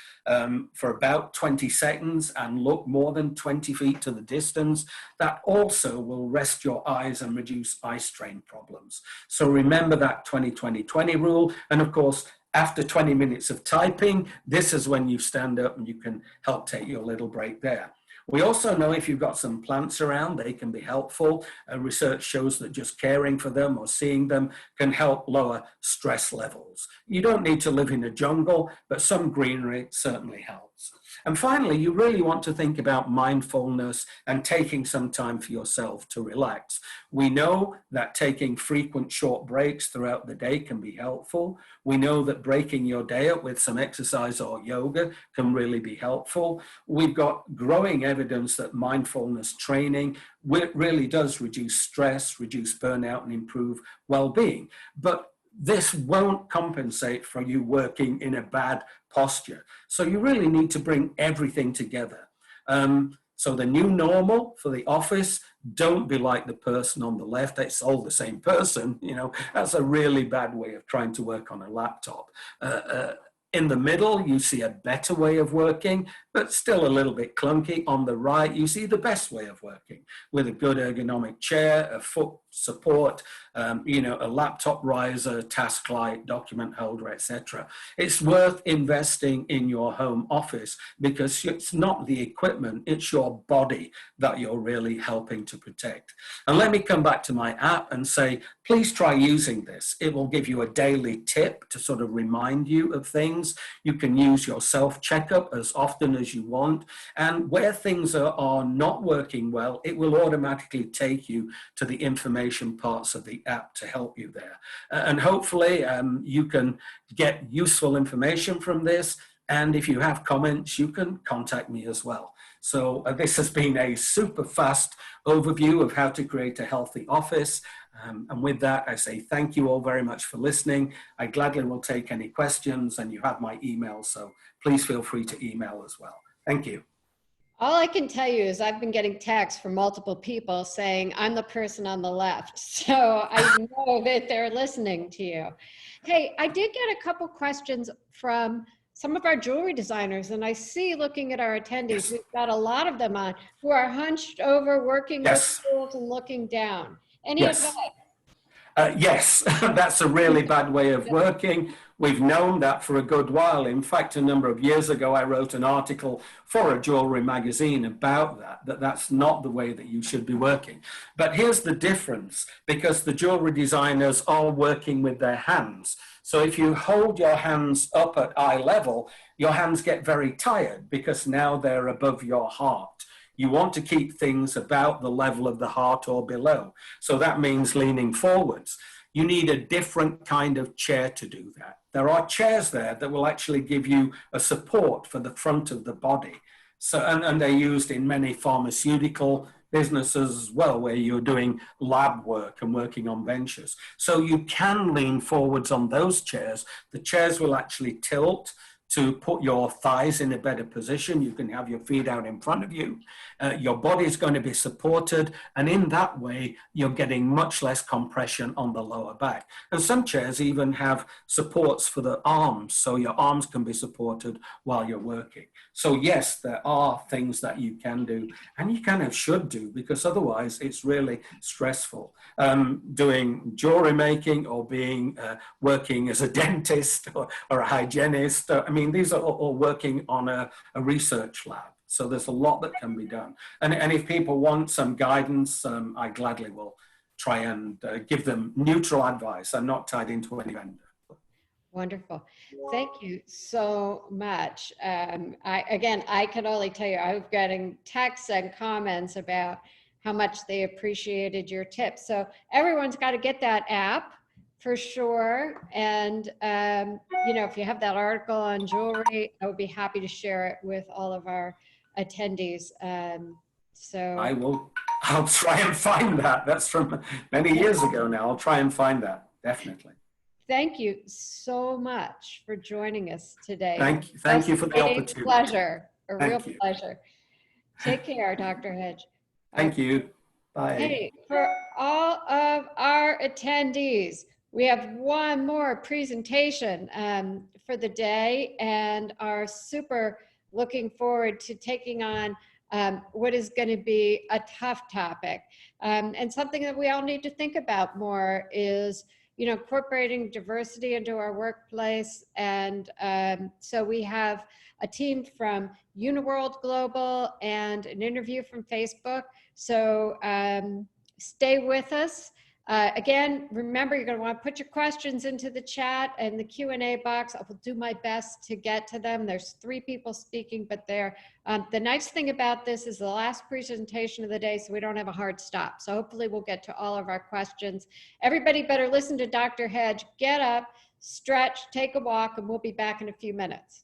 for about 20 seconds and look more than 20 feet to the distance, that also will rest your eyes and reduce eye strain problems. So remember that 20-20-20 rule. And of course, after 20 minutes of typing, this is when you stand up and you can help take your little break there. We also know if you've got some plants around, they can be helpful. Research shows that just caring for them or seeing them can help lower stress levels. You don't need to live in a jungle, but some greenery certainly helps. And finally, you really want to think about mindfulness and taking some time for yourself to relax. We know that taking frequent short breaks throughout the day can be helpful. We know that breaking your day up with some exercise or yoga can really be helpful. We've got growing evidence that mindfulness training really does reduce stress, reduce burnout, and improve well-being. But this won't compensate for you working in a bad posture. So you really need to bring everything together. So the new normal for the office, don't be like the person on the left. It's all the same person. That's a really bad way of trying to work on a laptop. In the middle, you see a better way of working, but still a little bit clunky. On the right, you see the best way of working with a good ergonomic chair, a foot support, a laptop riser, task light, document holder, etc. It's worth investing in your home office because it's not the equipment, it's your body that you're really helping to protect. And let me come back to my app and say, please try using this. It will give you a daily tip to sort of remind you of things. You can use your self-checkup as often as you want. And where things are not working well, it will automatically take you to the information parts of the app to help you there. And hopefully you can get useful information from this. And if you have comments, you can contact me as well. So this has been a super fast overview of how to create a healthy office. And with that, I say thank you all very much for listening. I gladly will take any questions, and you have my email, so please feel free to email as well. Thank you. All I can tell you is I've been getting texts from multiple people saying I'm the person on the left. So I know that they're listening to you. Hey, I did get a couple questions from some of our jewelry designers, and I see, looking at our attendees, we've got a lot of them on who are hunched over, working with tools and looking down. Any advice? Yes, that's a really bad way of working. We've known that for a good while. In fact, a number of years ago, I wrote an article for a jewelry magazine about that's not the way that you should be working. But here's the difference, because the jewelry designers are working with their hands. So if you hold your hands up at eye level, your hands get very tired because now they're above your heart. You want to keep things about the level of the heart or below. So that means leaning forwards. You need a different kind of chair to do that. There are chairs there that will actually give you a support for the front of the body. So, and they're used in many pharmaceutical businesses as well, where you're doing lab work and working on benches. So you can lean forwards on those chairs. The chairs will actually tilt to put your thighs in a better position. You can have your feet out in front of you. Your body is going to be supported. And in that way, you're getting much less compression on the lower back. And some chairs even have supports for the arms. So your arms can be supported while you're working. So yes, there are things that you can do and you kind of should do, because otherwise it's really stressful. Doing jewelry making or being working as a dentist or a hygienist. I mean, these are all working on a research lab. So there's a lot that can be done. And if people want some guidance, I gladly will try and give them neutral advice. I'm not tied into any vendor. Wonderful. Thank you so much. I can only tell you, I was getting texts and comments about how much they appreciated your tips. So everyone's got to get that app for sure. And, if you have that article on jewelry, I would be happy to share it with all of our attendees. I'll try and find that. That's from many years ago now. I'll try and find that, definitely. Thank you so much for joining us today. Thank you for the opportunity. A real pleasure. Take care, Dr. Hedge. Thank you. Bye. Hey, for all of our attendees, we have one more presentation for the day and are super looking forward to taking on what is going to be a tough topic. And something that we all need to think about more is incorporating diversity into our workplace. And so we have a team from Uniworld Global and an interview from Facebook. So stay with us. Again, remember, you're going to want to put your questions into the chat and the Q&A box. I will do my best to get to them. There's 3 people speaking, but they're, the nice thing about this is the last presentation of the day, so we don't have a hard stop. So hopefully we'll get to all of our questions. Everybody better listen to Dr. Hedge. Get up, stretch, take a walk, and we'll be back in a few minutes.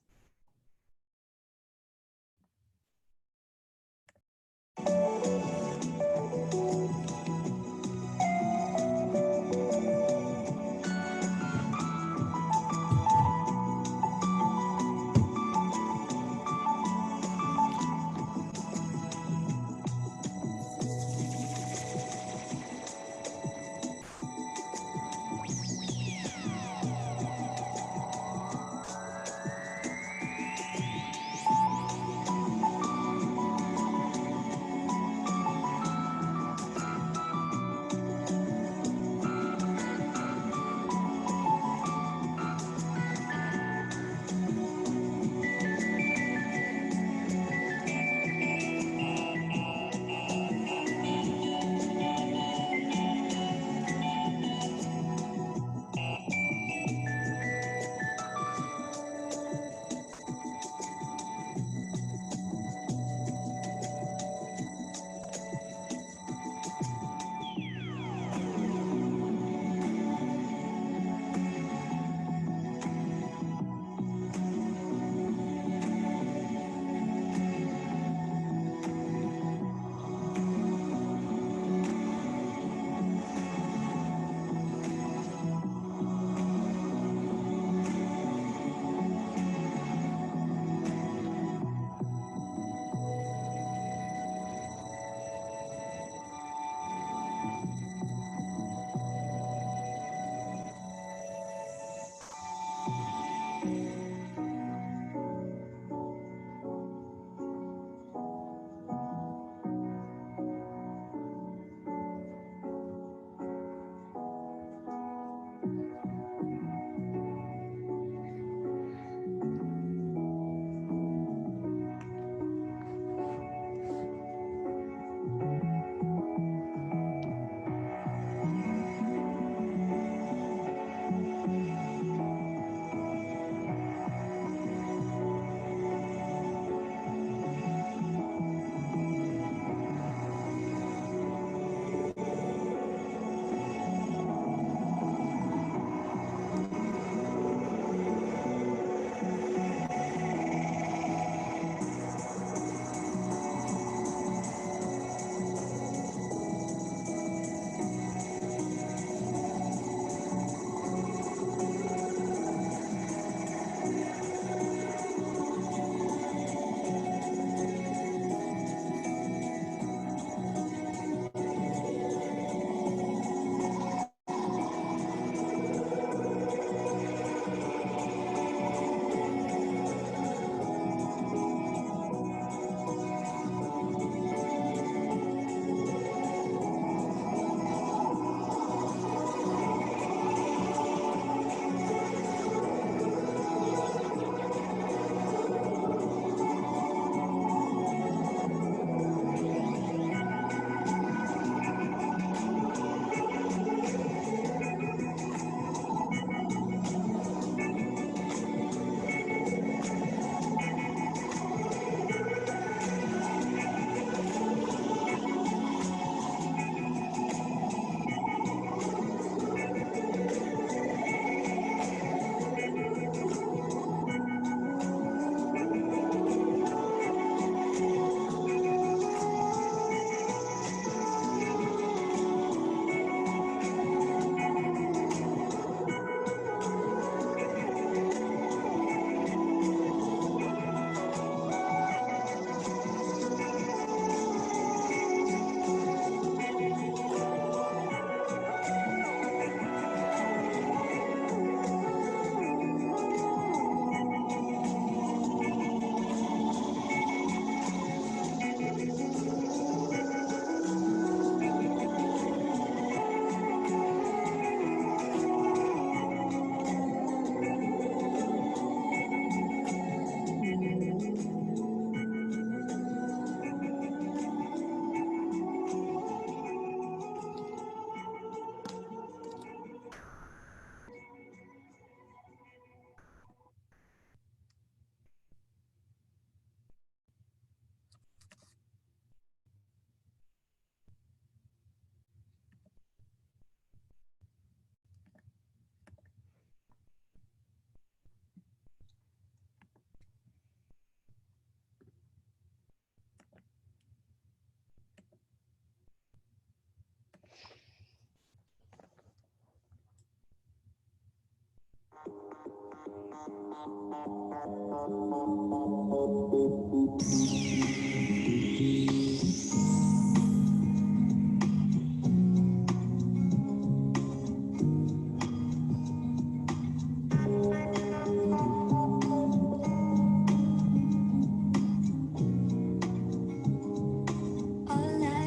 All I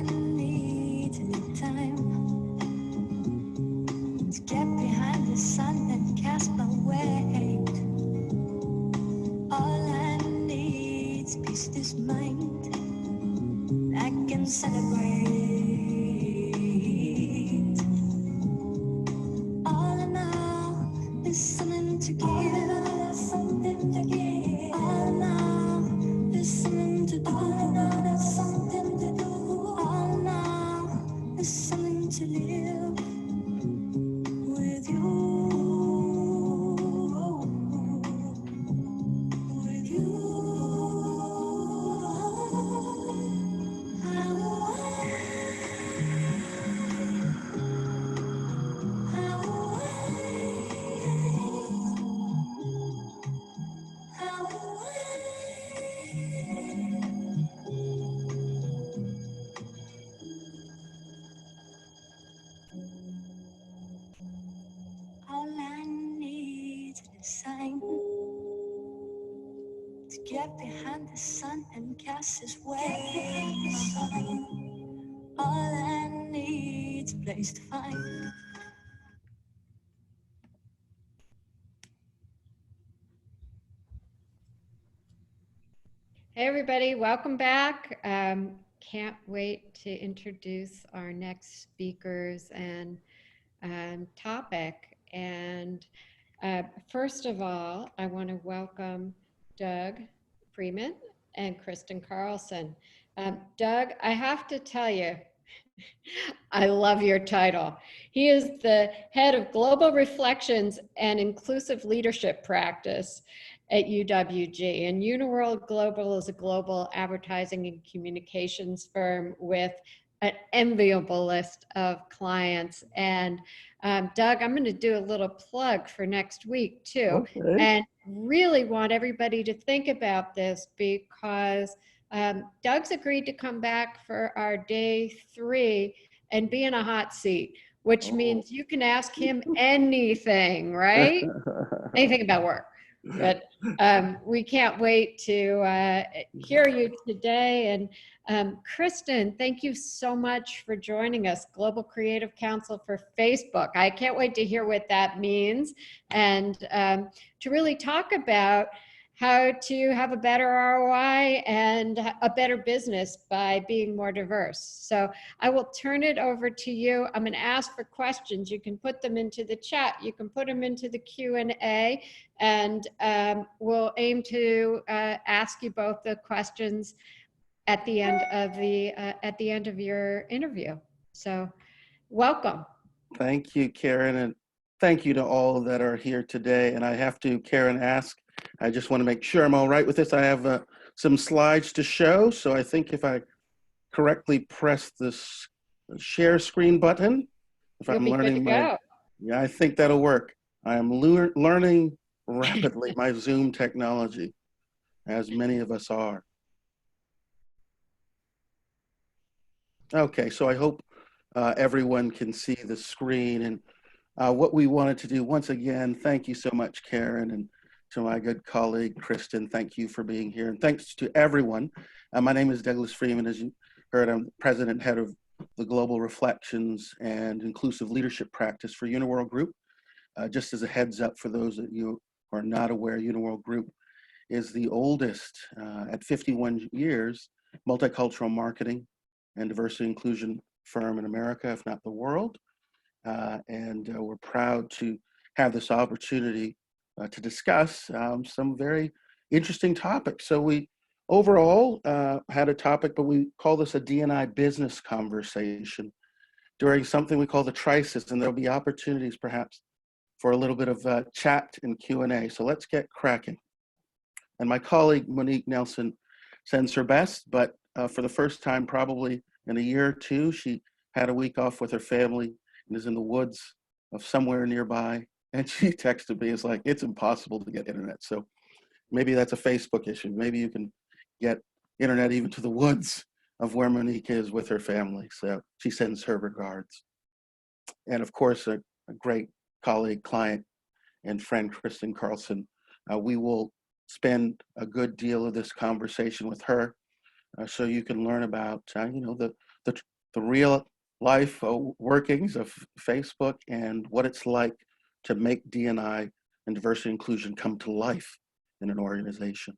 need is time to get behind the sun and cast my weight. All I need is peace of mind. I can celebrate. All I know is something to give, something to give. All I know is something to do, something to do. All I know is something to live with you, with you. All I need is a sign to get behind the sun and cast his way. All I need is a place to find. Hey, everybody, welcome back. Can't wait to introduce our next speakers and topic. And first of all, I want to welcome Doug Freeman and Kristen Carlson. Doug, I have to tell you, I love your title. He is the head of Global Reflections and Inclusive Leadership Practice at UWG. And Uniworld Global is a global advertising and communications firm with an enviable list of clients. And Doug, I'm going to do a little plug for next week too. Okay. And really want everybody to think about this because Doug's agreed to come back for our day 3 and be in a hot seat, which means you can ask him anything, right? Anything about work. But we can't wait to hear you today. And Kristen, thank you so much for joining us, Global Creative Council for Facebook. I can't wait to hear what that means and to really talk about how to have a better ROI and a better business by being more diverse. So I will turn it over to you. I'm going to ask for questions. You can put them into the chat. You can put them into the Q&A, and we'll aim to ask you both the questions at the end of your interview. So welcome. Thank you, Karen, and thank you to all that are here today. And I have to, Karen, ask, I just want to make sure I'm all right with this. I have some slides to show. So I think if I correctly press this share screen button, if I'm learning my, yeah, I think that'll work. I am learning rapidly my Zoom technology, as many of us are. Okay, so I hope everyone can see the screen. And what we wanted to do, once again, thank you so much, Karen, and to my good colleague, Kristen, thank you for being here. And thanks to everyone. My name is Douglas Freeman. As you heard, I'm president head of the Global Reflections and Inclusive Leadership Practice for Uniworld Group. Just as a heads up for those of you who are not aware, Uniworld Group is the oldest, at 51 years, multicultural marketing and diversity inclusion firm in America, if not the world. And we're proud to have this opportunity to discuss some very interesting topics. So we overall had a topic, but we call this a D&I business conversation during something we call the crisis, and there'll be opportunities perhaps for a little bit of chat and Q&A. So let's get cracking. And my colleague, Monique Nelson, sends her best, but for the first time probably in a year or two, she had a week off with her family and is in the woods of somewhere nearby And she texted me, it's like, it's impossible to get internet. So maybe that's a Facebook issue. Maybe you can get internet even to the woods of where Monique is with her family. So she sends her regards. And of course, a great colleague, client, and friend, Kristen Carlson. We will spend a good deal of this conversation with her so you can learn about, the real life workings of Facebook and what it's like to make D&I and diversity inclusion come to life in an organization.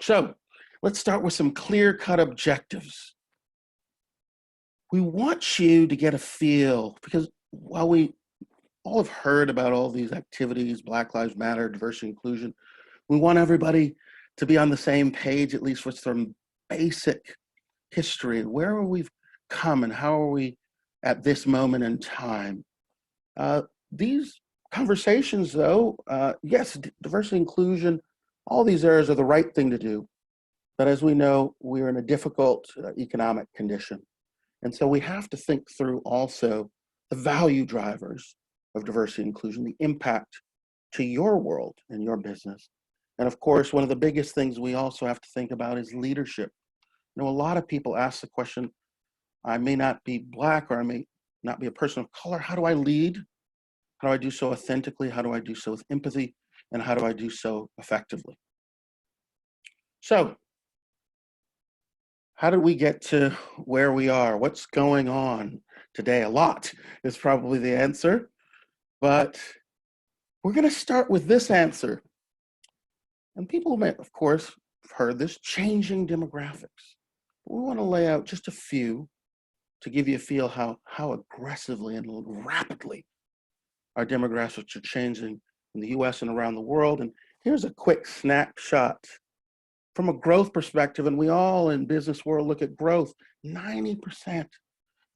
So let's start with some clear-cut objectives. We want you to get a feel, because while we all have heard about all these activities, Black Lives Matter, diversity inclusion, we want everybody to be on the same page, at least with some basic history. Where are we come and how are we at this moment in time? These conversations, though, yes, diversity, inclusion, all these areas are the right thing to do. But as we know, we're in a difficult economic condition. And so we have to think through also the value drivers of diversity and inclusion, the impact to your world and your business. And of course, one of the biggest things we also have to think about is leadership. You know, a lot of people ask the question, I may not be Black or I may not be a person of color. How do I lead? How do I do so authentically? How do I do so with empathy? And how do I do so effectively? So, how did we get to where we are? What's going on today? A lot is probably the answer, but we're going to start with this answer. And people may, of course, have heard this, changing demographics. We want to lay out just a few to give you a feel how aggressively and rapidly our demographics are changing in the US and around the world. And here's a quick snapshot from a growth perspective, and we all in business world look at growth, 90%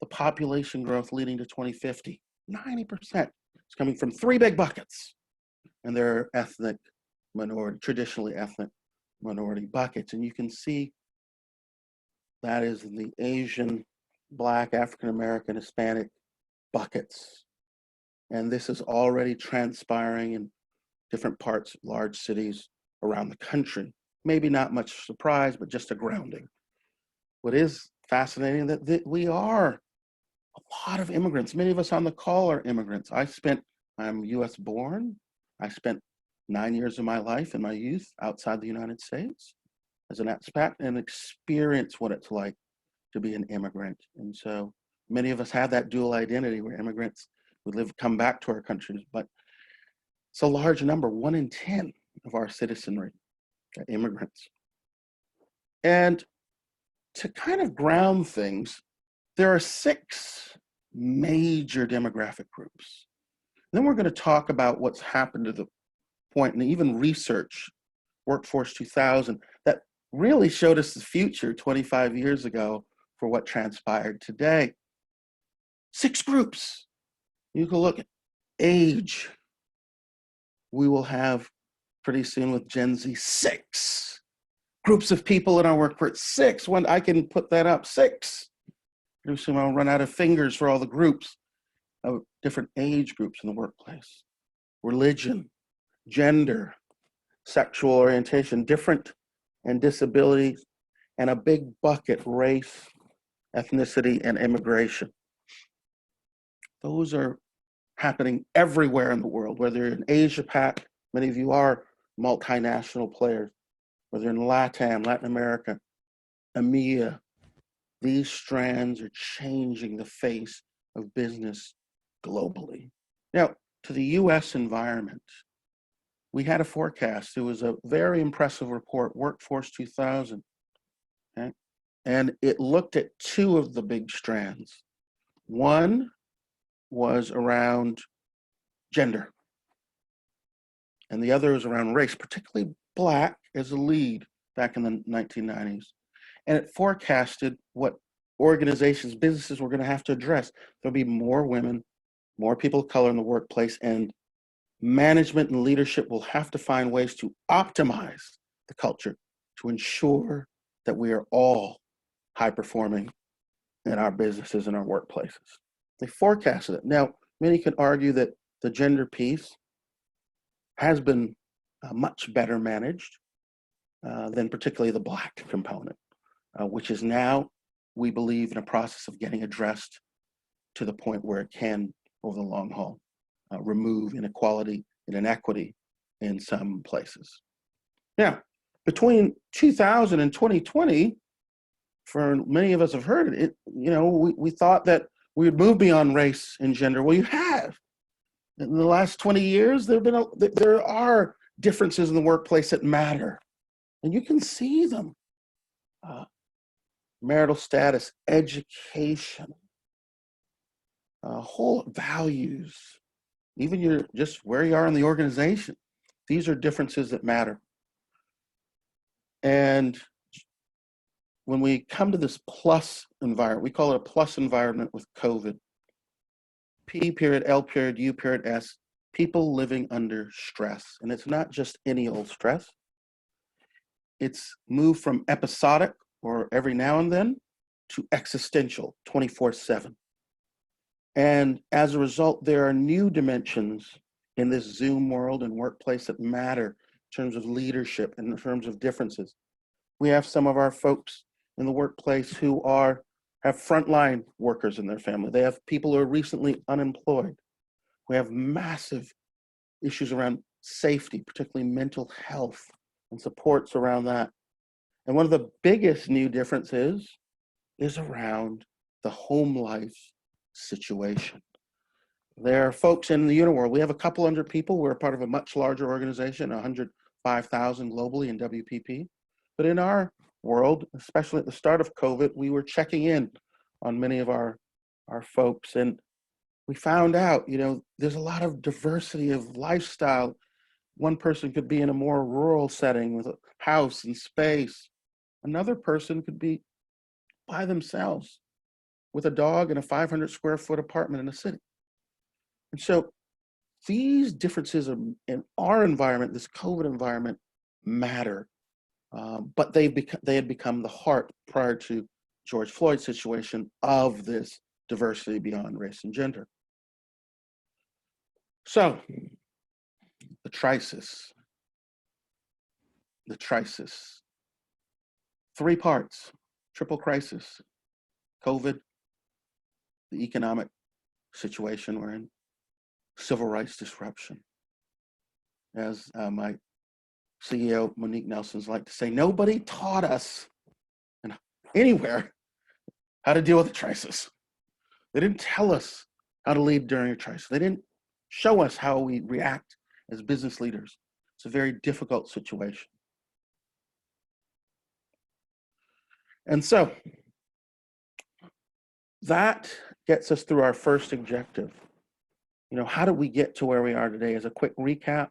the population growth leading to 2050, 90% is coming from three big buckets, and they're ethnic minority, traditionally ethnic minority buckets. And you can see that is the Asian, Black, African American, Hispanic buckets. And this is already transpiring in different parts of large cities around the country. Maybe not much surprise, but just a grounding. What is fascinating that we are a lot of immigrants. Many of us on the call are immigrants. I'm US born. I spent 9 years of my life in my youth outside the United States as an expat and experienced what it's like to be an immigrant. And so many of us have that dual identity. We're immigrants. We come back to our countries, but it's a large number, 1 in 10 of our citizenry are immigrants. And to kind of ground things, there are 6 major demographic groups. And then we're going to talk about what's happened to the point, and even research, Workforce 2000, that really showed us the future 25 years ago for what transpired today. 6 groups. You can look at age. We will have pretty soon with Gen Z 6 groups of people in our workforce. 6. When I can put that up, 6. Pretty soon I'll run out of fingers for all the groups of different age groups in the workplace. Religion, gender, sexual orientation, different and disabilities, and a big bucket, race, ethnicity, and immigration. Those are happening everywhere in the world, whether you're in Asia Pac, many of you are multinational players, whether in LATAM, Latin America, EMEA, these strands are changing the face of business globally. Now, to the US environment, we had a forecast. It was a very impressive report, Workforce 2000. Okay? And it looked at 2 of the big strands. One was around gender, and the other was around race, particularly Black as a lead back in the 1990s. And it forecasted what organizations, businesses were going to have to address. There'll be more women, more people of color in the workplace, and management and leadership will have to find ways to optimize the culture to ensure that we are all high performing in our businesses and our workplaces. They forecasted it. Now, many could argue that the gender piece has been much better managed than particularly the Black component, which is now, we believe, in a process of getting addressed to the point where it can, over the long haul, remove inequality and inequity in some places. Now, between 2000 and 2020, for many of us have heard it, we thought that we would move beyond race and gender. Well, you have. In the last 20 years, there are differences in the workplace that matter, and you can see them. Marital status, education, whole values, even just where you are in the organization. These are differences that matter. And when we come to this plus environment, we call it a plus environment with COVID. P period, L period, U period, S, people living under stress. And it's not just any old stress. It's moved from episodic, or every now and then, to existential, 24/7. And as a result, there are new dimensions in this Zoom world and workplace that matter in terms of leadership and in terms of differences. We have some of our folks in the workplace who have frontline workers in their family. They have people who are recently unemployed. We have massive issues around safety, particularly mental health and supports around that. And one of the biggest new differences is around the home life situation. There are folks in the Uniworld. We have a couple hundred people. We're a part of a much larger organization, 105,000 globally in WPP. But in our world, especially at the start of COVID, we were checking in on many of our folks, and we found out, there's a lot of diversity of lifestyle. One person could be in a more rural setting with a house and space. Another person could be by themselves with a dog in a 500 square foot apartment in a city. And so these differences in our environment, this COVID environment, matter. But they had become the heart, prior to George Floyd's situation, of this diversity beyond race and gender. So the crisis. 3 parts, triple crisis: COVID, the economic situation we're in, civil rights disruption. As my CEO, Monique Nelson's like to say, nobody taught us anywhere how to deal with a crisis. They didn't tell us how to lead during a crisis. They didn't show us how we react as business leaders. It's a very difficult situation. And so that gets us through our first objective. How did we get to where we are today? As a quick recap,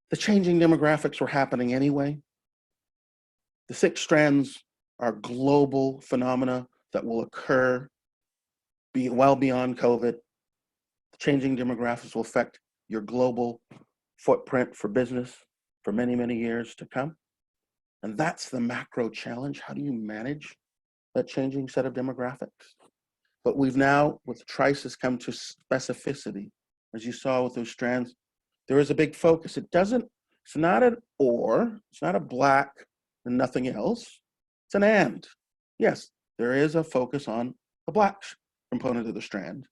the changing demographics were happening anyway. The 6 strands are global phenomena that will occur well beyond COVID. The changing demographics will affect your global footprint for business for many, many years to come. And that's the macro challenge. How do you manage that changing set of demographics? But we've now, with the crisis, come to specificity. As you saw with those strands, there is a big focus. It's not an or, it's not a black and nothing else. It's an and. Yes, there is a focus on the black component of the strand,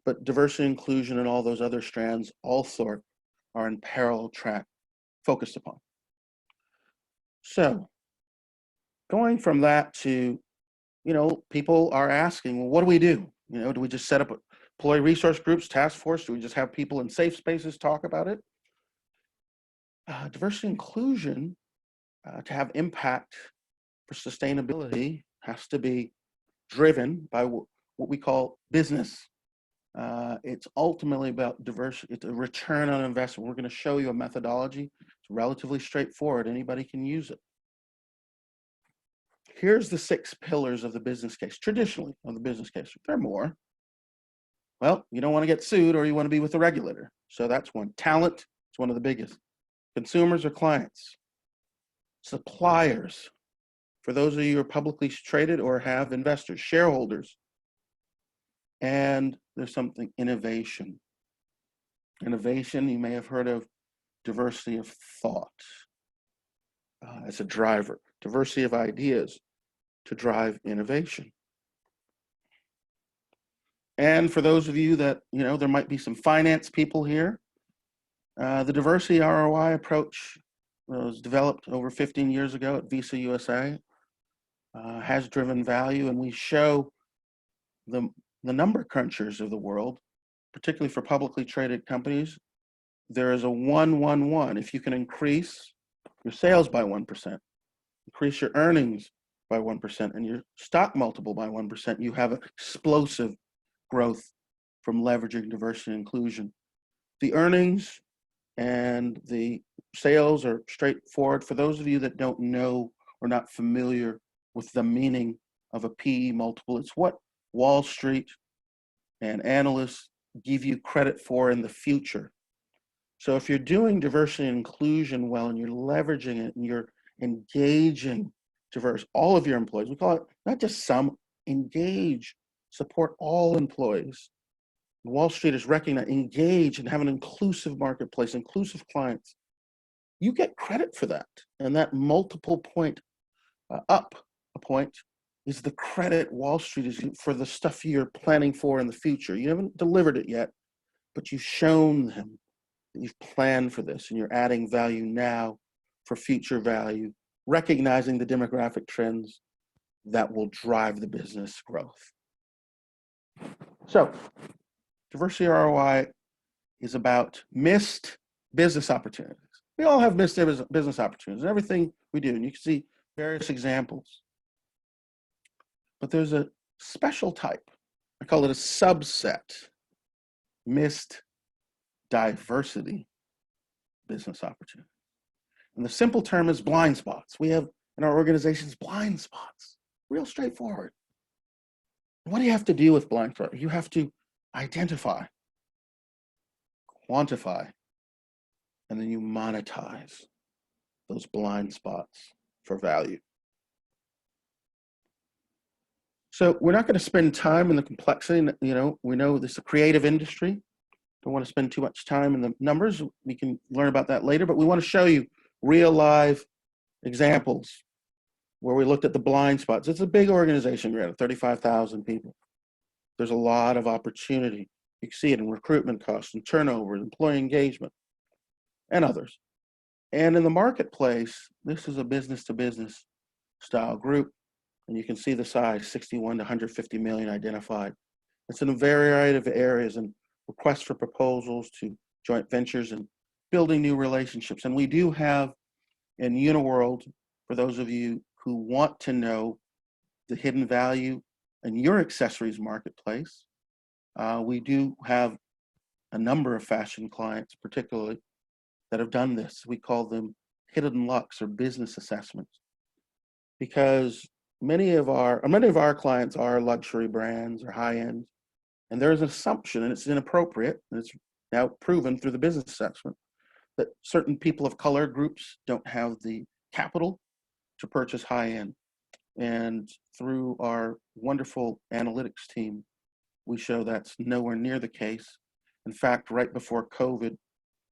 but diversity, inclusion, and all those other strands also are in parallel track focused upon. So going from that to, people are asking, well, what do we do? Do we just set up employee resource groups, task force? Do we just have people in safe spaces talk about it? Diversity inclusion, to have impact for sustainability, has to be driven by what we call business. It's ultimately about diversity. It's a return on investment. We're going to show you a methodology. It's relatively straightforward. Anybody can use it. Here's the 6 pillars of the business case, traditionally of the business case. There are more. Well, you don't want to get sued, or you want to be with the regulator. So that's one. Talent is one of the biggest. Consumers or clients. Suppliers, for those of you who are publicly traded or have investors. Shareholders. And there's something, innovation. Innovation, you may have heard of diversity of thought as a driver, diversity of ideas to drive innovation. And for those of you that, there might be some finance people here, the diversity ROI approach was developed over 15 years ago at Visa USA, has driven value, and we show the number crunchers of the world, particularly for publicly traded companies. There is a 1-1-1. If you can increase your sales by 1%, increase your earnings by 1%, and your stock multiple by 1%, you have explosive growth from leveraging diversity and inclusion. The earnings and the sales are straightforward. For those of you that don't know or not familiar with the meaning of a PE multiple, it's what Wall Street and analysts give you credit for in the future. So if you're doing diversity and inclusion well, and you're leveraging it, and you're engaging all of your employees, we call it not just some, engage, support all employees. Wall Street is recognized, engage, and have an inclusive marketplace, inclusive clients. You get credit for that. And that multiple point up a point is the credit Wall Street is for the stuff you're planning for in the future. You haven't delivered it yet, but you've shown them that you've planned for this, and you're adding value now for future value, recognizing the demographic trends that will drive the business growth. So, diversity ROI is about missed business opportunities. We all have missed business opportunities in everything we do, and you can see various examples. But there's a special type, I call it a subset, missed diversity business opportunity. And the simple term is blind spots. We have in our organizations blind spots, real straightforward. What do you have to do with blind spots? You have to identify, quantify, and then you monetize those blind spots for value. So we're not going to spend time in the complexity. We know this is a creative industry. Don't want to spend too much time in the numbers. We can learn about that later, but we want to show you real live examples where we looked at the blind spots. It's a big organization. We're at 35,000 people. There's a lot of opportunity. You can see it in recruitment costs and turnover, employee engagement, and others. And in the marketplace, this is a business-to-business style group. And you can see the size, 61 to 150 million identified. It's in a variety of areas, and requests for proposals to joint ventures and building new relationships. And we do have in Uniworld, for those of you who want to know the hidden value in your accessories marketplace, we do have a number of fashion clients, particularly, that have done this. We call them hidden lux or business assessments, because many of our clients are luxury brands or high end, and there is an assumption, and it's inappropriate, and it's now proven through the business assessment, that certain people of color groups don't have the capital to purchase high end. And through our wonderful analytics team, we show that's nowhere near the case. In fact, right before COVID,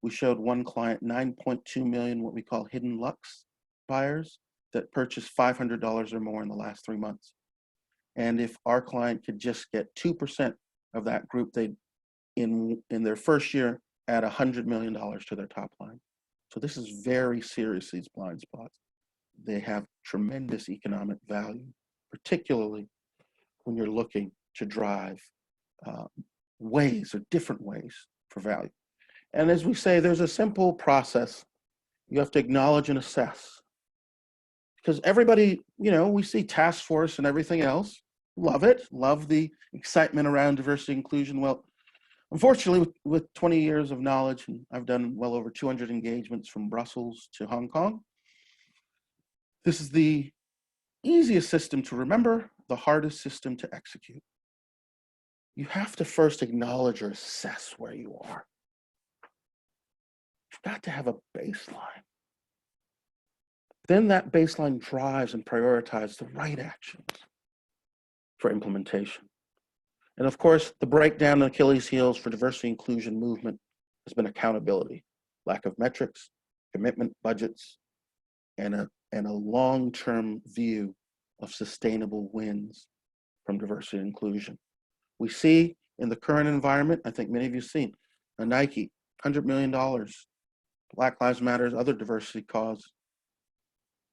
we showed one client 9.2 million what we call hidden lux buyers that purchased $500 or more in the last 3 months. And if our client could just get 2% of that group, they'd, in their first year, add $100 million to their top line. So this is very serious, these blind spots. They have tremendous economic value, particularly when you're looking to drive ways or different ways for value. And as we say, there's a simple process. You have to acknowledge and assess. Because everybody, we see task force and everything else, love it, love the excitement around diversity inclusion. Well, unfortunately, with 20 years of knowledge, and I've done well over 200 engagements from Brussels to Hong Kong, this is the easiest system to remember, the hardest system to execute. You have to first acknowledge or assess where you are. You've got to have a baseline. Then that baseline drives and prioritizes the right actions for implementation. And of course, the breakdown and Achilles heels for diversity inclusion movement has been accountability, lack of metrics, commitment, budgets, and a long-term view of sustainable wins from diversity and inclusion. We see in the current environment, I think many of you have seen, a Nike, $100 million, Black Lives Matter, other diversity cause.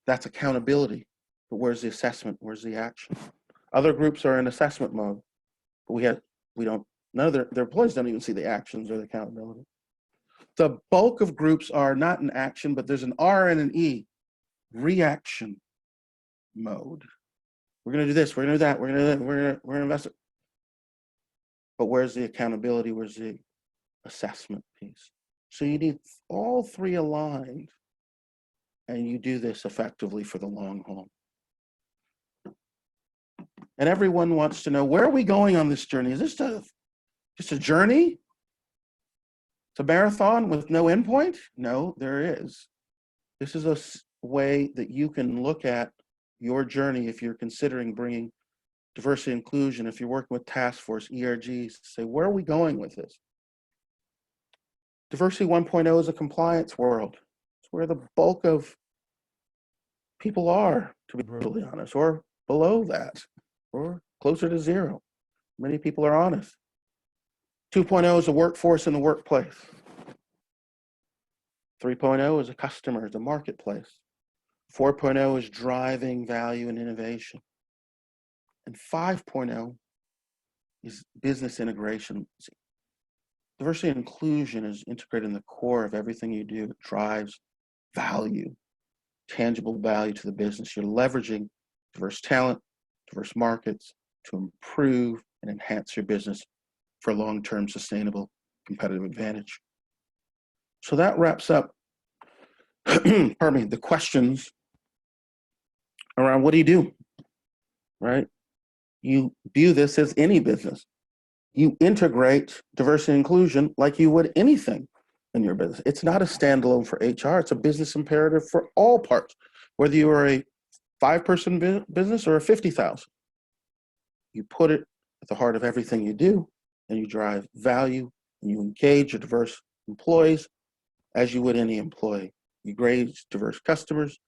That's accountability, but where's the assessment? Where's the action? Other groups are in assessment mode, but none of their employees don't even see the actions or the accountability. The bulk of groups are not in action, but there's an R and an E, reaction mode. We're going to do this, we're going to do that, we're going to invest it. But where's the accountability? Where's the assessment piece? So you need all three aligned, and you do this effectively for the long haul. And everyone wants to know, where are we going on this journey? Is this just a journey? It's a marathon with no endpoint? No, there is. This is a way that you can look at your journey if you're considering bringing diversity and inclusion, if you're working with task force, ERGs, say, where are we going with this? Diversity 1.0 is a compliance world. It's where the bulk of people are, to be brutally honest, or below that, or closer to zero. Many people are honest. 2.0 is a workforce in the workplace. 3.0 is a customer, is a marketplace. 4.0 is driving value and innovation. And 5.0 is business integration. Diversity and inclusion is integrated in the core of everything you do. It drives value, tangible value to the business. You're leveraging diverse talent, diverse markets to improve and enhance your business for long-term sustainable competitive advantage. So that wraps up, pardon me, the questions around what do you do, right? You view this as any business. You integrate diversity and inclusion like you would anything in your business. It's not a standalone for HR. It's a business imperative for all parts, whether you are a 5-person business or a 50,000. You put it at the heart of everything you do, and you drive value, and you engage your diverse employees as you would any employee. You engage diverse customers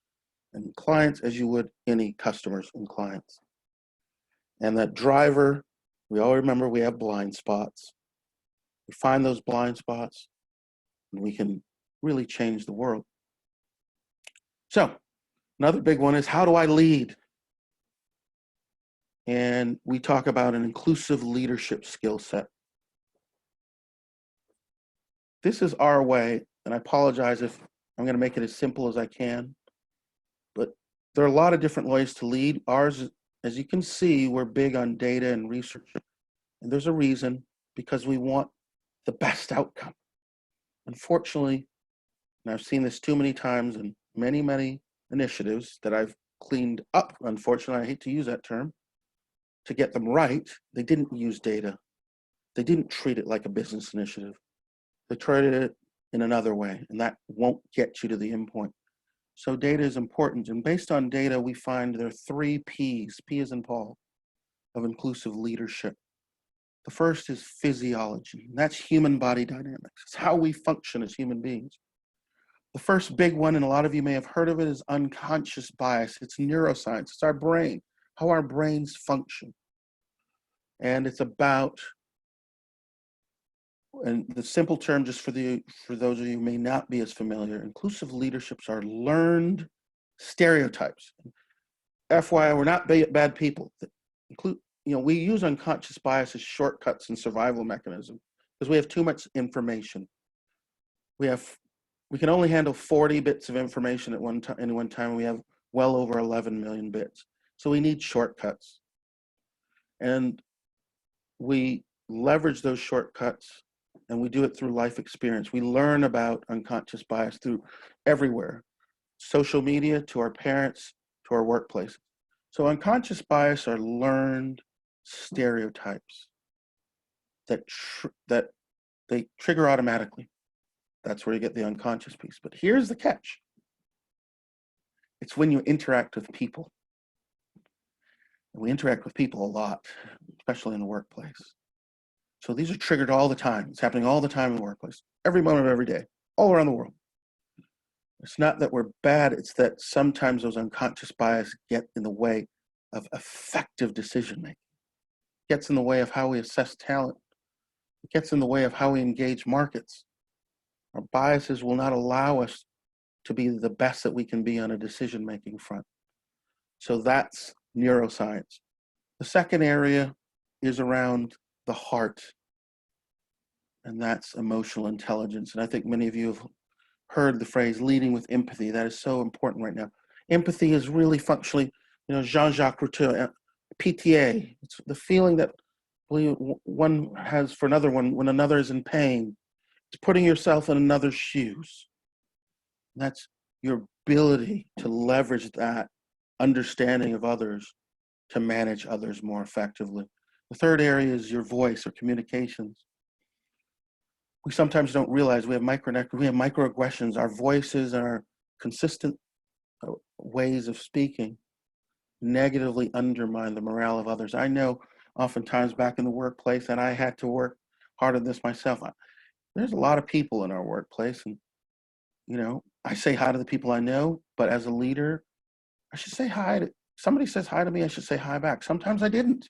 and clients as you would any customers and clients. And that driver, we all remember we have blind spots. We find those blind spots, and we can really change the world. So another big one is, how do I lead? And we talk about an inclusive leadership skill set. This is our way, and I apologize if I'm going to make it as simple as I can, but there are a lot of different ways to lead. Ours, as you can see, we're big on data and research. And there's a reason, because we want the best outcome. Unfortunately, and I've seen this too many times in many, many initiatives that I've cleaned up, unfortunately, I hate to use that term, to get them right, they didn't use data. They didn't treat it like a business initiative. They treated it in another way, and that won't get you to the endpoint. So data is important, and based on data, we find there are 3 Ps, P as in Paul, of inclusive leadership. The first is physiology, and that's human body dynamics. It's how we function as human beings. The first big one, and a lot of you may have heard of it, is unconscious bias. It's neuroscience, it's our brain, how our brains function. And it's about, and the simple term, just for those of you who may not be as familiar, inclusive leaderships are learned stereotypes. FYI, we're not bad people. We use unconscious bias as shortcuts and survival mechanism because we have too much information. We can only handle 40 bits of information at any one time. We have well over 11 million bits. So we need shortcuts. And we leverage those shortcuts, and we do it through life experience. We learn about unconscious bias through everywhere, social media, to our parents, to our workplace. So unconscious bias are learned stereotypes that they trigger automatically. That's where you get the unconscious piece. But here's the catch. It's when you interact with people. And we interact with people a lot, especially in the workplace. So these are triggered all the time. It's happening all the time in the workplace, every moment of every day, all around the world. It's not that we're bad, it's that sometimes those unconscious biases get in the way of effective decision making. It gets in the way of how we assess talent. It gets in the way of how we engage markets. Our biases will not allow us to be the best that we can be on a decision making front. So that's neuroscience. The second area is around the heart, and that's emotional intelligence. And I think many of you have heard the phrase leading with empathy. That is so important right now. Empathy is really functionally, Jean-Jacques Rousseau, PTA. It's the feeling that one has for another one when another is in pain. It's putting yourself in another's shoes. And that's your ability to leverage that understanding of others to manage others more effectively. The third area is your voice or communications. We sometimes don't realize we have microaggressions. Our voices and our consistent ways of speaking negatively undermine the morale of others. I know oftentimes back in the workplace, and I had to work hard on this myself. There's a lot of people in our workplace, and I say hi to the people I know, but as a leader, I should say hi to, somebody says hi to me, I should say hi back. Sometimes I didn't.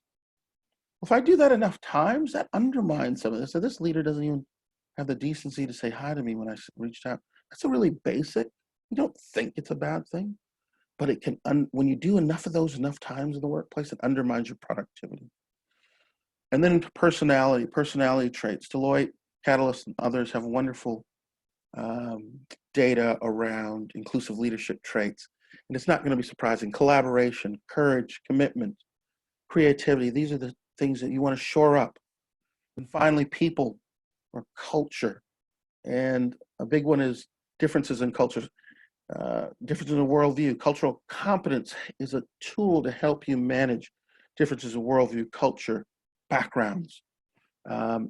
If I do that enough times, that undermines some of this. So this leader doesn't even have the decency to say hi to me when I reached out. That's a really basic. You don't think it's a bad thing, but it can, when you do enough of those enough times in the workplace, it undermines your productivity. And then personality traits. Deloitte, Catalyst, and others have wonderful data around inclusive leadership traits. And it's not going to be surprising. Collaboration, courage, commitment, creativity. These are the things that you want to shore up. And finally, people or culture. And a big one is differences in cultures, differences in worldview. Cultural competence is a tool to help you manage differences in worldview, culture, backgrounds.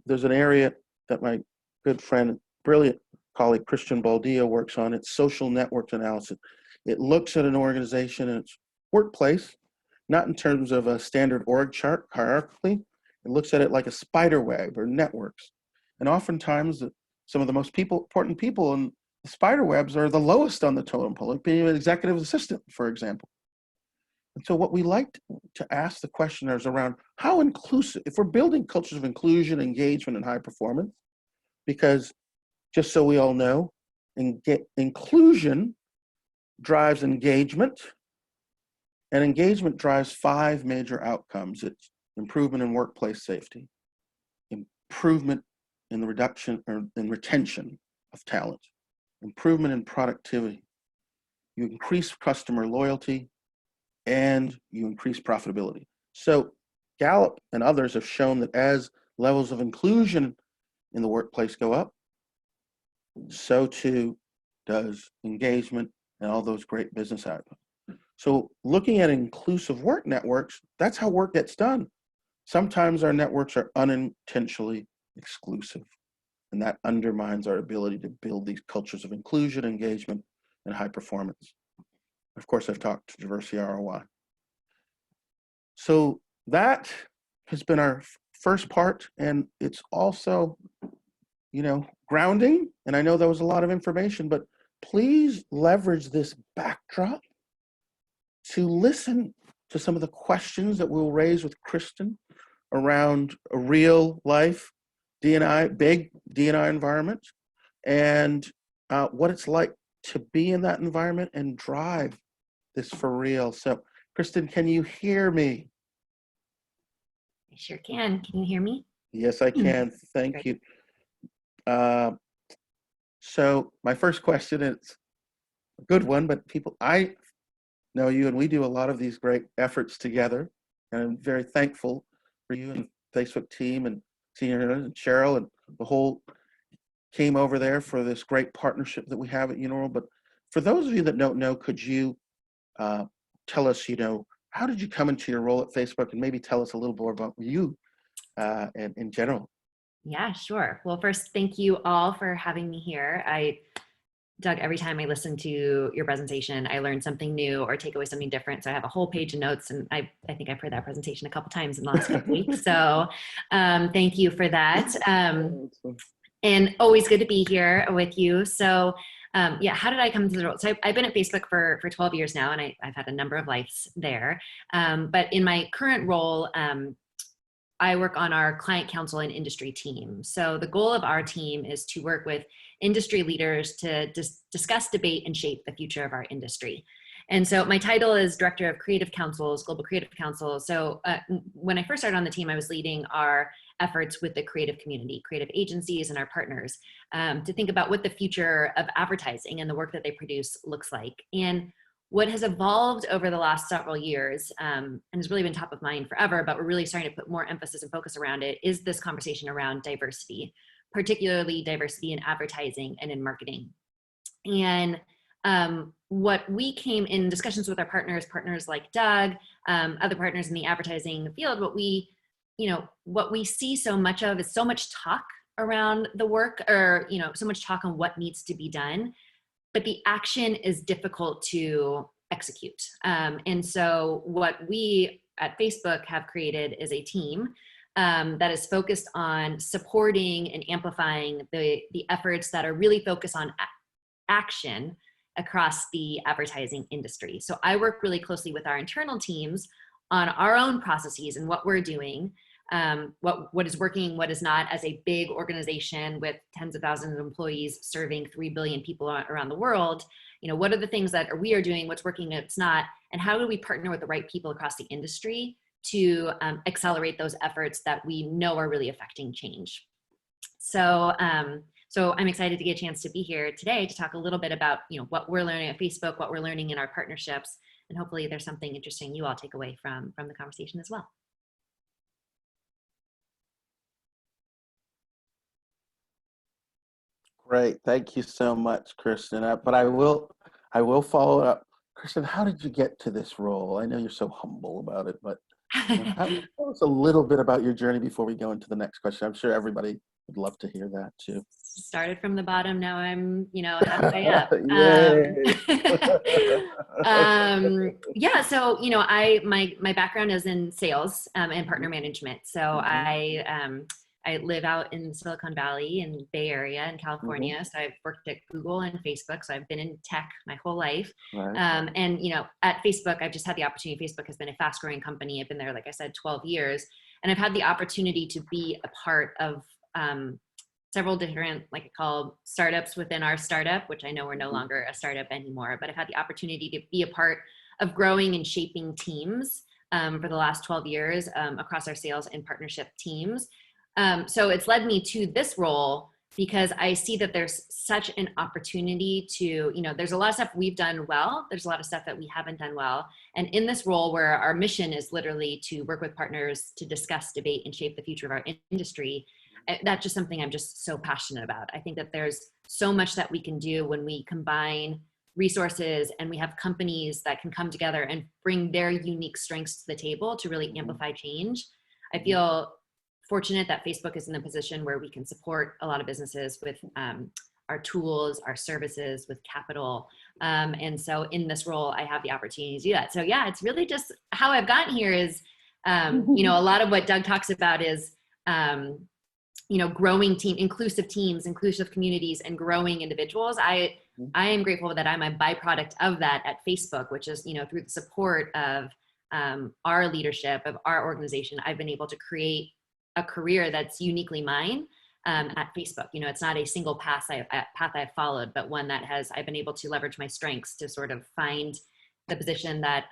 There's an area that my good friend, brilliant colleague, Christian Baldillo works on. It's social network analysis. It looks at an organization and its workplace, not in terms of a standard org chart hierarchically. It looks at it like a spider web or networks. And oftentimes, some of the most important people in the spider webs are the lowest on the totem pole, like being an executive assistant, for example. And so what we like to ask the questioners around how inclusive, if we're building cultures of inclusion, engagement, and high performance, because just so we all know, inclusion drives engagement, and engagement drives 5 major outcomes. It's improvement in workplace safety, improvement in the reduction or in retention of talent, improvement in productivity, you increase customer loyalty, and you increase profitability. So Gallup and others have shown that as levels of inclusion in the workplace go up, so too does engagement and all those great business outcomes. So looking at inclusive work networks, that's how work gets done. Sometimes our networks are unintentionally exclusive, and that undermines our ability to build these cultures of inclusion, engagement, and high performance. Of course, I've talked to diversity ROI. So that has been our first part, and it's also, grounding. And I know that was a lot of information, but please leverage this backdrop to listen to some of the questions that we'll raise with Kristen around a real life D&I, big D&I environment, and what it's like to be in that environment and drive this for real. So, Kristen, can you hear me? I sure can. Can you hear me? Yes, I can. Thank you. So my first question is a good one, but I know you, and we do a lot of these great efforts together, and I'm very thankful for you and Facebook team and Senior and Cheryl and the whole team over there for this great partnership that we have at Uniworld. But for those of you that don't know, could you tell us, how did you come into your role at Facebook, and maybe tell us a little more about you and in general? Yeah, sure. Well, first, thank you all for having me here. Doug, every time I listen to your presentation, I learn something new or take away something different. So I have a whole page of notes, and I think I've heard that presentation a couple times in the last couple weeks. So thank you for that. And always good to be here with you. So yeah, how did I come to the role? So I've been at Facebook for 12 years now, and I've had a number of lives there. But in my current role, I work on our client council and industry team. So the goal of our team is to work with industry leaders to discuss, debate, and shape the future of our industry. And so my title is Director of Creative Councils, Global Creative Council. So when I first started on the team, I was leading our efforts with the creative community, creative agencies, and our partners to think about what the future of advertising and the work that they produce looks like. And what has evolved over the last several years and has really been top of mind forever, but we're really starting to put more emphasis and focus around it, is this conversation around diversity, particularly diversity in advertising and in marketing. And what we came in discussions with our partners like Doug, other partners in the advertising field, what we see so much of is so much talk around the work, or so much talk on what needs to be done, but the action is difficult to execute. And so what we at Facebook have created is a team that is focused on supporting and amplifying the efforts that are really focused on action across the advertising industry. So I work really closely with our internal teams on our own processes and what we're doing, what is working, what is not, as a big organization with tens of thousands of employees serving 3 billion people around the world. What are the things that we are doing, what's working, what's not, and how do we partner with the right people across the industry to accelerate those efforts that we know are really affecting change. So I'm excited to get a chance to be here today to talk a little bit about what we're learning at Facebook, what we're learning in our partnerships, and hopefully there's something interesting you all take away from the conversation as well. Great, thank you so much, Kristen. But I will follow up. Kristen, how did you get to this role? I know you're so humble about it, but tell us a little bit about your journey before we go into the next question. I'm sure everybody would love to hear that too. Started from the bottom, now I'm halfway up. Yeah, so my background is in sales and partner management. So I live out in Silicon Valley in Bay Area in California. So I've worked at Google and Facebook. So I've been in tech my whole life. Right. And at Facebook, I've just had the opportunity. Facebook has been a fast growing company. I've been there, like I said, 12 years. And I've had the opportunity to be a part of several different, like I call startups within our startup, which I know we're no longer a startup anymore, but I've had the opportunity to be a part of growing and shaping teams for the last 12 years across our sales and partnership teams. So it's led me to this role because I see that there's such an opportunity to, there's a lot of stuff we've done well. There's a lot of stuff that we haven't done well. And in this role where our mission is literally to work with partners to discuss, debate, and shape the future of our industry, that's just something I'm just so passionate about. I think that there's so much that we can do when we combine resources and we have companies that can come together and bring their unique strengths to the table to really amplify change. I feel fortunate that Facebook is in a position where we can support a lot of businesses with our tools, our services, with capital. And so in this role, I have the opportunity to do that. So yeah, it's really just how I've gotten here is, a lot of what Doug talks about is, growing inclusive teams, inclusive communities, and growing individuals. I am grateful that I'm a byproduct of that at Facebook, which is, through the support of our leadership, of our organization, I've been able to create a career that's uniquely mine at Facebook. It's not a single path I've followed, but one that I've been able to leverage my strengths to sort of find the position that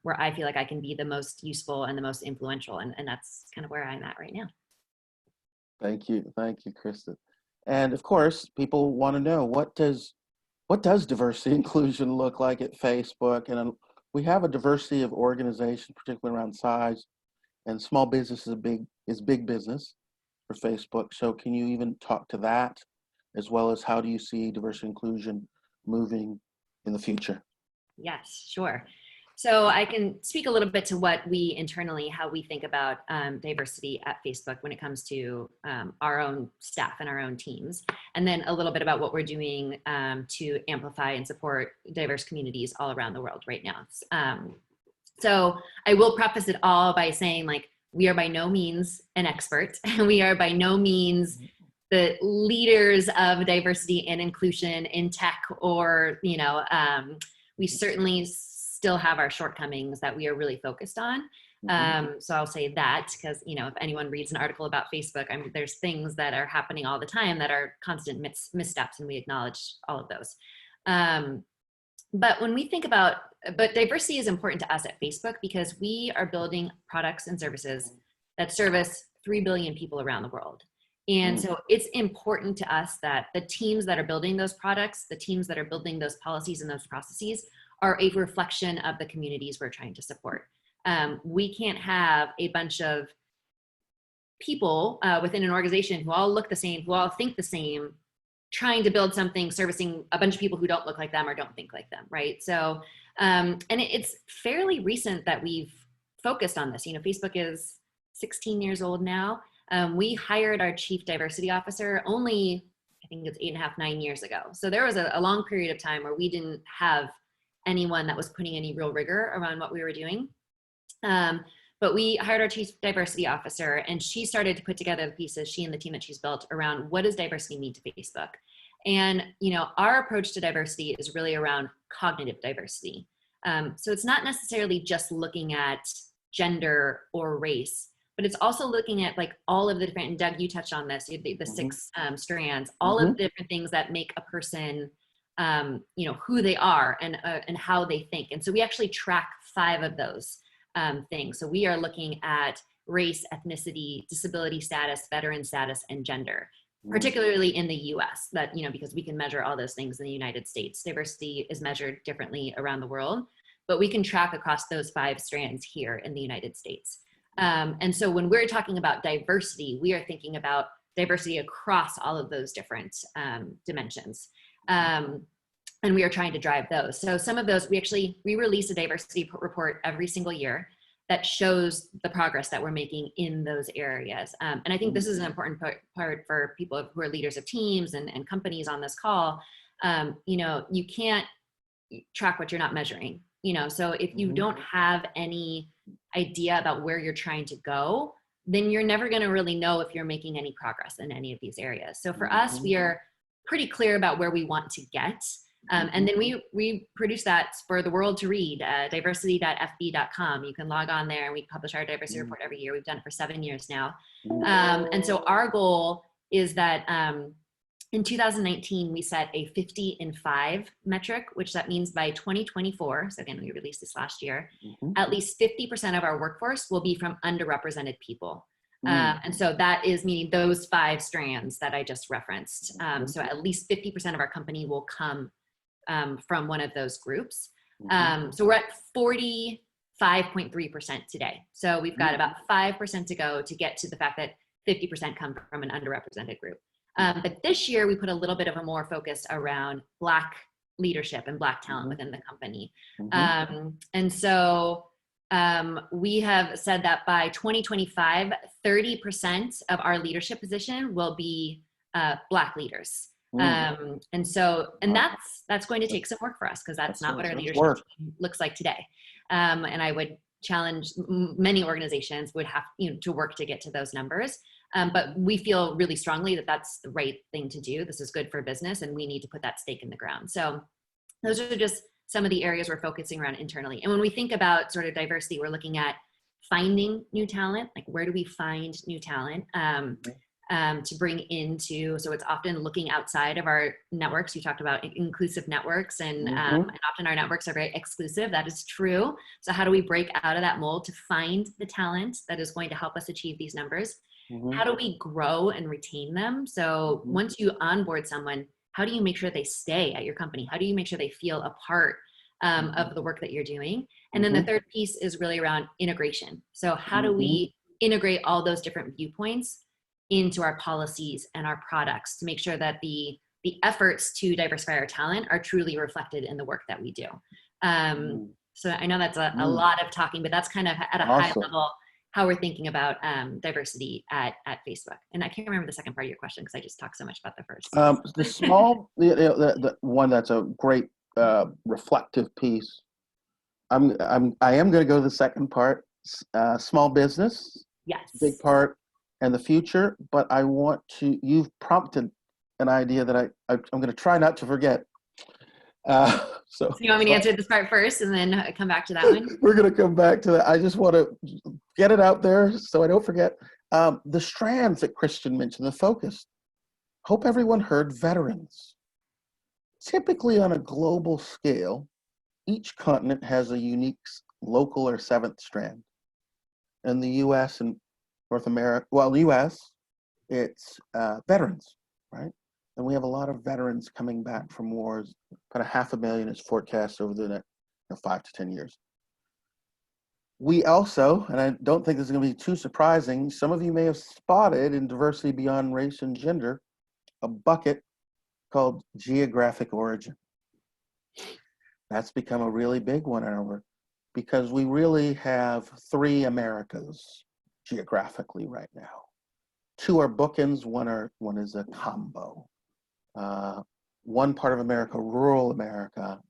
where I feel like I can be the most useful and the most influential. And that's kind of where I'm at right now. Thank you, Kristen. And of course, people want to know, what does diversity inclusion look like at Facebook? And we have a diversity of organization, particularly around size, and small business is big business for Facebook. So can you even talk to that, as well as how do you see diversity inclusion moving in the future? Yes, sure. So I can speak a little bit to what we internally, how we think about diversity at Facebook when it comes to our own staff and our own teams, and then a little bit about what we're doing to amplify and support diverse communities all around the world right now. So I will preface it all by saying, like, we are by no means an expert, and we are by no means the leaders of diversity and inclusion in tech, or, you know, we certainly still have our shortcomings that we are really focused on. So I'll say that because, you know, if anyone reads an article about Facebook, I mean, there's things that are happening all the time that are constant missteps, and we acknowledge all of those. But when we think about, but diversity is important to us at Facebook because we are building products and services that service 3 billion people around the world. And so it's important to us that the teams that are building those products, the teams that are building those policies and those processes are a reflection of the communities we're trying to support. We can't have a bunch of people within an organization who all look the same, who all think the same, trying to build something servicing a bunch of people who don't look like them or don't think like them, right? So, and it's fairly recent that we've focused on this. You know, Facebook is 16 years old now. We hired our chief diversity officer only, I think it's 8.5, 9 years ago. So there was a long period of time where we didn't have anyone that was putting any real rigor around what we were doing. But we hired our chief diversity officer, and she started to put together the pieces, she and the team that she's built, around what does diversity mean to Facebook. And, you know, our approach to diversity is really around cognitive diversity. So it's not necessarily just looking at gender or race, but it's also looking at like all of the different, and Doug, you touched on this, the 6 strands, all of the different things that make a person, you know, who they are and how they think. And so we actually track 5 of those things. So we are looking at race, ethnicity, disability status, veteran status, and gender, particularly in the US, that, you know, because we can measure all those things in the United States. Diversity is measured differently around the world, but we can track across those 5 strands here in the United States. And so when we're talking about diversity, we are thinking about diversity across all of those different dimensions. And we are trying to drive those. So some of those, we release a diversity report every single year that shows the progress that we're making in those areas. And I think this is an important part for people who are leaders of teams and companies on this call. You know, you can't track what you're not measuring. You know, so if you don't have any idea about where you're trying to go, then you're never going to really know if you're making any progress in any of these areas. So for us, we are pretty clear about where we want to get. And then we produce that for the world to read, diversity.fb.com. You can log on there, and we publish our diversity report every year. We've done it for 7 years now. And so our goal is that in 2019, we set a 50 in 5 metric, which that means by 2024, so again, we released this last year, at least 50% of our workforce will be from underrepresented people. And so that is meaning those 5 strands that I just referenced. So at least 50% of our company will come from one of those groups. So we're at 45.3% today. So we've got about 5% to go to get to the fact that 50% come from an underrepresented group. But this year we put a little bit of a more focus around Black leadership and Black talent within the company. And so we have said that by 2025, 30% of our leadership position will be Black leaders. And that's going to take some work for us, because that's not what our leadership looks like today. And I would challenge many organizations would have, you know, to work to get to those numbers. But we feel really strongly that that's the right thing to do. This is good for business, and we need to put that stake in the ground. So those are just some of the areas we're focusing around internally. And when we think about sort of diversity, we're looking at finding new talent, like where do we find new talent to bring into, so it's often looking outside of our networks. You talked about inclusive networks, and often our networks are very exclusive. That is true. So how do we break out of that mold to find the talent that is going to help us achieve these numbers? How do we grow and retain them? So once you onboard someone, how do you make sure they stay at your company? How do you make sure they feel a part of the work that you're doing? And then the third piece is really around integration. So how do we integrate all those different viewpoints into our policies and our products to make sure that the efforts to diversify our talent are truly reflected in the work that we do? So I know that's a Mm. lot of talking, but that's kind of at a high Awesome. level how we're thinking about diversity at Facebook. And I can't remember the second part of your question because I just talked so much about the first. The small, the one that's a great reflective piece. I am going to go to the second part. Small business, Yes. big part, and the future. But I want to. You've prompted an idea that I'm going to try not to forget. So you want me to answer this part first and then come back to that one? we're going to come back to that. I just want to get it out there so I don't forget. The strands that Kristen mentioned, the focus. Hope everyone heard veterans. Typically on a global scale, each continent has a unique local or seventh strand. In the US and North America, well, the US, it's veterans, right? And we have a lot of veterans coming back from wars. About 500,000 is forecast over the next 5 to 10 years. We also, and I don't think this is going to be too surprising, some of you may have spotted in diversity beyond race and gender, a bucket called geographic origin. That's become a really big one in our work because we really have 3 Americas geographically right now. 2 are bookends, one is a combo. One part of America, rural America,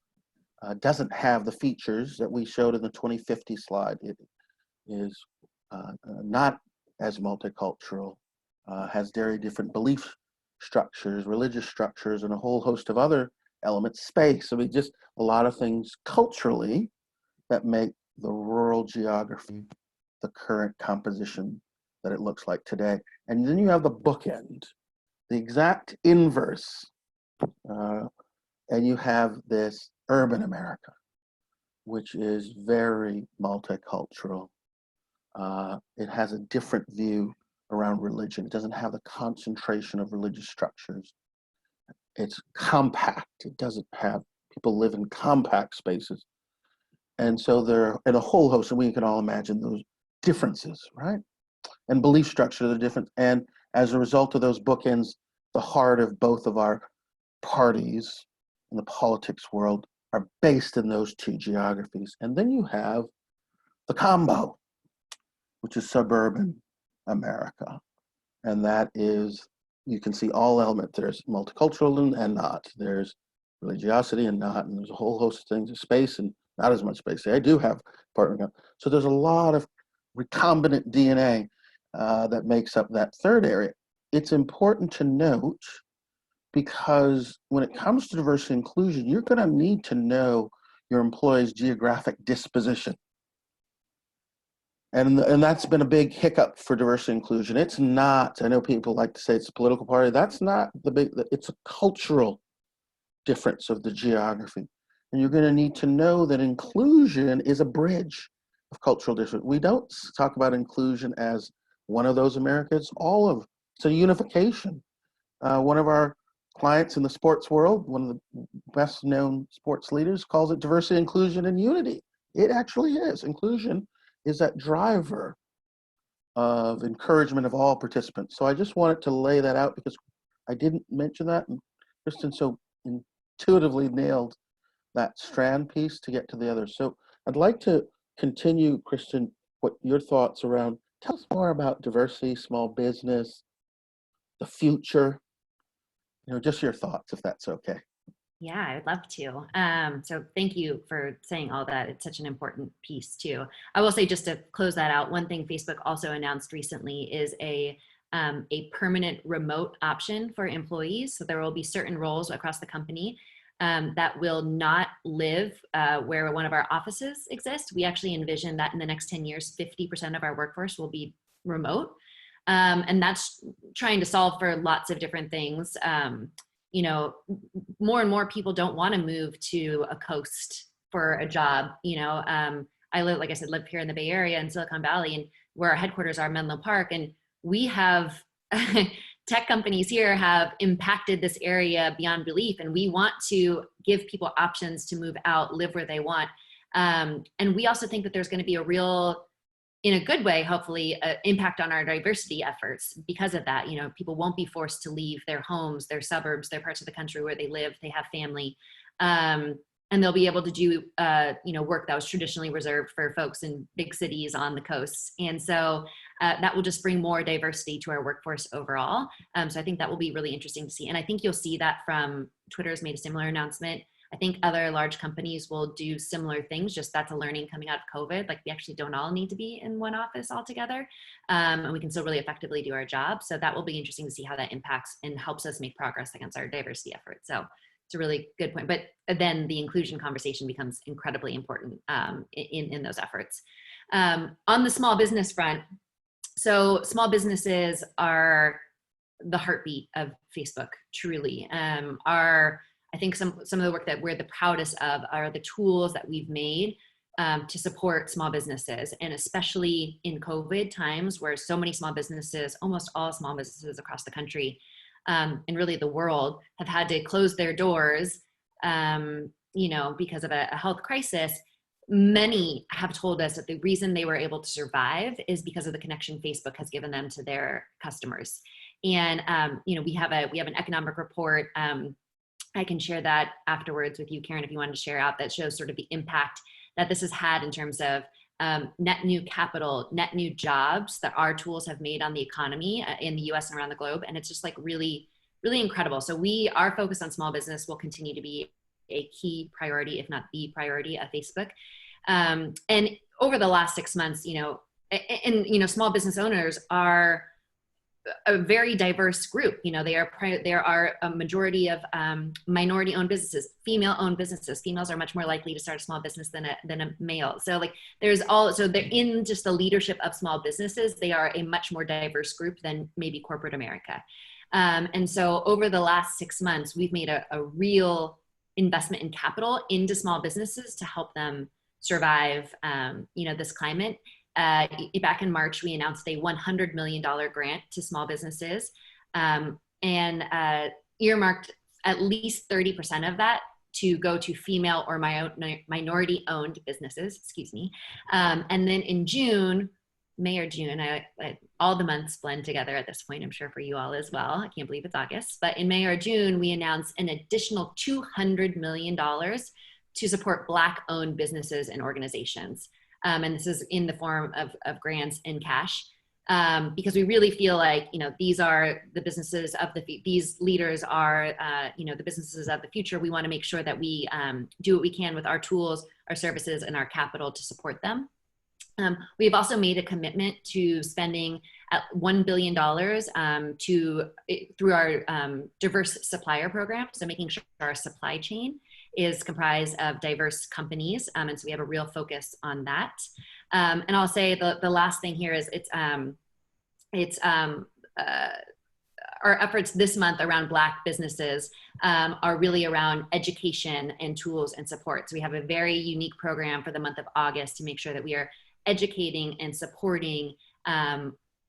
doesn't have the features that we showed in the 2050 slide. It is not as multicultural, has very different belief structures, religious structures, and a whole host of other elements, space. I mean, just a lot of things culturally that make the rural geography the current composition that it looks like today. And then you have the bookend, the exact inverse. And you have this urban America, which is very multicultural. It has a different view around religion. It doesn't have the concentration of religious structures. It's compact. It doesn't have, people live in compact spaces. And so there are a whole host, and we can all imagine those differences, right? And belief structures are different. And as a result of those bookends, the heart of both of our parties in the politics world are based in those 2 geographies. And then you have the combo, which is suburban America. And that is, you can see all elements. There's multicultural and not. There's religiosity and not. And there's a whole host of things, space and not as much space. I do have partner. So there's a lot of recombinant DNA that makes up that third area. It's important to note because when it comes to diversity and inclusion, you're going to need to know your employees' geographic disposition. And that's been a big hiccup for diversity and inclusion. It's not, I know people like to say it's a political party. That's not it's a cultural difference of the geography. And you're going to need to know that inclusion is a bridge of cultural difference. We don't talk about inclusion as one of those Americas, it's a unification. One of our clients in the sports world, one of the best known sports leaders, calls it diversity, inclusion, and unity. It actually is. Inclusion is that driver of encouragement of all participants. So I just wanted to lay that out because I didn't mention that. And Kristen so intuitively nailed that strand piece to get to the other. So I'd like to continue, Kristen, what your thoughts around, tell us more about diversity, small business, the future, just your thoughts, if that's okay. Yeah, I would love to. So thank you for saying all that. It's such an important piece too. I will say, just to close that out, one thing Facebook also announced recently is a permanent remote option for employees. So there will be certain roles across the company that will not live where one of our offices exist. We actually envision that in the next 10 years, 50% of our workforce will be remote. And that's trying to solve for lots of different things. More and more people don't want to move to a coast for a job. I live here in the Bay Area in Silicon Valley, and where our headquarters are, Menlo Park, and we have tech companies here have impacted this area beyond belief, and we want to give people options to move out, live where they want. And we also think that there's going to be a real, in a good way, hopefully, impact on our diversity efforts because of that. People won't be forced to leave their homes, their suburbs, their parts of the country where they live, they have family. and they'll be able to do work that was traditionally reserved for folks in big cities on the coasts. And so that will just bring more diversity to our workforce overall. So I think that will be really interesting to see. And I think you'll see that from Twitter's made a similar announcement. I think other large companies will do similar things, just that's a learning coming out of COVID. Like, we actually don't all need to be in one office altogether, and we can still really effectively do our job. So that will be interesting to see how that impacts and helps us make progress against our diversity efforts. So it's a really good point. But then the inclusion conversation becomes incredibly important in those efforts. On the small business front, so small businesses are the heartbeat of Facebook, truly. I think some of the work that we're the proudest of are the tools that we've made to support small businesses, and especially in COVID times where so many small businesses, almost all small businesses across the country and really the world, have had to close their doors, because of a health crisis. Many have told us that the reason they were able to survive is because of the connection Facebook has given them to their customers. And we have an economic report. I can share that afterwards with you, Karen, if you wanted to share out, that shows sort of the impact that this has had in terms of net new capital, net new jobs that our tools have made on the economy in the US and around the globe. And it's just like really, really incredible. So our focus on small business will continue to be a key priority, if not the priority of Facebook. And over the last 6 months, small business owners are a very diverse group. There are a majority of minority-owned businesses, female-owned businesses. Females are much more likely to start a small business than a male. So they're in just the leadership of small businesses, they are a much more diverse group than maybe corporate America. And so over the last 6 months, we've made a real investment in capital into small businesses to help them survive, this climate. Back in March, we announced a $100 million grant to small businesses, and earmarked at least 30% of that to go to female or minority-owned businesses, and then in May or June, all the months blend together at this point, I'm sure for you all as well. I can't believe it's August, but in May or June, we announced an additional $200 million to support Black-owned businesses and organizations. And this is in the form of grants and cash, because we really feel like, these are the businesses of these leaders are, the businesses of the future. We want to make sure that we do what we can with our tools, our services, and our capital to support them. We've also made a commitment to spending $1 billion through our diverse supplier program. So making sure our supply chain is comprised of diverse companies. And so we have a real focus on that. And I'll say the last thing here is our efforts this month around Black businesses are really around education and tools and support. So we have a very unique program for the month of August to make sure that we are educating and supporting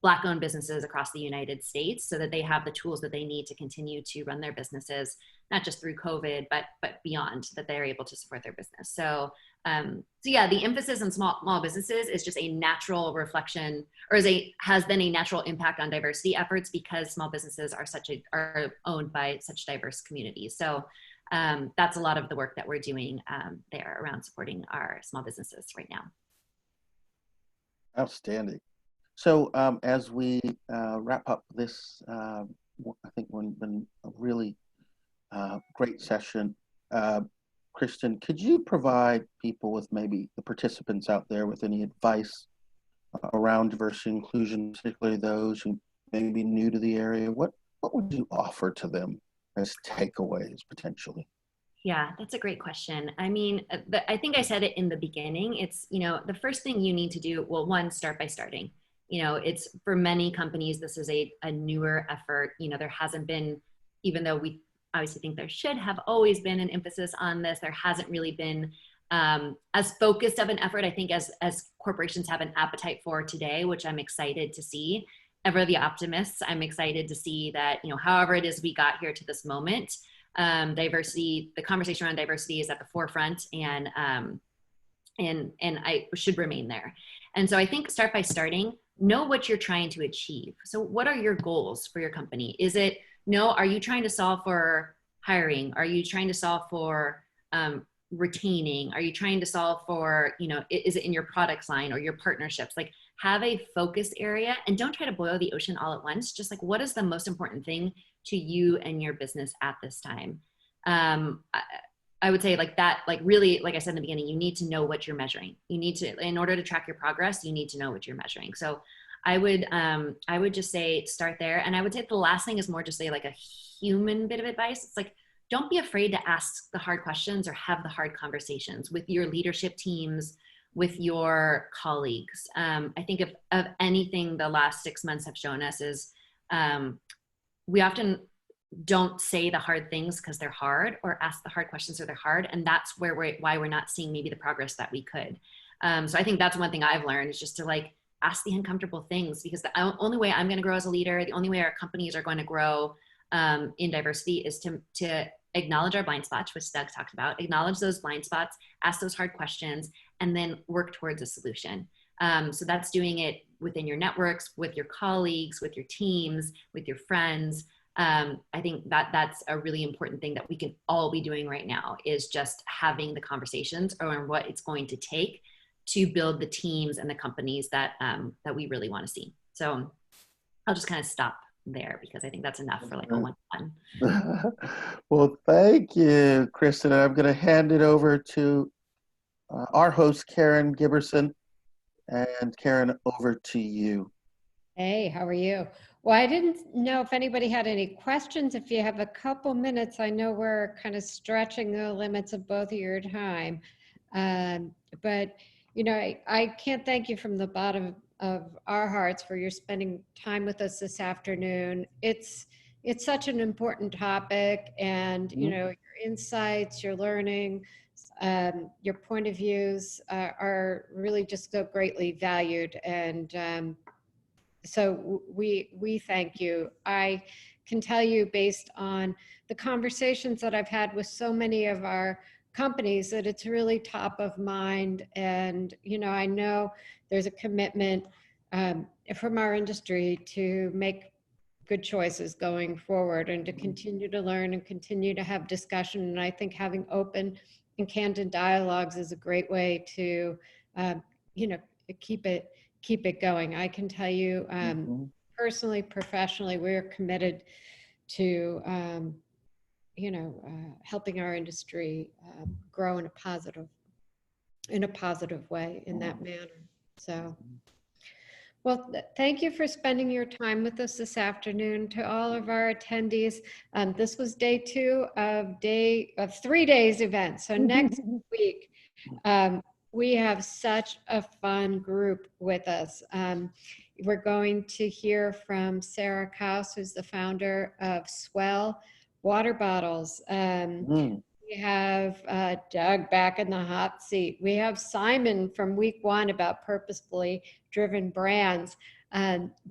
Black-owned businesses across the United States so that they have the tools that they need to continue to run their businesses, not just through COVID, but beyond, that they're able to support their business. So yeah, the emphasis on small businesses is just a natural reflection, or has been a natural impact on diversity efforts, because small businesses are owned by such diverse communities. So that's a lot of the work that we're doing there around supporting our small businesses right now. Outstanding. So as we wrap up this, I think it's been a really great session. Kristen, could you provide people with, maybe the participants out there, with any advice around diversity and inclusion, particularly those who may be new to the area? What would you offer to them as takeaways potentially? Yeah, that's a great question. I mean, I think I said it in the beginning. It's, the first thing you need to do, well, one, start by starting. It's, for many companies, this is a newer effort. There hasn't been, even though we obviously think there should have always been an emphasis on this, there hasn't really been as focused of an effort, I think, as corporations have an appetite for today, which I'm excited to see. Ever the optimists, I'm excited to see that, however it is we got here to this moment, diversity, the conversation around diversity is at the forefront, and I should remain there. And so I think start by starting, know what you're trying to achieve. So what are your goals for your company? Are you trying to solve for hiring? Are you trying to solve for retaining? Are you trying to solve for, you know, is it in your products line or your partnerships? Like, have a focus area and don't try to boil the ocean all at once. Just like, what is the most important thing to you and your business at this time? I would say like that, like really, like I said in the beginning, you need to know what you're measuring. You need to, in order to track your progress, you need to know what you're measuring. So I would just say start there. And I would say the last thing is more just say like a human bit of advice. It's like, don't be afraid to ask the hard questions or have the hard conversations with your leadership teams, with your colleagues. I think of anything the last 6 months have shown us is we often don't say the hard things because they're hard, or ask the hard questions or they're hard. And that's why we're not seeing maybe the progress that we could. So I think that's one thing I've learned is just to like ask the uncomfortable things, because the only way I'm going to grow as a leader, the only way our companies are going to grow in diversity is to acknowledge our blind spots, which Doug talked about, acknowledge those blind spots, ask those hard questions, and then work towards a solution. So that's doing it within your networks, with your colleagues, with your teams, with your friends. I think that's a really important thing that we can all be doing right now, is just having the conversations around what it's going to take to build the teams and the companies that we really want to see. So I'll just kind of stop there because I think that's enough for like a one-on-one. Well, thank you, Kristen. I'm going to hand it over to our host, Karen Giberson. And Karen, over to you. Hey, how are you? Well, I didn't know if anybody had any questions. If you have a couple minutes, I know we're kind of stretching the limits of both of your time. But, you know, I can't thank you from the bottom of our hearts for your spending time with us this afternoon. It's such an important topic, and, you know, your insights, your learning, your point of views are really just so greatly valued. And so we thank you. I can tell you, based on the conversations that I've had with so many of our companies, that it's really top of mind. And, you know, I know there's a commitment from our industry to make good choices going forward and to continue to learn and continue to have discussion. And I think having open and candid dialogues is a great way to, you know, keep it going. I can tell you personally, professionally, we're committed to, you know, helping our industry grow in a positive way in that manner. So, well, thank you for spending your time with us this afternoon. To all of our attendees, this was day 2 of 3 days event. So next week, we have such a fun group with us. We're going to hear from Sarah Kaus, who's the founder of Swell Water Bottles. We have Doug back in the hot seat. We have Simon from week 1 about purposefully driven brands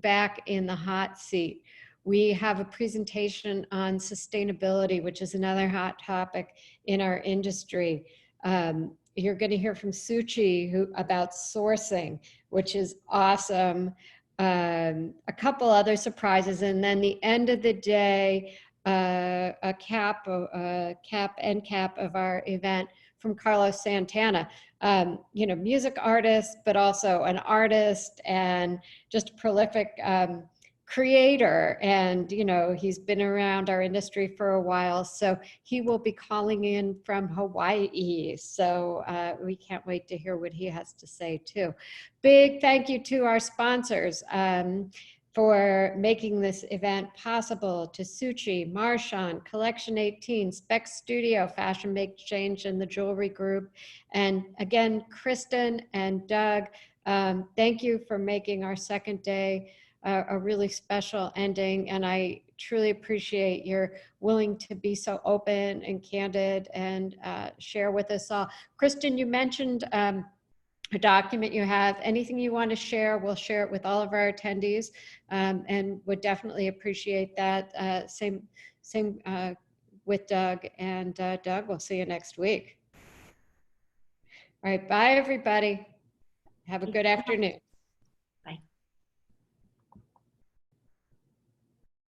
back in the hot seat. We have a presentation on sustainability, which is another hot topic in our industry. You're going to hear from Suchi about sourcing, which is awesome. A couple other surprises, and then the end of the day, a end cap of our event from Carlos Santana, you know, music artist, but also an artist and just a prolific creator. And, you know, he's been around our industry for a while, so he will be calling in from Hawaii. So we can't wait to hear what he has to say too. Big thank you to our sponsors for making this event possible, to Suchi, Marshawn, Collection 18, Spec Studio, Fashion Make Change, and the Jewelry Group. And again, Kristen and Doug, thank you for making our second day a really special ending. And I truly appreciate your willing to be so open and candid and share with us all. Kristen, you mentioned a document you have. Anything you want to share, we'll share it with all of our attendees, and would definitely appreciate that. Same with Doug. And Doug, we'll see you next week. All right, bye everybody. Have a good afternoon.